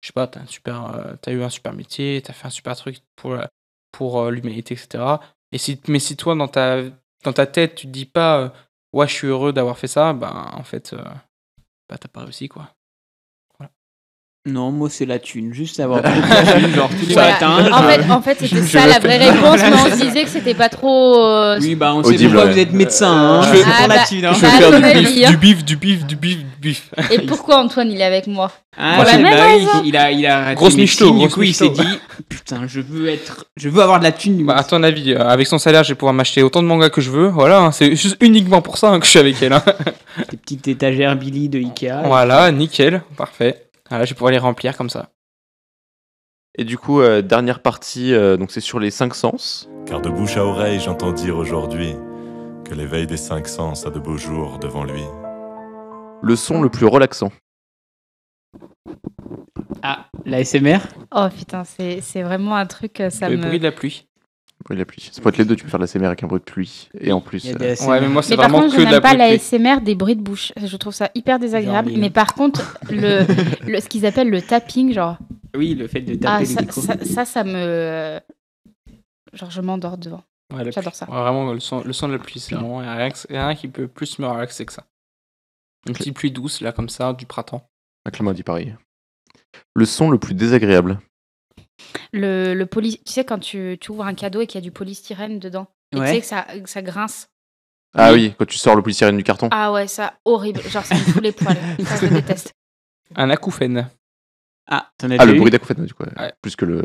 sais pas, t'as eu un super métier, t'as fait un super truc pour l'humanité, etc. Mais si toi, dans ta tête, tu te dis pas ouais, je suis heureux d'avoir fait ça, en fait, t'as pas réussi, quoi. Non, moi c'est la thune, juste avoir plus de la thune, genre tous les matins. En fait c'était ça la vraie réponse, mais on se disait que c'était pas trop. Oui, on sait pourquoi vous êtes médecin. Je vais pour la thune. Je vais faire du bif. Et pourquoi Antoine il est avec moi? Pour la même raison. Il a arrêté grosse médecine, michto, du coup il s'est dit putain, je veux avoir de la thune. À ton avis, avec son salaire, je vais pouvoir m'acheter autant de mangas que je veux. Voilà, c'est juste uniquement pour ça que je suis avec elle. Des petites étagères Billy de Ikea. Voilà, nickel, parfait. Voilà, je vais pouvoir les remplir comme ça. Et du coup, dernière partie, donc c'est sur les 5 sens. Car de bouche à oreille, j'entends dire aujourd'hui que l'éveil des 5 sens a de beaux jours devant lui. Le son le plus relaxant. Ah, l'ASMR. Oh putain, c'est vraiment un truc, Le bruit de la pluie. Oui, la pluie. Ça peut être les deux, tu peux faire l'ASMR avec un bruit de pluie. Et en plus. Ouais, mais moi, c'est par vraiment contre, que je de la n'aime pas pluie. l'ASMR des bruits de bouche. Je trouve ça hyper désagréable. Genre les- Mais par contre, ce qu'ils appellent le tapping, genre. Oui, le fait de taper le micro. Ça me. Genre, je m'endors devant. Ouais, la J'adore pluie. ça. Ouais, vraiment, le son de la pluie, c'est vraiment. Il n'y a rien qui peut plus me relaxer que ça. Une petite pluie douce, là, comme ça, du printemps. Clément dit pareil. Le son le plus désagréable. Tu sais, quand tu ouvres un cadeau et qu'il y a du polystyrène dedans, et Ouais. tu sais que ça grince. Ah oui, quand tu sors le polystyrène du carton. Ah ouais, ça, horrible. Genre, ça me fout les poils. Ça, je déteste. Un acouphène. Ah, t'en as Ah, le déjà eu bruit d'acouphène, du coup. Ouais. Plus que le.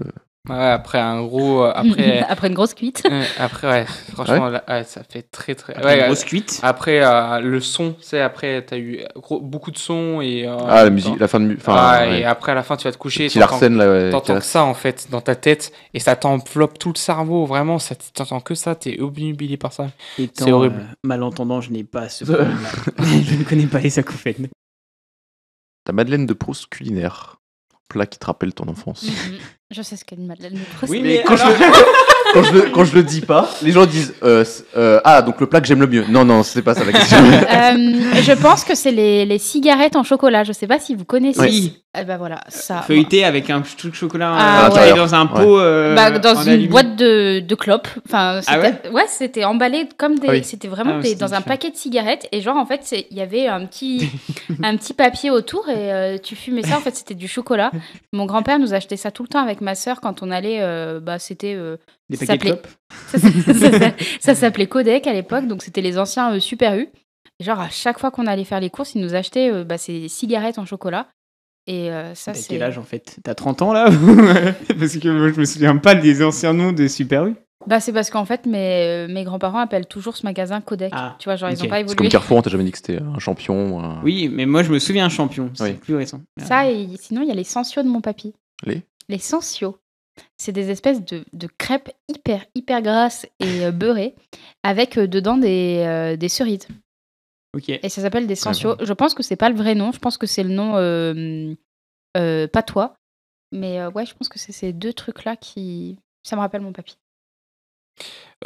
Ouais, après un gros. Après une grosse cuite. Après, ouais, franchement, là, ouais, ça fait très. Après une grosse cuite. Après, le son, tu sais, après, t'as eu beaucoup de sons et. Ah, la musique, la fin de. Et après, à la fin, tu vas te coucher. Si Larsen, là, ouais. T'entends que ça, en fait, dans ta tête, et ça t'enveloppe tout le cerveau, vraiment, t'entends que ça, t'es obnubilé par ça. Étant, c'est horrible. Malentendant, je n'ai pas ce problème-là. Je ne connais pas les acouphènes. Ta Madeleine de Proust culinaire. Plat qui te rappelle ton enfance. Je sais ce qu'est une Madeleine de Proust. Oui, mais quand je le dis pas, les gens disent ah, donc le plat que j'aime le mieux. Non, c'est pas ça la question. Je pense que c'est les cigarettes en chocolat. Je sais pas si vous connaissez. Oui. Eh ben voilà, ça. Feuilleté avec un truc chocolat ouais. dans un pot. Dans une boîte de clopes. Enfin, c'était emballé comme des. Ah oui. C'était vraiment c'était dans un paquet de cigarettes. Et genre, en fait, il y avait un petit papier autour et tu fumais ça. En fait, c'était du chocolat. Mon grand-père nous achetait ça tout le temps avec ma sœur quand on allait. C'était. Des paquets de clopes. Ça s'appelait Codec à l'époque. Donc, c'était les anciens Super U. Et genre, à chaque fois qu'on allait faire les courses, ils nous achetaient ces cigarettes en chocolat. Et ça, T'as c'est. quel âge en fait? T'as 30 ans là? Parce que moi, je me souviens pas des anciens noms de Super U. C'est parce qu'en fait, mes grands-parents appellent toujours ce magasin Codec. Ah, tu vois, genre, ils ok. ont pas C'est évolué. comme Carrefour, on t'a jamais dit que c'était un champion. Oui, mais moi je me souviens champion. C'est Oui. plus récent. Ça, et sinon, il y a les Sensio de mon papy. Les Sensio. C'est des espèces de crêpes hyper grasses et beurrées avec dedans des cerises. Ok. Et ça s'appelle des Sensio. Je pense que c'est pas le vrai nom. Je pense que c'est le nom patois. Mais ouais, je pense que c'est ces deux trucs-là qui. Ça me rappelle mon papy.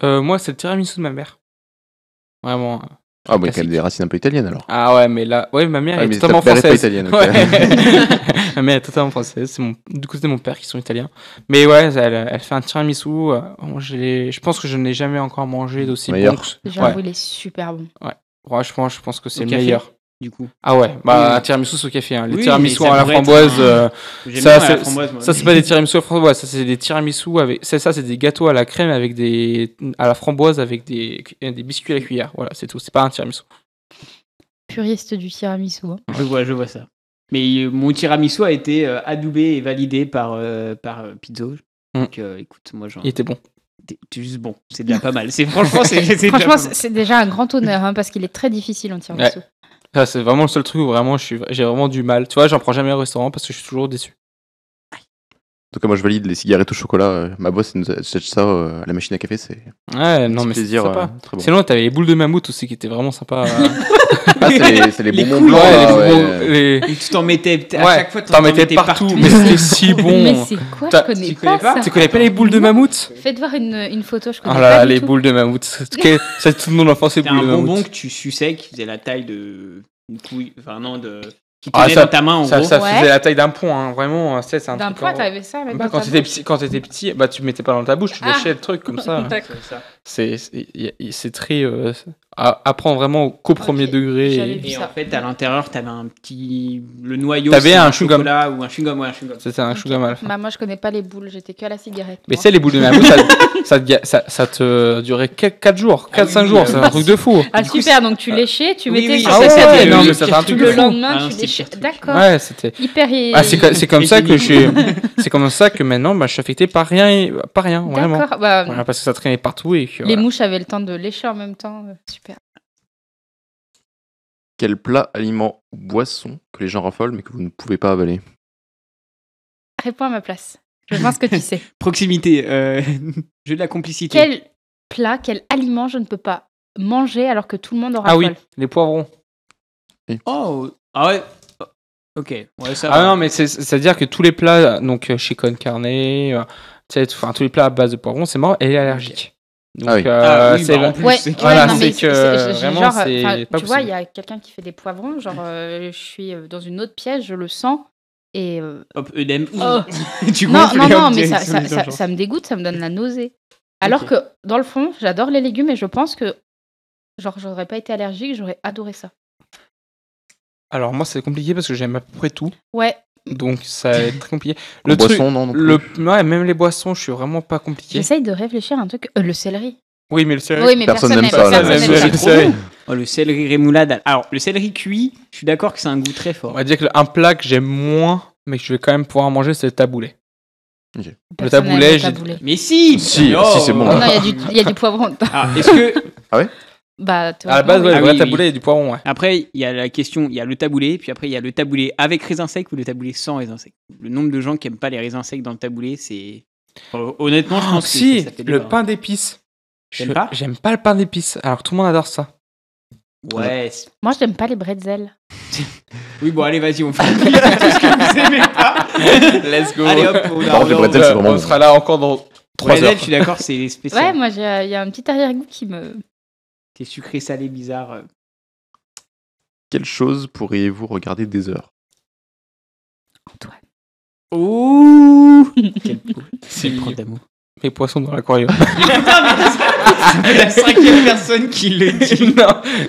Moi, c'est le tiramisu de ma mère. Vraiment. Ah, mais quand même des racines un peu italiennes alors. Ah ouais, mais là, ouais, ma mère est mais totalement ta mère est pas française. italienne, ok. Ouais. Ma mère est totalement française. C'est du côté de mon père qui sont italiens. Mais ouais, elle fait un tiramisu. Je pense que je n'ai jamais encore mangé d'aussi Meilleur. bon. J'avoue, il est super bon. Ouais. Franchement, je pense que c'est Au le café, meilleur. Du coup. Ah ouais, Oui. un tiramisu au café. Les Oui, tiramisu mais ça à la pourrait être framboise. J'aime Ça, bien à la c'est framboise, moi. ça, c'est pas des tiramisu à la framboise. Ça, c'est des tiramisu avec. Ça, c'est des gâteaux à la crème avec à la framboise avec des biscuits à la cuillère. Voilà, c'est tout. C'est pas un tiramisu. Puriste du tiramisu. Hein. Je vois ça. Mais mon tiramisu a été adoubé et validé par Pizzo. Donc écoute, moi j'en. Il était bon. C'est juste bon. C'est déjà pas mal. Franchement, c'est déjà un grand honneur hein, parce qu'il est très difficile en tiramisu. Ouais. Ça, c'est vraiment le seul truc où vraiment j'ai vraiment du mal. Tu vois, j'en prends jamais au restaurant parce que je suis toujours déçu. En tout cas, moi je valide les cigarettes au chocolat. Ma boss elle nous achète ça à la machine à café. C'est Ouais, non, mais c'est plaisir, sympa. très bon. Sinon, t'avais les boules de mammouth aussi qui étaient vraiment sympas. Ah, c'est les bonbons couilles, blancs. ouais, là, les ouais. bonbons, les- Tu t'en mettais à Ouais, chaque fois. t'en mettais partout, mais c'était si bon. Mais c'est quoi? T'as- Je connais tu connais pas ça. Tu connais pas les boules de mammouth? Faites voir une photo, je Oh connais là pas là, du les tout. boules de mammouth. Ça, tout le monde en France, les C'était boules un de bonbon mammouth. que tu suçais qui faisait la taille de une couille. Enfin non, de Qui tenait dans ta main, en gros. Ça Ouais. faisait la taille d'un pont, hein. Vraiment. C'est un D'un truc. poids, t'avais ça même Bah, dans quand ta t'étais bouche. petit, tu mettais pas dans ta bouche, tu Ah. léchais le truc comme ça. D'accord. C'est très apprendre vraiment qu'au premier degré. J'avais et- vu Et ça. en fait, à l'intérieur, t'avais un petit. Le noyau. T'avais c'est un chewing-gum. chocolat ou un chewing-gum, ouais, un chewing-gum. C'était un chewing-gum à la fin. Bah, moi, je connais pas les boules, j'étais que à la cigarette. Mais moi. tu sais, les boules de mamou, ça te durait 4 jours, 4-5 oui, jours, c'est un truc de fou. Ah, super, donc tu léchais, tu Oui, mettais oui, sur ah ta ouais, tête, non, et mais ça fait un truc de le fou. lendemain, Ah, non, tu c'était léchais. pire truc. D'accord. Ouais, c'était. Hyper. Ah, c'est comme ça que hygiénique. c'est comme ça que maintenant, bah, je suis affecté par rien, vraiment. D'accord. Bah, Voilà, parce que ça traînait partout et que, les voilà. mouches avaient le temps de lécher en même temps. Super. Quel plat, aliment ou boisson que les gens raffolent mais que vous ne pouvez pas avaler? Réponds à ma place. Je pense que tu sais. Proximité. Jeu de la complicité. Quel plat, quel aliment je ne peux pas manger alors que tout le monde aura Ah oui, les poivrons. Oh, ah ouais. Ok, ouais, ça Ah va. non, mais c'est-à-dire que tous les plats, donc chez Con Carne, tu sais, tous les plats à base de poivrons, c'est mort, elle est allergique. Donc, Ah oui. Ah oui, c'est bah, en plus, Ouais, c'est que- Voilà, non, mais c'est que vraiment, genre, c'est enfin, pas tu vois, il y possible. a quelqu'un qui fait des poivrons, genre je suis dans une autre pièce, je le sens et Hop, œdème. Oh. Tu non, gonfles non, et hop, non, mais direction les urgences. ça me dégoûte, ça me donne la nausée. Alors Ok. que dans le fond, j'adore les légumes et je pense que genre j'aurais pas été allergique, j'aurais adoré ça. Alors moi, c'est compliqué parce que j'aime à peu près tout, Ouais, donc ça va être très compliqué. En boisson, non plus. Ouais, même les boissons, je suis vraiment pas compliqué. j'essaye de réfléchir à un truc. Le céleri. Oui, mais le céleri. Oui, mais Personne personne n'aime n'aime ça, personne personne n'aime n'aime ça. le céleri. Oh, le céleri rémoulade. Alors, le céleri cuit, je suis d'accord que c'est un goût très On fort. va dire que un plat que j'aime moins, mais que je vais quand même pouvoir manger, c'est le taboulé. Personne Le taboulé, n'aime le j'ai- taboulé. Mais si Si, Oh. si, c'est bon. Oh non, il y a du poivron. Ah, est-ce que... Bah, À la théoriquement, base, oui. ouais, Ah le vrai oui, taboulé, oui. il y a du poivron, ouais. Après, il y a la question, il y a le taboulé, puis après, il y a le taboulé avec raisins secs ou le taboulé sans raisins secs. Le nombre de gens qui aiment pas les raisins secs dans le taboulé, c'est... Honnêtement, je pense que Si, ça fait le débat. pain d'épices. T'aimes pas J'aime pas le pain d'épices, alors que tout le monde adore ça. Ouais. Moi, je n'aime pas les bretzels. Oui, bon, allez, vas-y, on fait tout ce que vous aimez pas. Let's go. Allez, hop, on Par contre, les bretzels, c'est vraiment on bon. sera là encore dans 3 Bretzel, heures. je suis d'accord, c'est spécial. Ouais, moi, il y a un petit arrière-goût qui me. T'es sucré, salé, bizarre. Quelle chose pourriez-vous regarder des heures? Antoine. Ouh Quel beau. C'est Prends d'amour. mes poissons dans l'aquarium. C'est la cinquième personne qui le dit.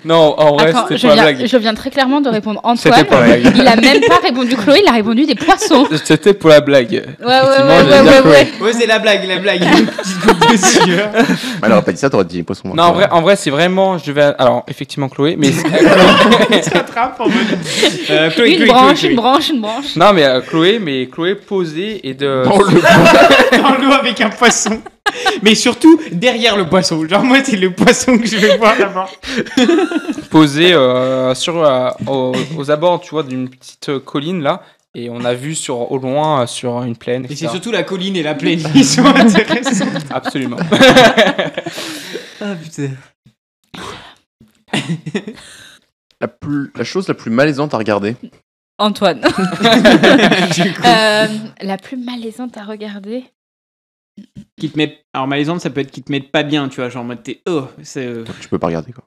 non, en vrai, Attends, c'était pas la blague. je viens très clairement de répondre C'était Antoine. pas la blague. Il a même pas répondu Chloé, il a répondu des poissons. C'était pour la blague. Ouais, Effectivement, j'allais dire Chloé. Ouais, c'est la blague. Une petite goutte de sueur. Elle aurait pas dit ça, t'aurais dit les poissons. Non, en vrai, c'est vraiment. Je vais. Alors, effectivement, Chloé, mais. Ça attrape en mode. Chloé, Une branche. Non, mais Chloé posée et de. Dans l'eau avec un poisson. Mais surtout derrière le poisson. Genre, moi, c'est le poisson que je vais voir d'abord. Posée aux abords, tu vois, d'une petite colline là. Et on a vu au loin sur une plaine. Et etc. c'est surtout la colline et la plaine qui sont intéressants. Absolument. Ah putain. La chose la plus malaisante à regarder. Antoine. La plus malaisante à regarder. Qui te met... Alors, malaisante, ça peut être qui te mette pas bien, tu vois. Genre, en mode, t'es. Oh, c'est. Tu peux pas regarder quoi.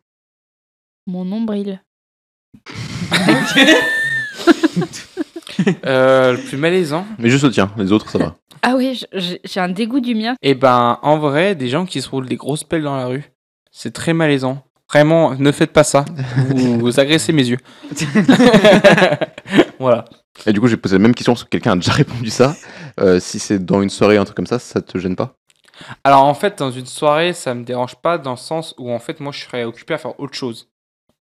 Mon nombril. Le plus malaisant. Mais juste le tien, les autres ça va. Ah oui, j'ai un dégoût du mien. Et ben, en vrai, des gens qui se roulent des grosses pelles dans la rue, c'est très malaisant. Vraiment, ne faites pas ça. Vous agressez mes yeux. Voilà. Et du coup, j'ai posé la même question parce que quelqu'un a déjà répondu ça. Si c'est dans une soirée, un truc comme ça te gêne pas? Alors en fait, dans une soirée, ça me dérange pas dans le sens où en fait, moi, je serais occupé à faire autre chose.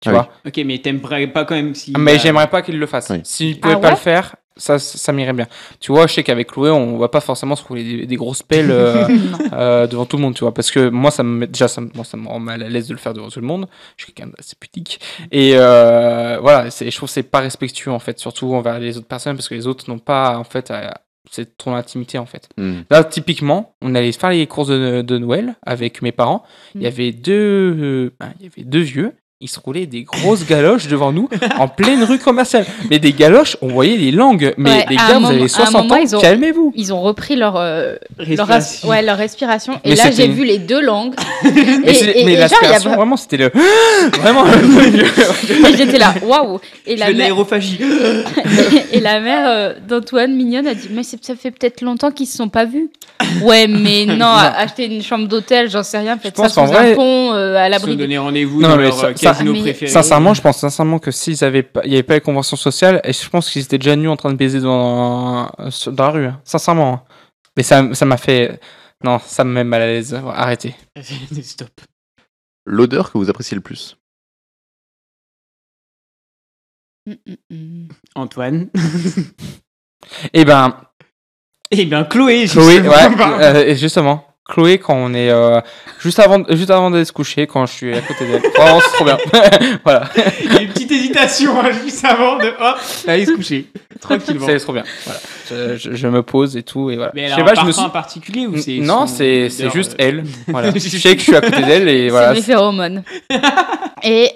Tu Ah vois. Ok, mais t'aimerais pas quand même si. Mais j'aimerais pas qu'il le fasse. Oui. S'il pouvait Ah pas ouais le faire, ça m'irait bien. Tu vois, je sais qu'avec Chloé, on va pas forcément se rouler des grosses pelles devant tout le monde, tu vois. Parce que moi, ça me rend mal à l'aise de le faire devant tout le monde. Je suis quelqu'un d'assez pudique. Et voilà, je trouve que c'est pas respectueux, en fait, surtout envers les autres personnes, parce que les autres n'ont pas, en fait, c'est ton intimité, en fait. Là, typiquement, on allait faire les courses de Noël avec mes parents. Il y avait deux vieux ils se roulaient des grosses galoches devant nous en pleine rue commerciale. Mais des galoches, on voyait les langues. Mais les gars, vous avez 60 ans, calmez-vous. Ils ont repris leur respiration. Et Mais là, c'était j'ai une- vu les deux langues. Mais l'aspiration, vraiment, c'était le. Vraiment. Et j'étais là, waouh. Et Je fais de l'aérophagie. Et la mère d'Antoine, mignonne, a dit mais ça fait peut-être longtemps qu'ils se sont pas vus. Ouais, mais non, acheter une chambre d'hôtel, j'en sais rien, faites ça sous un pont à l'abri. Se donner rendez-vous Non, dans mais leur casino préféré. Sincèrement, je pense sincèrement que s'ils avaient pas, il y avait pas les conventions sociales, et je pense qu'ils étaient déjà nus en train de baiser dans la rue. Hein. Sincèrement. Hein. Mais ça m'a fait, non, ça me met mal à l'aise. Arrêtez. Stop. L'odeur que vous appréciez le plus. Antoine. Eh ben, Chloé. Chloé, ouais, justement. Chloé, quand on est juste avant d'aller se coucher, quand je suis à côté d'elle. Oh, c'est trop bien. Voilà. Il y a une petite hésitation juste avant de aller se coucher. Tranquillement. C'est trop bien. Voilà. Je me pose et tout et voilà. Mais elle a un parfum particulier ou c'est Non, son c'est odeur, juste elle. Voilà. Je sais que je suis à côté d'elle et voilà. C'est mes phéromones. Et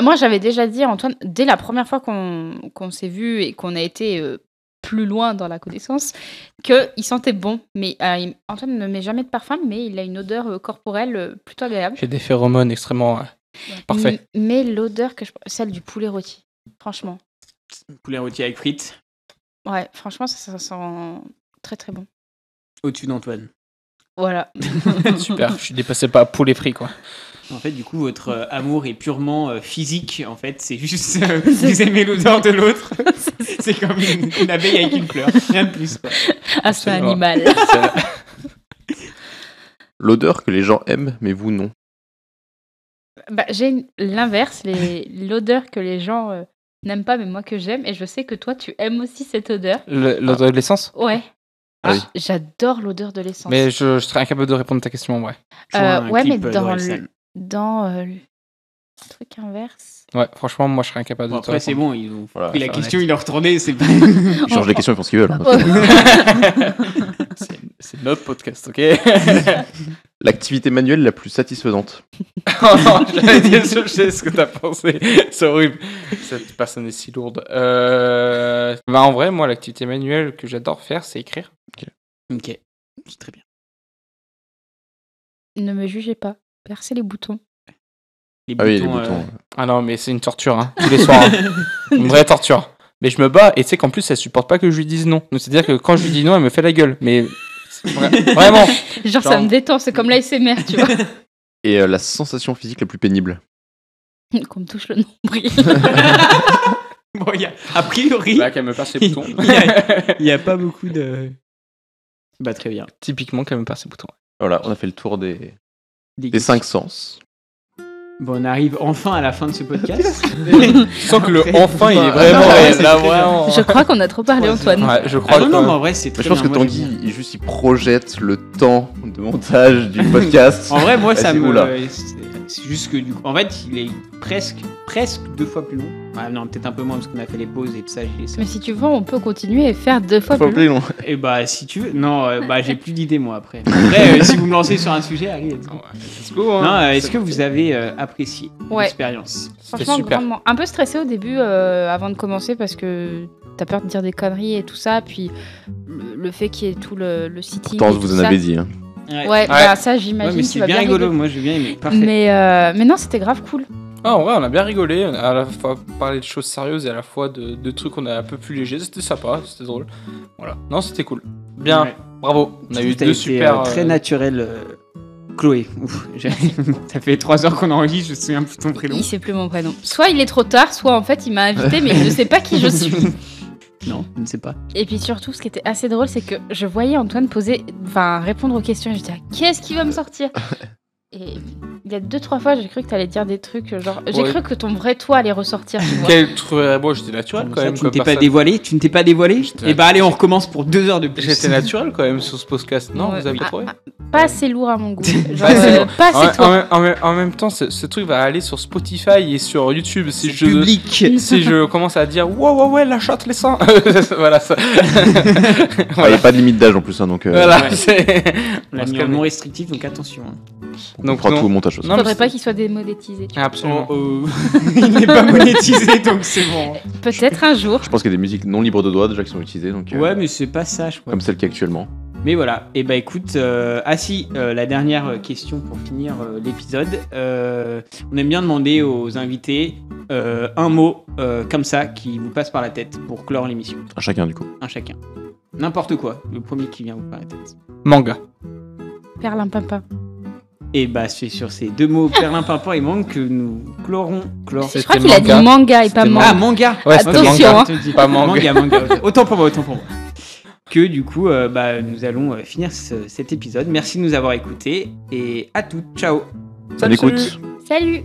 moi, j'avais déjà dit à Antoine, dès la première fois qu'on s'est vu et qu'on a été plus loin dans la connaissance, qu'il sentait bon. Mais Antoine ne met jamais de parfum, mais il a une odeur corporelle plutôt agréable. J'ai des phéromones extrêmement parfaits. Mais l'odeur celle du poulet rôti, franchement. Poulet rôti avec frites. Ouais, franchement, ça sent très très bon. Au-dessus d'Antoine. Voilà. Super, je suis dépassé par poulet frit quoi. En fait, du coup, votre amour est purement physique. En fait, c'est juste vous aimez l'odeur de l'autre. C'est comme une abeille avec une fleur, rien de plus. Quoi. Ah, c'est un animal. L'odeur que les gens aiment, mais vous non. J'ai l'inverse, l'odeur que les gens n'aiment pas, mais moi que j'aime. Et je sais que toi, tu aimes aussi cette odeur. L'odeur de l'essence ? Ouais. Ah oui. J'adore l'odeur de l'essence. Mais je serais incapable de répondre à ta question, ouais. Ouais, mais dans le truc inverse. Ouais, franchement, moi je serais incapable de te après, c'est répondre. bon, ils ont pris la question, ils l'ont retournée. C'est pas... Ils changent les questions, ils font ce qu'ils veulent. C'est notre podcast, ok. L'activité manuelle la plus satisfaisante. Oh non, j'allais dire, je sais ce que t'as pensé. C'est horrible. Cette personne est si lourde. En vrai, moi, l'activité manuelle que j'adore faire, c'est écrire. Ok, c'est très bien. Ne me jugez pas. Percez les boutons. Les boutons. Ah non, mais c'est une torture, hein, tous les soirs. Hein. Une vraie torture. Mais je me bats, et tu sais qu'en plus, elle supporte pas que je lui dise non. Donc, c'est-à-dire que quand je lui dis non, elle me fait la gueule. Mais vraiment. Genre, ça me détend, c'est comme l'ASMR, tu vois. Et la sensation physique la plus pénible. Qu'on me touche le nombril. Bon, a priori... Là, qu'elle me perce les boutons. Il n'y a pas beaucoup de... Bah, très bien. Typiquement, qu'elle me perce les boutons. Voilà, on a fait le tour des 5 sens. Bon, on arrive enfin à la fin de ce podcast. Sans que le enfin, il est vraiment réel. Là, vraiment. Je crois qu'on a trop parlé, Antoine. Ouais, je crois non, mais en vrai, c'est très je pense bien. que Tanguy, il projette le temps de montage du podcast. En vrai, moi, ça me... Oula. C'est juste que, du coup, en fait, il est presque 2 fois plus long. Ah, non, peut-être un peu moins, parce qu'on a fait les pauses et tout ça. Mais si tu veux, on peut continuer et faire 2 fois plus long. Et bah, si tu veux. Non, j'ai plus d'idées, moi, après. Après, si vous me lancez sur un sujet, allez, let's go. Let's go, hein. Non, est-ce que vous avez apprécié l'expérience ? Franchement, grandement. Un peu stressé au début, avant de commencer, parce que t'as peur de dire des conneries et tout ça. Puis le fait qu'il y ait tout le sitting. Pourtant, vous en avez dit. Hein. Ouais, bah, ça, j'imagine. Ouais, mais c'est bien rigolo, moi, j'ai bien aimé. Parfait. Mais non, c'était grave cool. Ah, en vrai, on a bien rigolé. On a à la fois parlé de choses sérieuses et à la fois de trucs qu'on a un peu plus légers. C'était sympa, c'était drôle. Voilà. Non, c'était cool. Bien, ouais. Bravo. On a eu 2 super. Très naturel. Chloé. Ouf, ça fait 3 heures qu'on enregistre, je me souviens plus de ton prénom. Il sait plus mon prénom. Soit il est trop tard, soit en fait il m'a invité, mais il ne sait pas qui je suis. Non, je ne sais pas. Et puis surtout, ce qui était assez drôle, c'est que je voyais Antoine répondre aux questions. Et je disais, qu'est-ce qui va me sortir ? Et il y a 2-3 fois, j'ai cru que t'allais dire des trucs genre... J'ai cru que ton vrai toi allait ressortir, tu vois. Quel truc... Moi, j'étais naturel quand même. Tu ne t'es pas dévoilé ? Tu ne t'es pas dévoilé ? Et bah allez, on recommence pour 2 heures de plus. J'étais naturel quand même sur ce podcast. Non, vous avez trouvé ? Pas assez lourd à mon goût. Genre, pas assez toi. En même temps, ce truc va aller sur Spotify et sur YouTube. Si je public. Si je commence à dire ouais, la chatte, les seins. Voilà, ça. Il n'y a pas de limite d'âge en plus, hein, donc. Voilà, ouais. c'est. On l'a mis en non restrictif, donc attention. Donc on fera tout au montage. chose. Il faudrait pas qu'il soit démonétisé. Absolument. Il n'est pas monétisé, donc c'est bon. Peut-être un jour. Je pense qu'il y a des musiques non libres de droit déjà qui sont utilisées. Donc, Ouais, mais c'est pas ça, je crois. comme celle qui est actuellement. Mais voilà, et bah écoute, la dernière question pour finir l'épisode. On aime bien demander aux invités un mot comme ça qui vous passe par la tête pour clore l'émission. Un chacun du coup. Un chacun. N'importe quoi, le premier qui vient vous par la tête. Manga. Perlimpinpin. Et bah c'est sur ces deux mots perlimpinpin et mangue que nous clorons. Je crois qu'il a dit manga et pas manga. Ah, manga. Ouais, c'était attention, manga. hein. Pas manga. Manga. Autant pour moi. Que du coup, nous allons finir cet épisode. Merci de nous avoir écoutés et à toutes. Ciao. Bonne écoute. Salut.